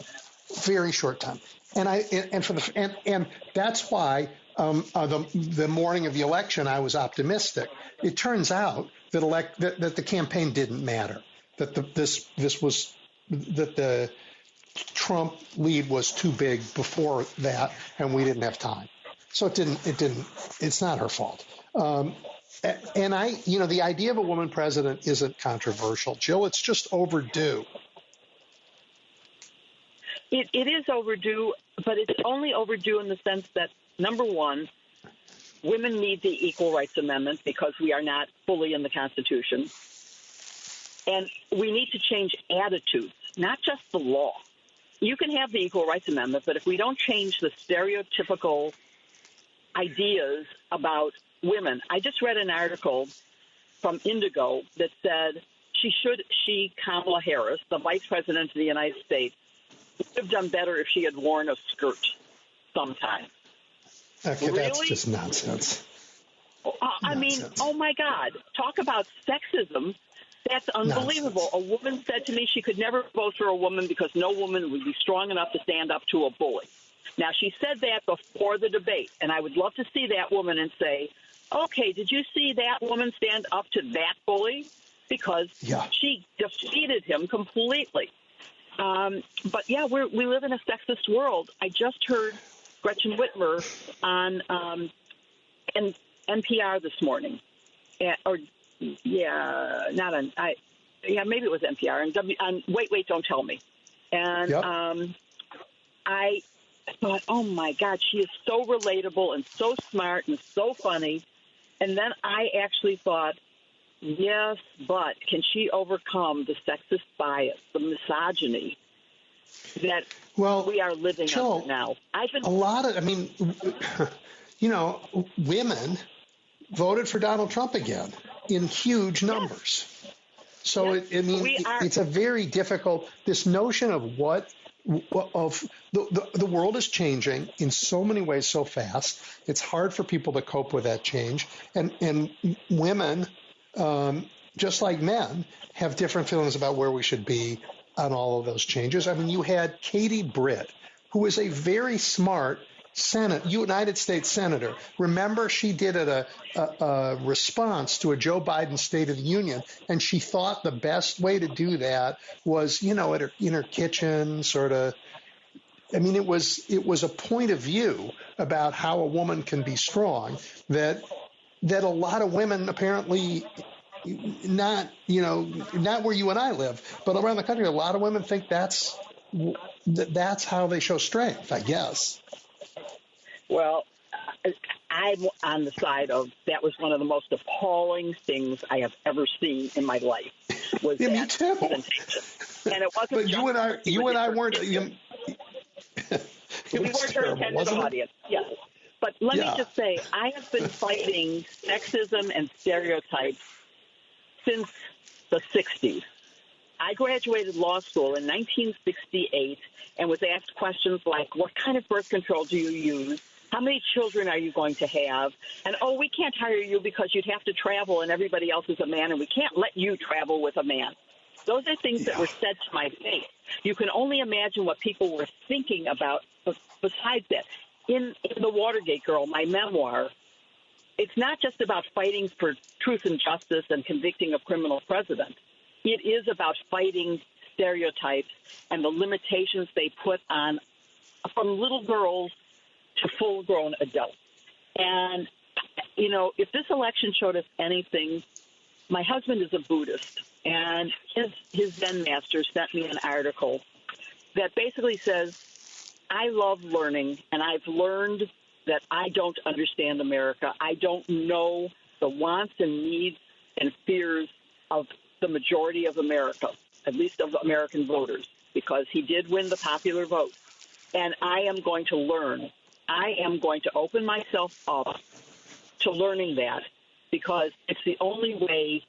Speaker 3: Very short time. And that's why the morning of the election I was optimistic. It turns out that the campaign didn't matter. That the Trump lead was too big before that, and we didn't have time. So it's not her fault. The idea of a woman president isn't controversial, Jill. It's just overdue.
Speaker 7: It is overdue, but it's only overdue in the sense that, number one, women need the Equal Rights Amendment because we are not fully in the Constitution. And we need to change attitudes, not just the law. You can have the Equal Rights Amendment, but if we don't change the stereotypical ideas about women. I just read an article from Indigo that said Kamala Harris, the Vice President of the United States, would have done better if she had worn a skirt sometime.
Speaker 3: Okay,
Speaker 7: really?
Speaker 3: That's just nonsense.
Speaker 7: I mean, oh my God, talk about sexism. That's unbelievable. Nonsense. A woman said to me she could never vote for a woman because no woman would be strong enough to stand up to a bully. Now, she said that before the debate, and I would love to see that woman and say, okay, did you see that woman stand up to that bully? Because she defeated him completely. But, yeah, we live in a sexist world. I just heard Gretchen Whitmer on NPR this morning. Maybe it was NPR. On Wait, Don't Tell Me. And I thought, oh, my God, she is so relatable and so smart and so funny. And then I actually thought, yes, but can she overcome the sexist bias, the misogyny that we are living under now? Women
Speaker 3: voted for Donald Trump again in huge numbers. So, it's a very difficult, this notion of the world is changing in so many ways so fast. It's hard for people to cope with that change. And women, just like men, have different feelings about where we should be on all of those changes. I mean, you had Katie Britt, who is a very smart United States Senator. Remember, she did a response to a Joe Biden State of the Union, and she thought the best way to do that was, in her kitchen, sort of I mean, it was a point of view about how a woman can be strong that a lot of women apparently not where you and I live, but around the country, a lot of women think that's how they show strength, I guess.
Speaker 7: Well, I'm on the side of that was one of the most appalling things I have ever seen in my life. Was
Speaker 3: yeah,
Speaker 7: that
Speaker 3: me too.
Speaker 7: presentation. And it wasn't.
Speaker 3: But you and I weren't.
Speaker 7: We weren't her intended audience. Yes. But let me just say, I have been fighting sexism and stereotypes since the 60s. I graduated law school in 1968 and was asked questions like, what kind of birth control do you use? How many children are you going to have? And, oh, we can't hire you because you'd have to travel and everybody else is a man, and we can't let you travel with a man. Those are things that were said to my face. You can only imagine what people were thinking about besides that. In The Watergate Girl, my memoir, it's not just about fighting for truth and justice and convicting a criminal president. It is about fighting stereotypes and the limitations they put on from little girls to full-grown adults. And, if this election showed us anything, my husband is a Buddhist, and his Zen master sent me an article that basically says, I love learning, and I've learned that I don't understand America. I don't know the wants and needs and fears of the majority of America, at least of American voters, because he did win the popular vote. And I am going to learn. I am going to open myself up to learning that, because it's the only way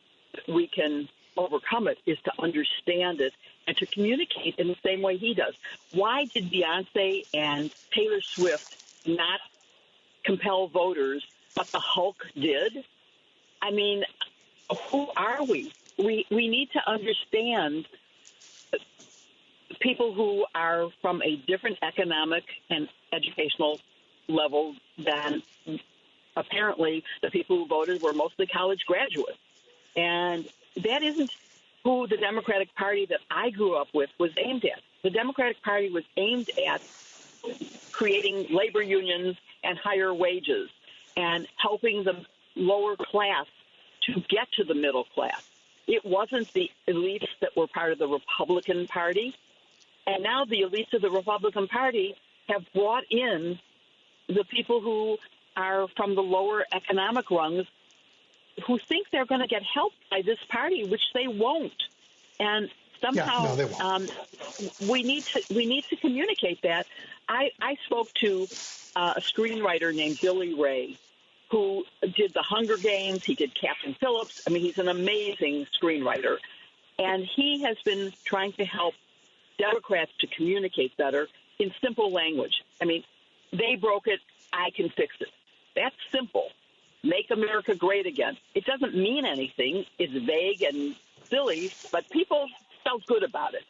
Speaker 7: we can overcome it is to understand it and to communicate in the same way he does. Why did Beyonce and Taylor Swift not compel voters, but the Hulk did? I mean, who are we? We need to understand people who are from a different economic and educational level than apparently the people who voted were mostly college graduates. And that isn't who the Democratic Party that I grew up with was aimed at. The Democratic Party was aimed at creating labor unions and higher wages and helping the lower class to get to the middle class. It wasn't the elites that were part of the Republican Party. And now the elites of the Republican Party have brought in the people who are from the lower economic rungs who think they're going to get helped by this party, which they won't. And somehow we need to communicate that. I spoke to a screenwriter named Billy Ray, who did The Hunger Games. He did Captain Phillips. I mean, he's an amazing screenwriter. And he has been trying to help Democrats to communicate better in simple language. I mean, they broke it. I can fix it. That's simple. Make America great again. It doesn't mean anything. It's vague and silly, but people felt good about it.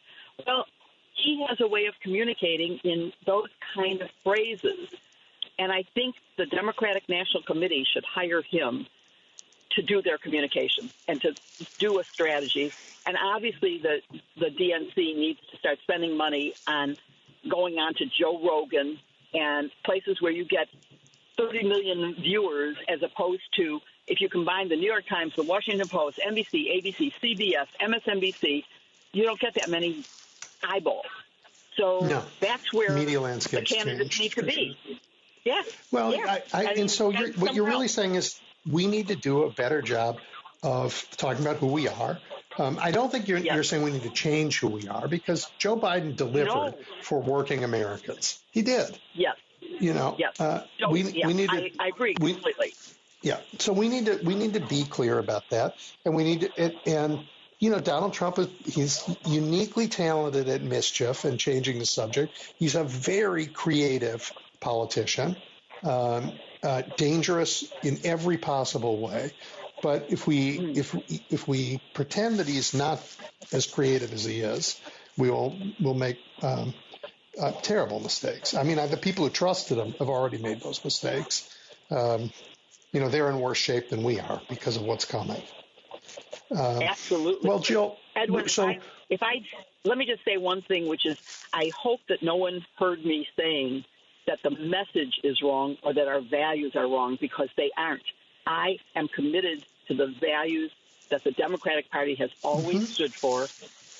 Speaker 7: Well, he has a way of communicating in those kind of phrases. And I think the Democratic National Committee should hire him to do their communication and to do a strategy. And obviously the DNC needs to start spending money on going on to Joe Rogan and places where you get 30 million viewers, as opposed to, if you combine the New York Times, the Washington Post, NBC, ABC, CBS, MSNBC, you don't get that many eyeballs. So that's where
Speaker 3: media
Speaker 7: the candidates need to be.
Speaker 3: Sure.
Speaker 7: Yeah.
Speaker 3: Well, yeah. And so what you're really saying is we need to do a better job of talking about who we are. I don't think you're saying we need to change who we are, because Joe Biden delivered for working Americans. He did.
Speaker 7: Yes.
Speaker 3: We need to.
Speaker 7: I agree completely.
Speaker 3: So we need to be clear about that, and we need to. Donald Trump he's uniquely talented at mischief and changing the subject. He's a very creative politician, dangerous in every possible way. But if we pretend that he's not as creative as he is, we'll make terrible mistakes. I mean, the people who trusted him have already made those mistakes. They're in worse shape than we are because of what's coming.
Speaker 7: Absolutely.
Speaker 3: Well, Jill,
Speaker 7: Edwin,
Speaker 3: so
Speaker 7: Let me just say one thing, which is I hope that no one heard me saying that the message is wrong or that our values are wrong, because they aren't. I am committed to the values that the Democratic Party has always stood for.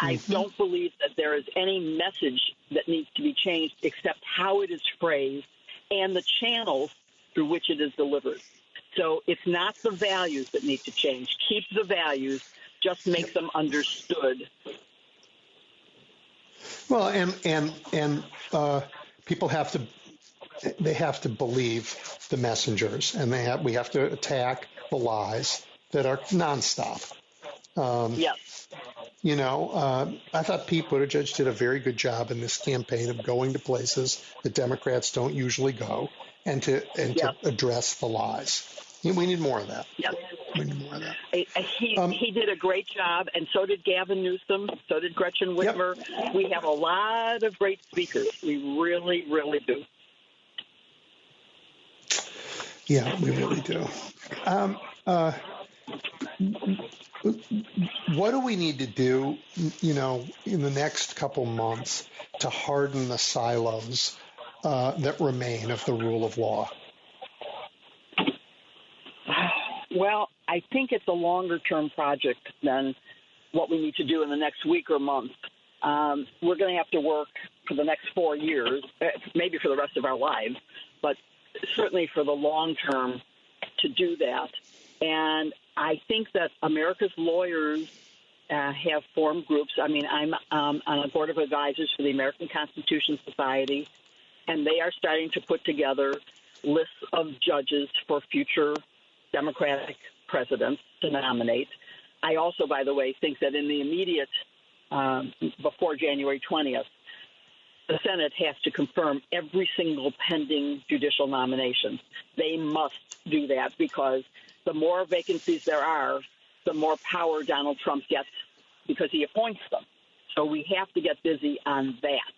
Speaker 7: I don't believe that there is any message that needs to be changed except how it is phrased and the channels through which it is delivered. So it's not the values that need to change. Keep the values, just make them understood.
Speaker 3: Well, and people have to believe the messengers, and we have to attack the lies that are nonstop.
Speaker 7: Yes.
Speaker 3: I thought Pete Buttigieg did a very good job in this campaign of going to places that Democrats don't usually go and to address the lies. We need more of that.
Speaker 7: Yes.
Speaker 3: We need more of that.
Speaker 7: He did a great job, and so did Gavin Newsom, so did Gretchen Whitmer. Yep. We have a lot of great speakers. We really, really do.
Speaker 3: Yeah, we really do. What do we need to do, in the next couple months to harden the silos that remain of the rule of law?
Speaker 7: Well, I think it's a longer-term project than what we need to do in the next week or month. We're going to have to work for the next 4 years, maybe for the rest of our lives, but certainly for the long term to do that. And I think that America's lawyers have formed groups. I mean, I'm on a board of advisors for the American Constitution Society, and they are starting to put together lists of judges for future Democratic presidents to nominate. I also, by the way, think that in the immediate, before January 20th, the Senate has to confirm every single pending judicial nomination. They must do that, because the more vacancies there are, the more power Donald Trump gets because he appoints them. So we have to get busy on that.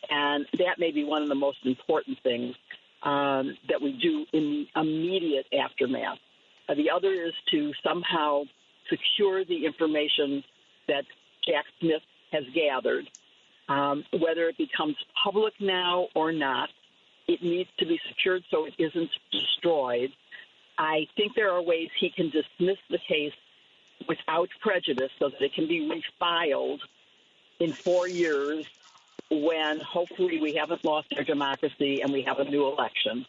Speaker 7: And that may be one of the most important things that we do in the immediate aftermath. The other is to somehow secure the information that Jack Smith has gathered. Whether it becomes public now or not, it needs to be secured so it isn't destroyed. I think there are ways he can dismiss the case without prejudice so that it can be refiled in 4 years when hopefully we haven't lost our democracy and we have a new election,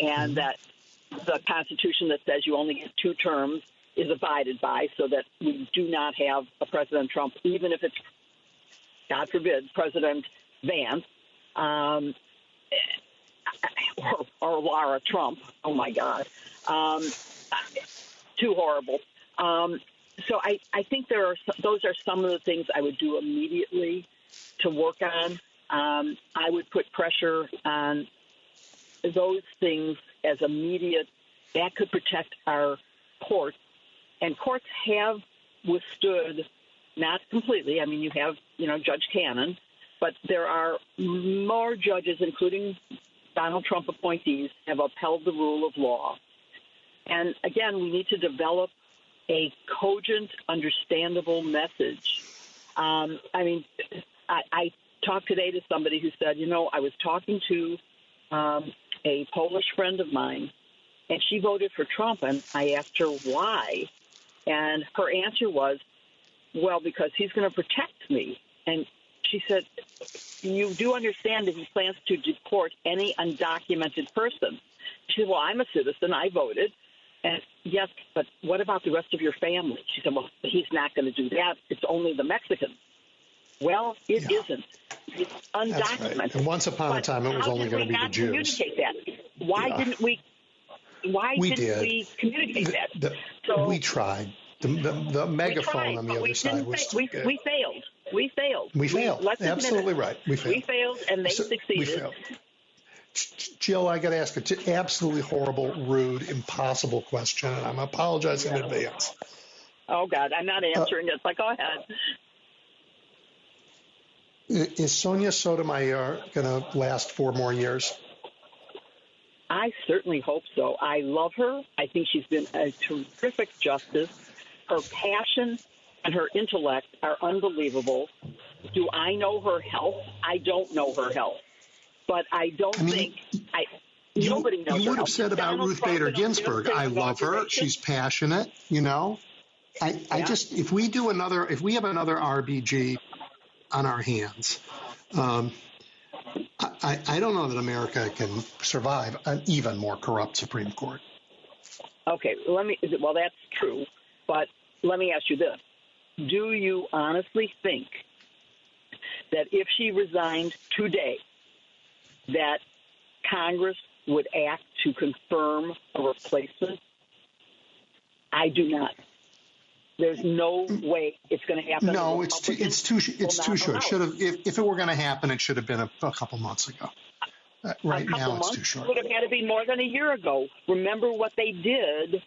Speaker 7: and that the Constitution that says you only get 2 terms is abided by, so that we do not have a President Trump, even if it's, God forbid, President Vance or Lara Trump. Oh, my God. Too horrible. So I think those are some of the things I would do immediately to work on. I would put pressure on those things as immediate. That could protect our courts. And courts have withstood, not completely. I mean, you have, Judge Cannon, but there are more judges, including Donald Trump appointees, have upheld the rule of law. And again, we need to develop a cogent, understandable message. I talked today to somebody who said, I was talking to a Polish friend of mine, and she voted for Trump, and I asked her why. And her answer was, well, because he's going to protect me. And she said, you do understand that he plans to deport any undocumented person. She said, well, I'm a citizen. I voted. And yes, but what about the rest of your family? She said, well, he's not going to do that. It's only the Mexicans. Well, it isn't. It's undocumented.
Speaker 3: Right. And once upon a time, it was only going to be the Jews.
Speaker 7: Communicate that? Why didn't we? Why didn't we communicate that?
Speaker 3: We tried. The megaphone on the other side was
Speaker 7: we failed. We failed.
Speaker 3: We failed. Absolutely right. We failed.
Speaker 7: And they succeeded.
Speaker 3: We failed. Jill, I got to ask an absolutely horrible, rude, impossible question, and I'm apologizing in advance.
Speaker 7: Oh, God, I'm not answering it, but go ahead.
Speaker 3: Is Sonia Sotomayor going to last 4 more years?
Speaker 7: I certainly hope so. I love her. I think she's been a terrific justice. Her passion and her intellect are unbelievable. Do I know her health? I don't know her health. But I don't think nobody knows her.
Speaker 3: You would have said about Ruth Bader Ginsburg, I love her. She's passionate, you know. I just, if we have another RBG on our hands, I don't know that America can survive an even more corrupt Supreme Court.
Speaker 7: Okay, well, that's true. But let me ask you this. Do you honestly think that if she resigned today, that Congress would act to confirm a replacement? I do not. There's no way it's going to happen.
Speaker 3: No, it's too short. Should have, if it were going to happen, it should have been a couple months ago. Right now, it's too short.
Speaker 7: It would have had to be more than a year ago. Remember what they did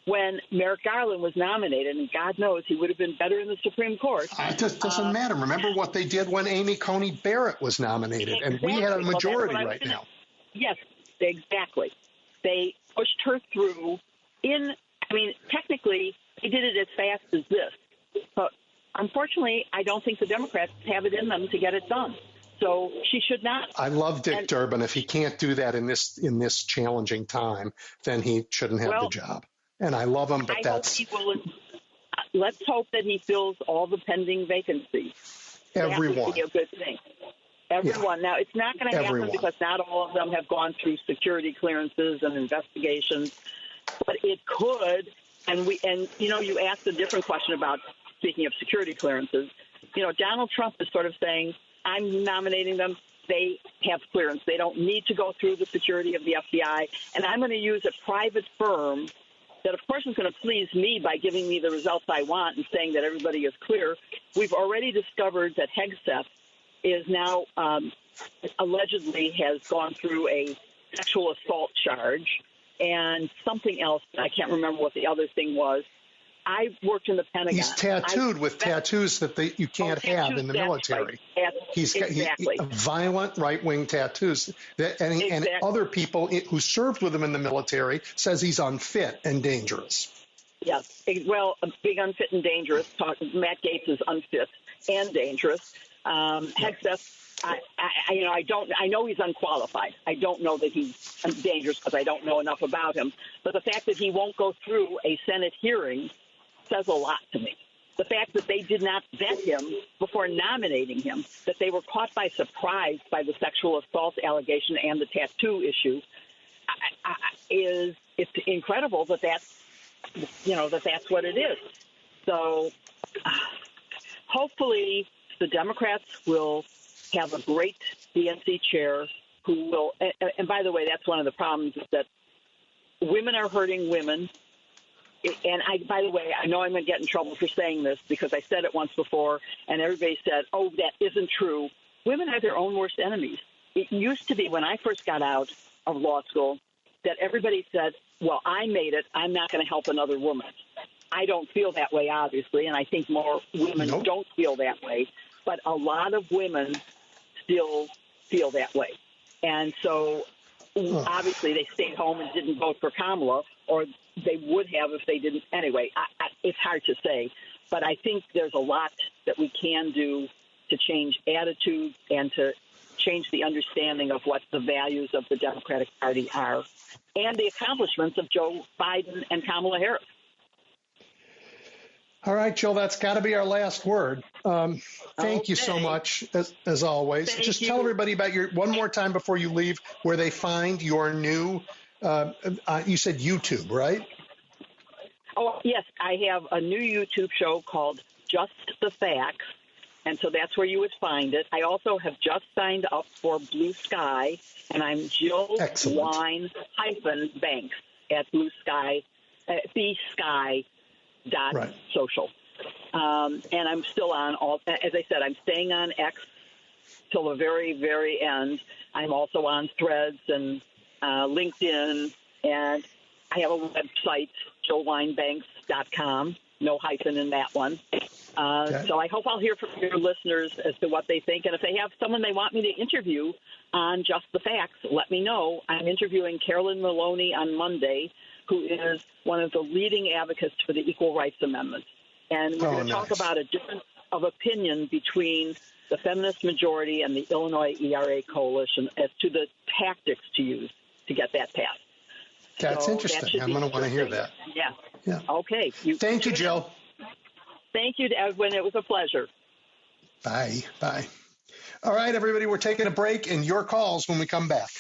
Speaker 7: when Merrick Garland was nominated, and God knows he would have been better in the Supreme Court.
Speaker 3: It just doesn't matter. Remember what they did when Amy Coney Barrett was nominated, and we had a majority right now.
Speaker 7: Yes, exactly. They pushed her through technically, they did it as fast as this. But unfortunately, I don't think the Democrats have it in them to get it done. So she should not.
Speaker 3: I love Dick Durbin. If he can't do that in this challenging time, then he shouldn't have the job. And I love him, but
Speaker 7: let's hope that he fills all the pending vacancies.
Speaker 3: Everyone.
Speaker 7: That would be a good thing. Everyone. Yeah. Now, it's not going to happen because not all of them have gone through security clearances and investigations, but it could. And you asked a different question about, speaking of security clearances, Donald Trump is sort of saying, I'm nominating them. They have clearance. They don't need to go through the security of the FBI. And I'm going to use a private firm that, of course, is going to please me by giving me the results I want and saying that everybody is clear. We've already discovered that Hegseth is now allegedly has gone through a sexual assault charge and something else. I can't remember what the other thing was. I worked in the Pentagon.
Speaker 3: He's tattooed with tattoos that you can't have in the military.
Speaker 7: Right.
Speaker 3: He's violent right-wing tattoos. And other people who served with him in the military says he's unfit and dangerous.
Speaker 7: Yes. Well, a big unfit and dangerous. Matt Gaetz is unfit and dangerous. Hegseth, I know he's unqualified. I don't know that he's dangerous because I don't know enough about him. But the fact that he won't go through a Senate hearing says a lot to me. The fact that they did not vet him before nominating him, that they were caught by surprise by the sexual assault allegation and the tattoo issue, it's incredible that's what it is. So hopefully the Democrats will have a great DNC chair who will, and by the way, that's one of the problems is that women are hurting women. And by the way, I know I'm going to get in trouble for saying this because I said it once before and everybody said, oh, that isn't true. Women are their own worst enemies. It used to be when I first got out of law school that everybody said, well, I made it. I'm not going to help another woman. I don't feel that way, obviously, and I think more women don't feel that way. But a lot of women still feel that way. And so obviously they stayed home and didn't vote for Kamala, or they would have if they didn't. Anyway, it's hard to say. But I think there's a lot that we can do to change attitudes and to change the understanding of what the values of the Democratic Party are and the accomplishments of Joe Biden and Kamala Harris.
Speaker 3: All right, Jill, that's got to be our last word. Thank you so much, as always. Just tell everybody about one more time before you leave, where they find your new, you said YouTube, right?
Speaker 7: Oh, yes. I have a new YouTube show called Just the Facts, and so that's where you would find it. I also have just signed up for Blue Sky, and I'm Jill Wine -Banks at Blue Sky, Social. And I'm still on as I said, I'm staying on X till the very, very end. I'm also on Threads and LinkedIn, and I have a website, JillWineBanks.com, no hyphen in that one. So I hope I'll hear from your listeners as to what they think. And if they have someone they want me to interview on Just the Facts, let me know. I'm interviewing Carolyn Maloney on Monday, who is one of the leading advocates for the Equal Rights Amendment. And we're going to talk about a difference of opinion between the feminist majority and the Illinois ERA coalition as to the tactics to use to get that passed.
Speaker 3: That's interesting. I'm going to want to hear that.
Speaker 7: Yeah. Okay.
Speaker 3: Thank you, Jill.
Speaker 7: Thank you, Edwin. It was a pleasure.
Speaker 3: Bye. Bye. All right, everybody, we're taking a break, and your calls when we come back.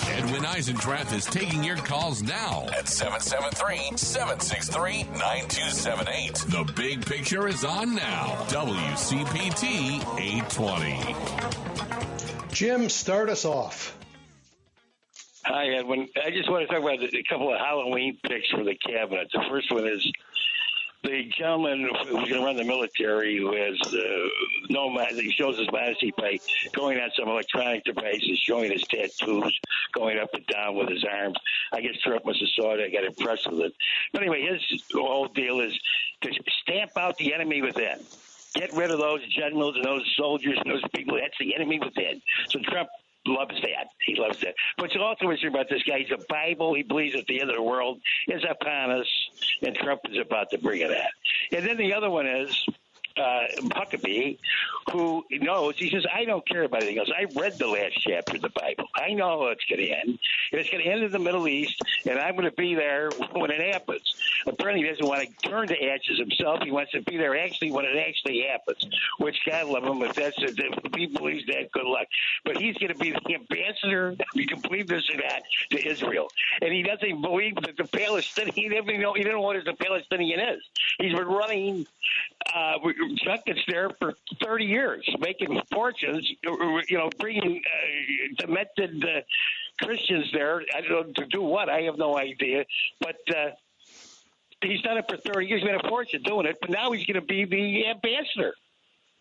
Speaker 1: Edwin Eisendrath is taking your calls now at 773-763-9278. The Big Picture is on now. WCPT 820.
Speaker 3: Jim, start us off.
Speaker 8: Hi, Edwin. I just want to talk about a couple of Halloween picks for the cabinet. The first one is the gentleman who's going to run the military who has he shows his modesty by going on some electronic devices, showing his tattoos, going up and down with his arms. I guess Trump must have saw it. I got impressed with it. But anyway, his whole deal is to stamp out the enemy within. Get rid of those generals and those soldiers and those people. That's the enemy within. So Trump loves that. He loves that. But you also hear about this guy. He's a Bible. He believes that the end of the world is upon us, and Trump is about to bring it at. And then the other one is Huckabee, who knows, he says, I don't care about anything else. I read the last chapter of the Bible. I know how it's going to end. And it's going to end in the Middle East, and I'm going to be there when it happens. Apparently, he doesn't want to turn to ashes himself. He wants to be there actually when it actually happens, which God love him. If he believes that, good luck. But he's going to be the ambassador, you can believe this or not, to Israel. And he doesn't believe that the Palestinian, he didn't know what a Palestinian is. He's been running junkets there for 30 years, making fortunes, bringing demented Christians there. I don't know to do what. I have no idea. But he's done it for 30 years. He's made a fortune doing it. But now he's going to be the ambassador.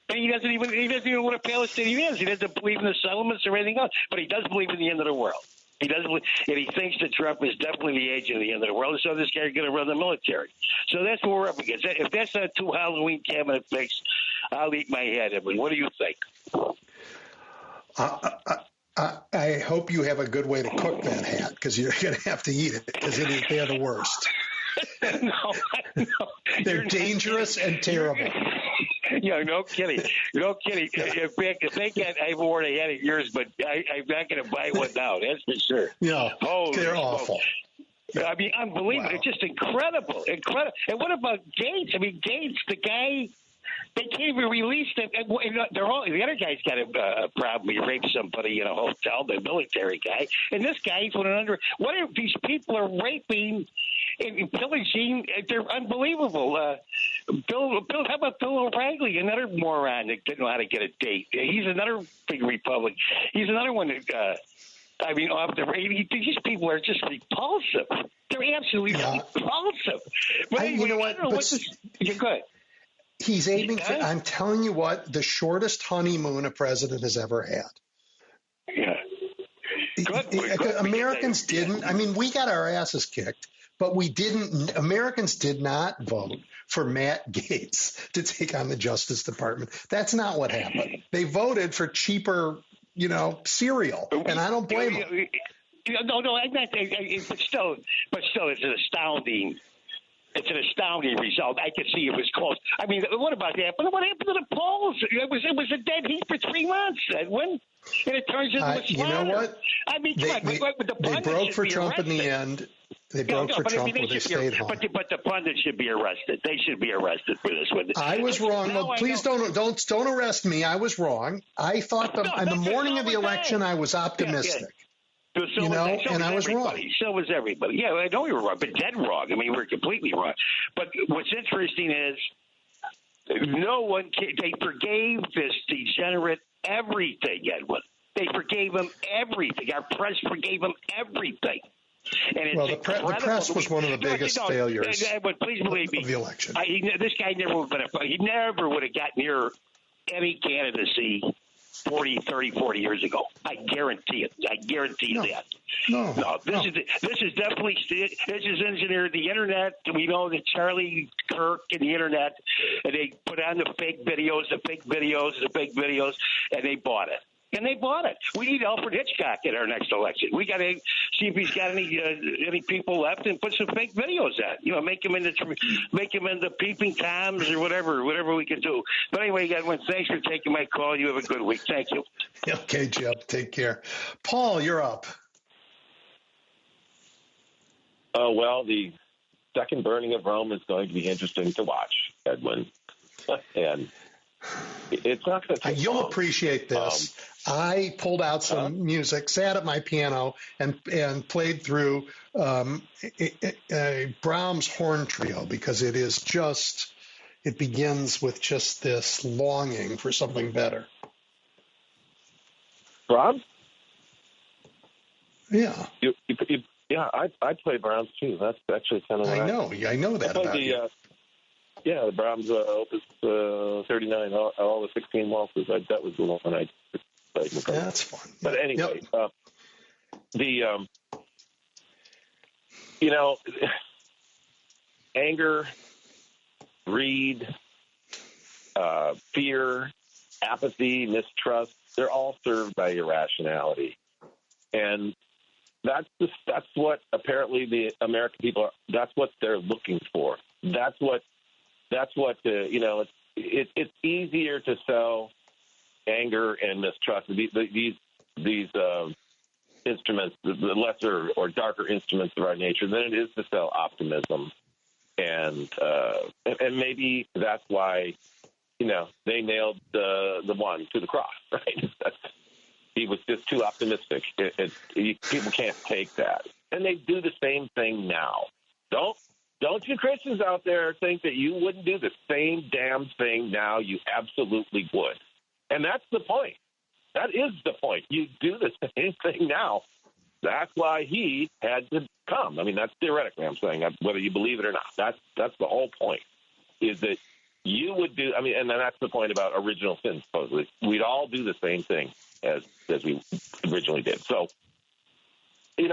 Speaker 8: And he doesn't even know what a Palestinian is. He doesn't believe in the settlements or anything else. But he does believe in the end of the world. He doesn't, and he thinks that Trump is definitely the agent of the end of the world, so this guy's going to run the military. So that's what we're up against. If that's not two Halloween cabinet picks, I'll eat my head. Edwin, what do you think?
Speaker 3: I hope you have a good way to cook that hat, because you're going to have to eat it, because they're the worst.
Speaker 8: No.
Speaker 3: They're dangerous and terrible.
Speaker 8: No kidding. No kidding. In fact, if they get, I've worn a hat of yours, but I'm not going to buy one now. That's for sure.
Speaker 3: Yeah, they're awful.
Speaker 8: I mean, unbelievable. Wow. It's just incredible. Incredible. And what about Gates? I mean, Gates, the guy, they can't even release them. They're all, the other guy's got a problem. He raped somebody in a hotel, the military guy. And this guy's put under. What if these people are raping and pillaging? They're unbelievable. How about Bill O'Reilly, another moron that didn't know how to get a date? He's another big Republican. He's another one that, off the radio. These people are just repulsive. They're absolutely repulsive. But anyway, you know what? You're good.
Speaker 3: He's aiming for, I'm telling you what, the shortest honeymoon a president has ever had.
Speaker 8: Yeah.
Speaker 3: Good. Americans didn't. I mean, we got our asses kicked, but we didn't. Americans did not vote for Matt Gaetz to take on the Justice Department. That's not what happened. They voted for cheaper, cereal, and I don't blame them.
Speaker 8: No, I'm not. But still, it's an astounding. It's an astounding result. I could see it was close. I mean, what about that? But what happened to the polls? It was a dead heat for 3 months, Edwin. And it turns into a slaughter.
Speaker 3: You know what?
Speaker 8: I mean,
Speaker 3: they broke for Trump in the end. They broke for Trump when they stayed home.
Speaker 8: But the pundits should be arrested. They should be arrested for this one.
Speaker 3: I was wrong. Well, please don't arrest me. I was wrong. I thought on the morning of the election I was optimistic. And I was wrong.
Speaker 8: So was everybody. Yeah, I know you were wrong, but dead wrong. I mean, we're completely wrong. But what's interesting is they forgave this degenerate everything, Edwin. They forgave him everything. Our press forgave him everything. And it's
Speaker 3: the press was one of the biggest failures
Speaker 8: Edwin, please believe me,
Speaker 3: of the election.
Speaker 8: This guy never would have got near any candidacy 40 years ago. I guarantee it. I guarantee that. No. This is definitely engineered. The internet. We know that Charlie Kirk and the internet, and they put on the fake videos, and they bought it. and they bought it. We need Alfred Hitchcock in our next election. We got to see if he's got any people left and put some fake videos out. You know, make him into peeping toms or whatever we can do. But anyway, Edwin, thanks for taking my call. You have a good week. Thank you.
Speaker 3: Okay, Jeb. Take care. Paul, you're up.
Speaker 9: Well, the second burning of Rome is going to be interesting to watch, Edwin. And it's not going to take
Speaker 3: You'll
Speaker 9: long.
Speaker 3: Appreciate this. I pulled out some music, sat at my piano, and played through a Brahms horn trio because it begins with just this longing for something better.
Speaker 9: Brahms?
Speaker 3: Yeah.
Speaker 9: Yeah, I play Brahms too. That's actually kind of.
Speaker 3: I know that about you.
Speaker 9: The Brahms Opus 39, all the 16 waltzes. That was the one I played.
Speaker 3: That's fun.
Speaker 9: But anyway, anger, greed, fear, apathy, mistrust, they're all served by irrationality. And that's what apparently the American people that's what they're looking for. That's what it's easier to sell anger and mistrust. These instruments, the lesser or darker instruments of our nature, than it is to sell optimism. And maybe that's why, they nailed the one to the cross, right? He was just too optimistic. People can't take that. And they do the same thing now. Don't you Christians out there think that you wouldn't do the same damn thing now? You absolutely would. And that's the point. That is the point. You do the same thing now. That's why he had to come. I mean, that's theoretically I'm saying, whether you believe it or not. That's the whole point, is that you would do, and then that's the point about original sin, supposedly. We'd all do the same thing as we originally did. So, the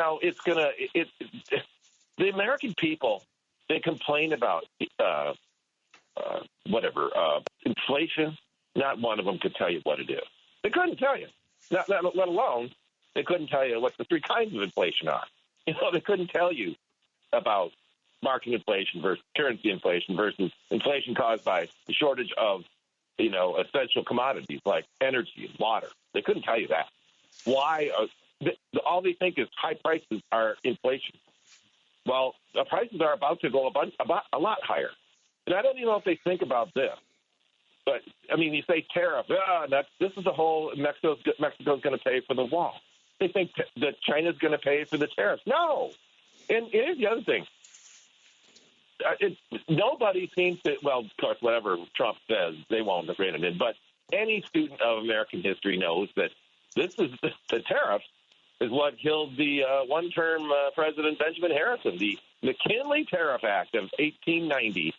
Speaker 9: American people, they complain about inflation. Not one of them could tell you what it is. They couldn't tell you. Not let alone they couldn't tell you what the three kinds of inflation are. They couldn't tell you about market inflation versus currency inflation versus inflation caused by the shortage of, essential commodities like energy and water. They couldn't tell you that. Why? All they think is high prices are inflation. Well, the prices are about to go a lot higher. And I don't even know if they think about this. But, you say tariff. This is the whole Mexico's going to pay for the wall. They think that China's going to pay for the tariffs. No. And here's the other thing. Nobody seems to, of course, whatever Trump says, they won't rein it in. But any student of American history knows that this is the tariffs is what killed the one-term President Benjamin Harrison. The McKinley Tariff Act of 1890,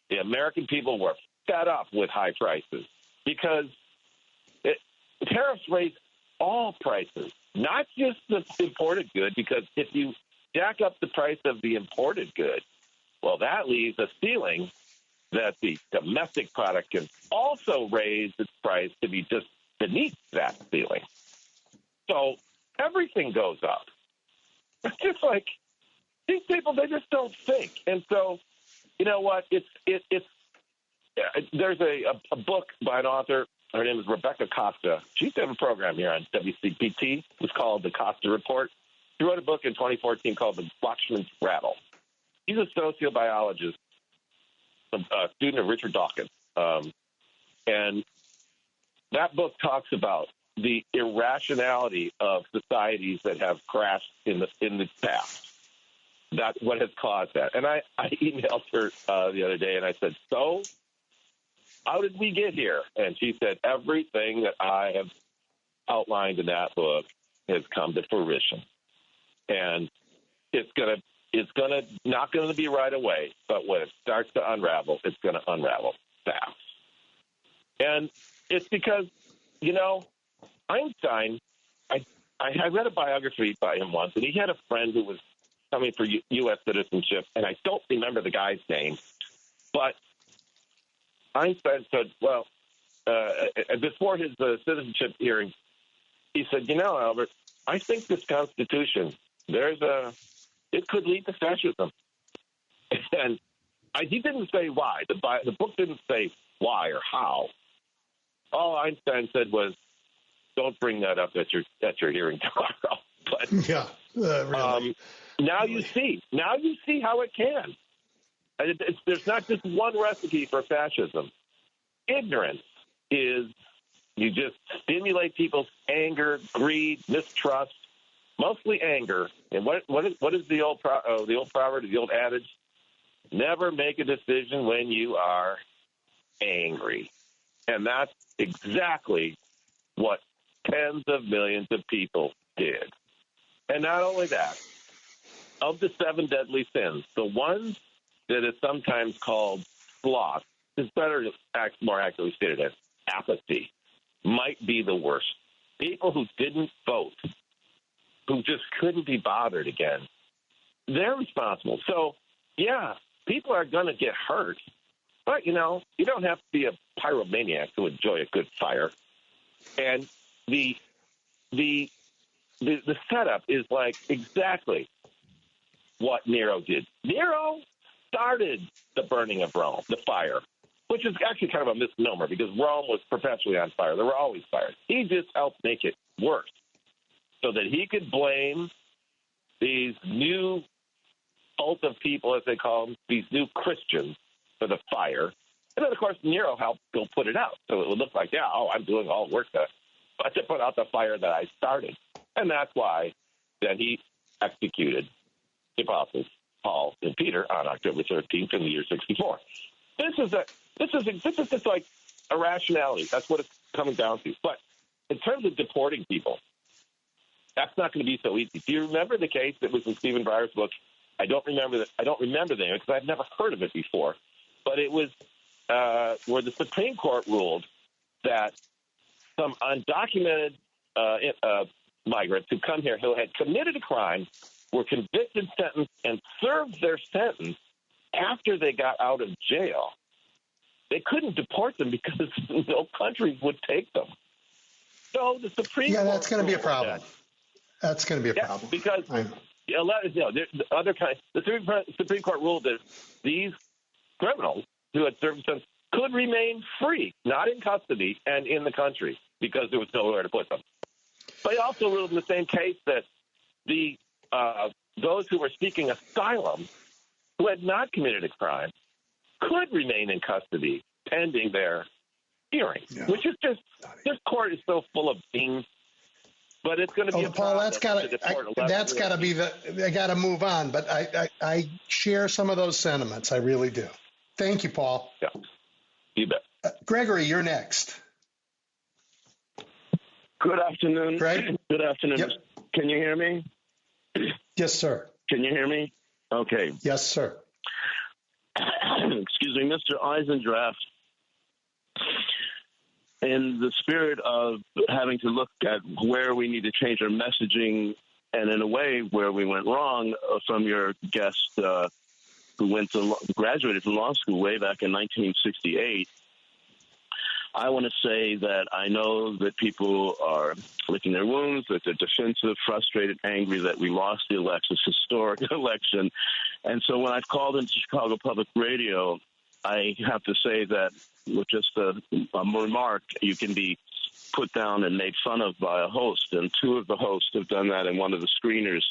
Speaker 9: the American people were fed up with high prices because tariffs raise all prices, not just the imported good, because if you jack up the price of the imported good, well, that leaves a ceiling that the domestic product can also raise its price to be just beneath that ceiling. So everything goes up. It's just like these people, they just don't think. And so, you know what? There's a book by an author. Her name is Rebecca Costa. She used to have a program here on WCPT. It was called The Costa Report. She wrote a book in 2014 called The Watchman's Rattle. He's a sociobiologist, a student of Richard Dawkins. And that book talks about the irrationality of societies that have crashed in the past. That's what has caused that. And I emailed her the other day, and I said, so how did we get here? And she said, everything that I have outlined in that book has come to fruition. And it's not going to be right away, but when it starts to unravel, it's going to unravel fast. And it's because, Einstein, I read a biography by him once, and he had a friend who was coming for U.S. citizenship, and I don't remember the guy's name, but Einstein said, before his citizenship hearing, he said, Albert, I think this Constitution, it could lead to fascism. And he didn't say why. The book didn't say why or how. All Einstein said was, don't bring that up at your hearing tomorrow. But
Speaker 3: really.
Speaker 9: Now you see how it can. And there's not just one recipe for fascism. Ignorance is you just stimulate people's anger, greed, mistrust, mostly anger. And what is the old proverb, the old adage? Never make a decision when you are angry. And that's exactly what tens of millions of people did. And not only that, of the 7 deadly sins, the one that is sometimes called sloth, is better, more accurately stated as apathy, might be the worst. People who didn't vote, who just couldn't be bothered again, they're responsible. So, yeah, people are going to get hurt. But, you don't have to be a pyromaniac to enjoy a good fire. And the setup is like exactly what Nero did. Nero started the burning of Rome, the fire, which is actually kind of a misnomer because Rome was perpetually on fire. There were always fires. He just helped make it worse so that he could blame these new cult of people, as they call them, these new Christians, for the fire. And then, of course, Nero helped go put it out. So it would look like, I'm doing all work to put out the fire that I started. And that's why then he executed the apostles, Paul and Peter, on October 13th in the year 64. This is just like irrationality. That's what it's coming down to. But in terms of deporting people, that's not going to be so easy. Do you remember the case that was in Stephen Breyer's book? I don't remember the name because I've never heard of it before. But it was where the Supreme Court ruled that some undocumented migrants who come here who had committed a crime were convicted, sentenced, and served their sentence after they got out of jail. They couldn't deport them because no countries would take them. So the Supreme Court
Speaker 3: that's going to be a problem. That's going to be a problem
Speaker 9: because the Supreme Court ruled that these criminals who had served sentence could remain free, not in custody and in the country, because there was nowhere to put them. But he also ruled in the same case that those who were seeking asylum who had not committed a crime could remain in custody pending their hearing, which is just this court is so full of beans. But it's going to be
Speaker 3: Paul. They got to move on. But I share some of those sentiments. I really do. Thank you, Paul.
Speaker 9: Yeah, you bet.
Speaker 3: Gregory, you're next.
Speaker 10: Good afternoon.
Speaker 3: Greg?
Speaker 10: Good afternoon.
Speaker 3: Yep.
Speaker 10: Can you hear me?
Speaker 3: Yes, sir.
Speaker 10: Can you hear me? Okay.
Speaker 3: Yes, sir.
Speaker 10: Excuse me, Mr. Eisendrath. In the spirit of having to look at where we need to change our messaging and in a way where we went wrong from your guest who graduated from law school way back in 1968, I want to say that I know that people are licking their wounds, that they're defensive, frustrated, angry that we lost the election, this historic election. And so when I've called into Chicago Public Radio, I have to say that with just a remark, you can be put down and made fun of by a host. And 2 of the hosts have done that, and one of the screeners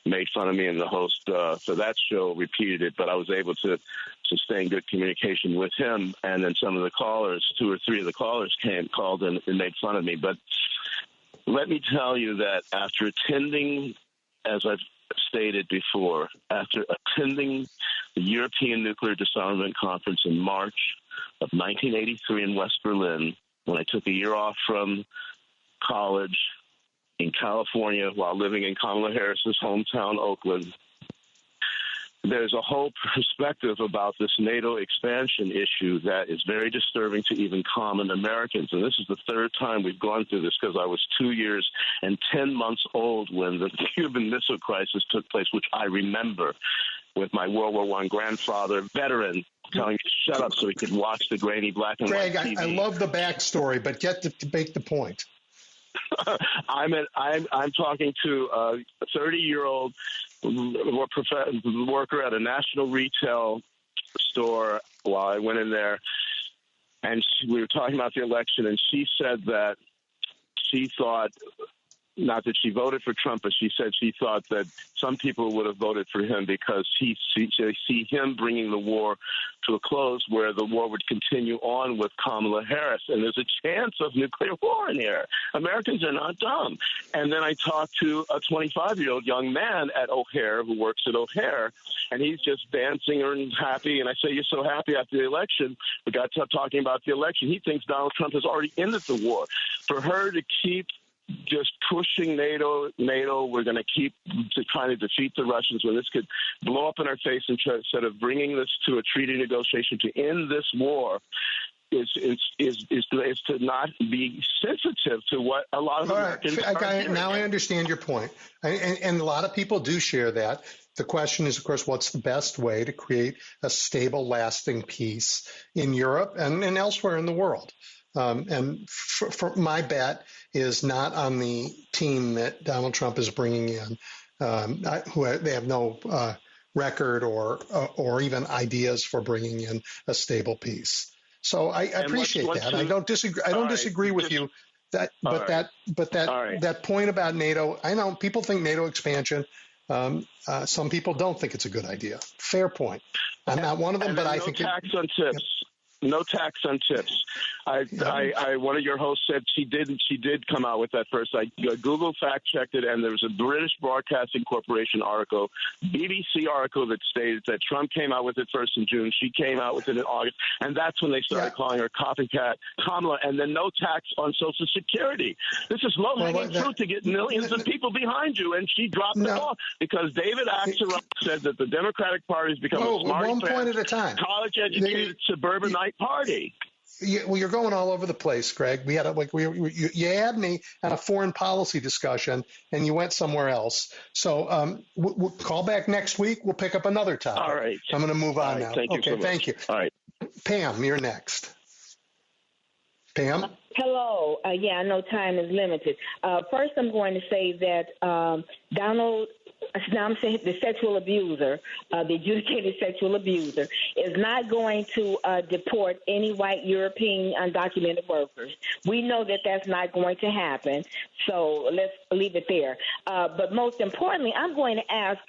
Speaker 10: made fun of me, and the host for that show repeated it. But I was able to sustain good communication with him. And then some of the callers, 2 or 3 of the callers called and made fun of me. But let me tell you that after attending, as I've stated before, after attending the European Nuclear Disarmament Conference in March of 1983 in West Berlin, when I took a year off from college in California while living in Kamala Harris's hometown, Oakland, there's a whole perspective about this NATO expansion issue that is very disturbing to even common Americans. And this is the 3rd time we've gone through this because I was 2 years and 10 months old when the Cuban Missile Crisis took place, which I remember with my World War I grandfather, veteran, telling me to shut up so he could watch the grainy black and white TV.
Speaker 3: Greg, I love the backstory, but get to make the point.
Speaker 10: I'm talking to a 30-year-old worker at a national retail store while I went in there, and we were talking about the election, and she said that she thought, not that she voted for Trump, but she said she thought that some people would have voted for him because they see him bringing the war to a close, where the war would continue on with Kamala Harris. And there's a chance of nuclear war in here. Americans are not dumb. And then I talked to a 25-year-old young man at O'Hare who works at O'Hare, and he's just dancing and happy. And I say, you're so happy after the election. We got to talking about the election. He thinks Donald Trump has already ended the war. For her to keep just pushing NATO, we're going to keep trying to defeat the Russians when this could blow up in our face, instead of bringing this to a treaty negotiation to end this war, is to not be sensitive to what a lot of Americans are doing.
Speaker 3: Now I understand your point. And a lot of people do share that. The question is, of course, what's the best way to create a stable, lasting peace in Europe and elsewhere in the world? And for my bet is not on the team that Donald Trump is bringing in, they have no record or even ideas for bringing in a stable peace. So I appreciate that. I don't disagree. I don't disagree with you. That point about NATO. I know people think NATO expansion. Some people don't think it's a good idea. Fair point. I'm not one of them, but I think
Speaker 10: tax on tips. No tax on tips. One of your hosts said she did come out with that first. I Google fact checked it, and there was a British Broadcasting Corporation article, BBC article, that stated that Trump came out with it first in June. She came out with it in August, and that's when they started calling her copycat Kamala. And then no tax on Social Security. This is low-hanging fruit to get millions of people behind you, and she dropped the ball because David Axelrod said that the Democratic Party has become a smart,
Speaker 3: one point at a time,
Speaker 10: college-educated suburbanite party.
Speaker 3: Well, you're going all over the place, Greg. We had you had me at a foreign policy discussion, and you went somewhere else. So we'll call back next week. We'll pick up another topic.
Speaker 10: All right.
Speaker 3: I'm going to move on now. Thank you.
Speaker 10: All right.
Speaker 3: Pam, you're next. Pam?
Speaker 11: Hello. I know time is limited. First, I'm going to say that Donald, now I'm saying the sexual abuser, the adjudicated sexual abuser, is not going to deport any white European undocumented workers. We know that that's not going to happen, so let's leave it there. But most importantly, I'm going to ask,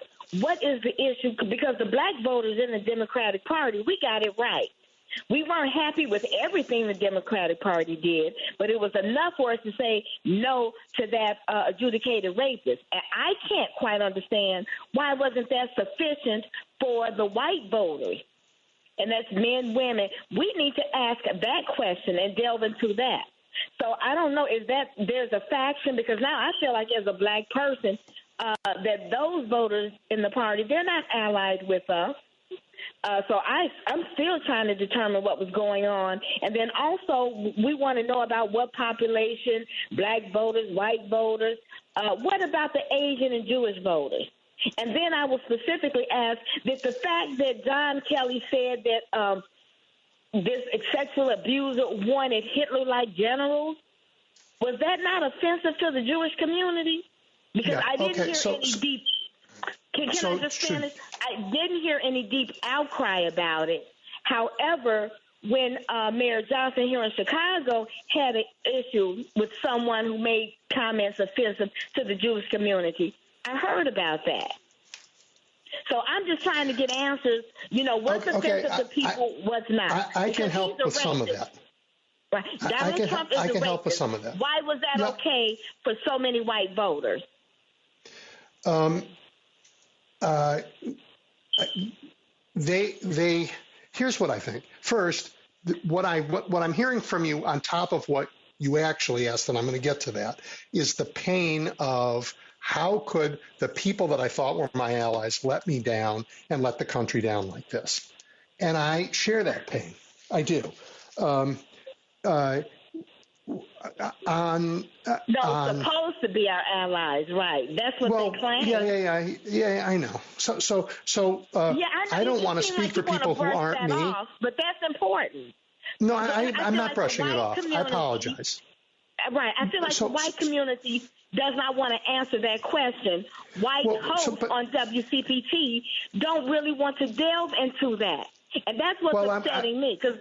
Speaker 11: what is the issue? Because the black voters in the Democratic Party, we got it right. We weren't happy with everything the Democratic Party did, but it was enough for us to say no to that adjudicated rapist. And I can't quite understand why wasn't that sufficient for the white voters. And that's men, women. We need to ask that question and delve into that. So I don't know, is that there's a faction? Because now I feel like as a black person that those voters in the party, they're not allied with us. So I'm still trying to determine what was going on. And then also we want to know about what population, black voters, white voters, what about the Asian and Jewish voters? And then I will specifically ask that the fact that John Kelly said that this sexual abuser wanted Hitler-like generals, was that not offensive to the Jewish community? Because I didn't hear any deep... Can I just finish? I didn't hear any deep outcry about it. However, when Mayor Johnson here in Chicago had an issue with someone who made comments offensive to the Jewish community, I heard about that. So I'm just trying to get answers, what's offensive to people, what's not.
Speaker 3: I can help with some of that.
Speaker 11: Right. Donald Trump is a racist.
Speaker 3: Help with some of that.
Speaker 11: Why was that okay for so many white voters?
Speaker 3: Here's what I think. First, what I'm hearing from you on top of what you actually asked, and I'm going to get to that, is the pain of how could the people that I thought were my allies let me down and let the country down like this? And I share that pain. I do.
Speaker 11: Supposed to be our allies, right? That's what they claim.
Speaker 3: Yeah, I know. So I don't want to speak for people who aren't me.
Speaker 11: But that's important.
Speaker 3: No, I'm not brushing it off. I apologize.
Speaker 11: Right. I feel like the white community does not want to answer that question. White hosts on WCPT don't really want to delve into that. And that's what's upsetting me. Because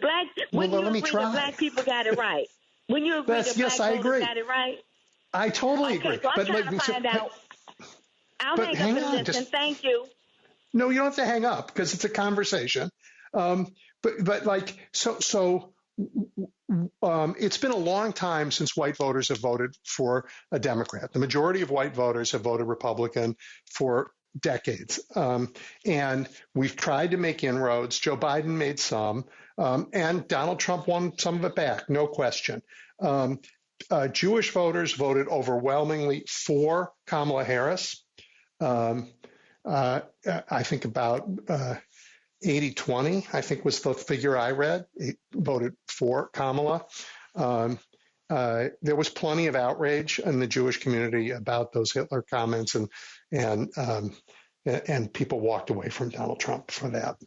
Speaker 11: when you agree that black people got it right, when you agree that black voters got it right.
Speaker 3: I totally agree.
Speaker 11: So I'm trying to find out. I'll hang up and listen. Thank you.
Speaker 3: No, you don't have to hang up because it's a conversation. It's been a long time since white voters have voted for a Democrat. The majority of white voters have voted Republican for decades. And we've tried to make inroads. Joe Biden made some, and Donald Trump won some of it back, no question. Jewish voters voted overwhelmingly for Kamala Harris. I think about 80-20, I think was the figure I read. He voted for Kamala. There was plenty of outrage in the Jewish community about those Hitler comments, and people walked away from Donald Trump for that.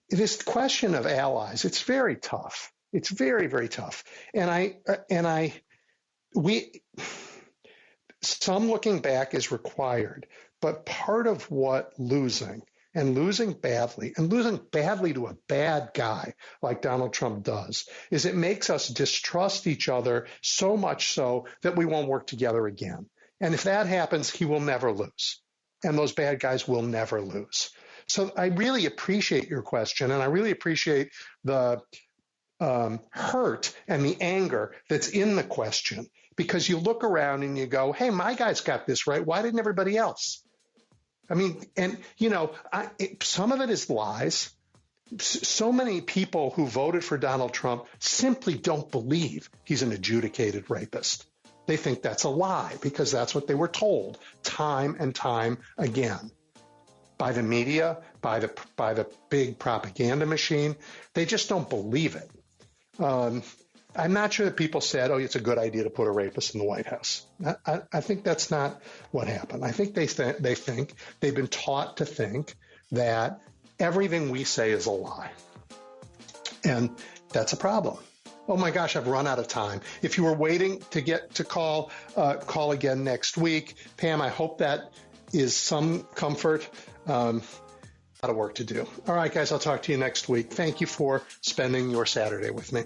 Speaker 3: This question of allies, it's very tough. It's very, very tough. Some looking back is required, but part of what losing badly to a bad guy like Donald Trump does is it makes us distrust each other so much so that we won't work together again. And if that happens, he will never lose. And those bad guys will never lose. So I really appreciate your question, and I really appreciate the hurt and the anger that's in the question, because you look around and you go, hey, my guy's got this right. Why didn't everybody else? I mean, and, some of it is lies. So many people who voted for Donald Trump simply don't believe he's an adjudicated rapist. They think that's a lie because that's what they were told time and time again by the media, by the big propaganda machine. They just don't believe it. I'm not sure that people said, it's a good idea to put a rapist in the White House. I think that's not what happened. I think they think they've been taught to think that everything we say is a lie. And that's a problem. Oh my gosh, I've run out of time. If you were waiting to get to call again next week. Pam, I hope that is some comfort. A lot of work to do. All right, guys, I'll talk to you next week. Thank you for spending your Saturday with me.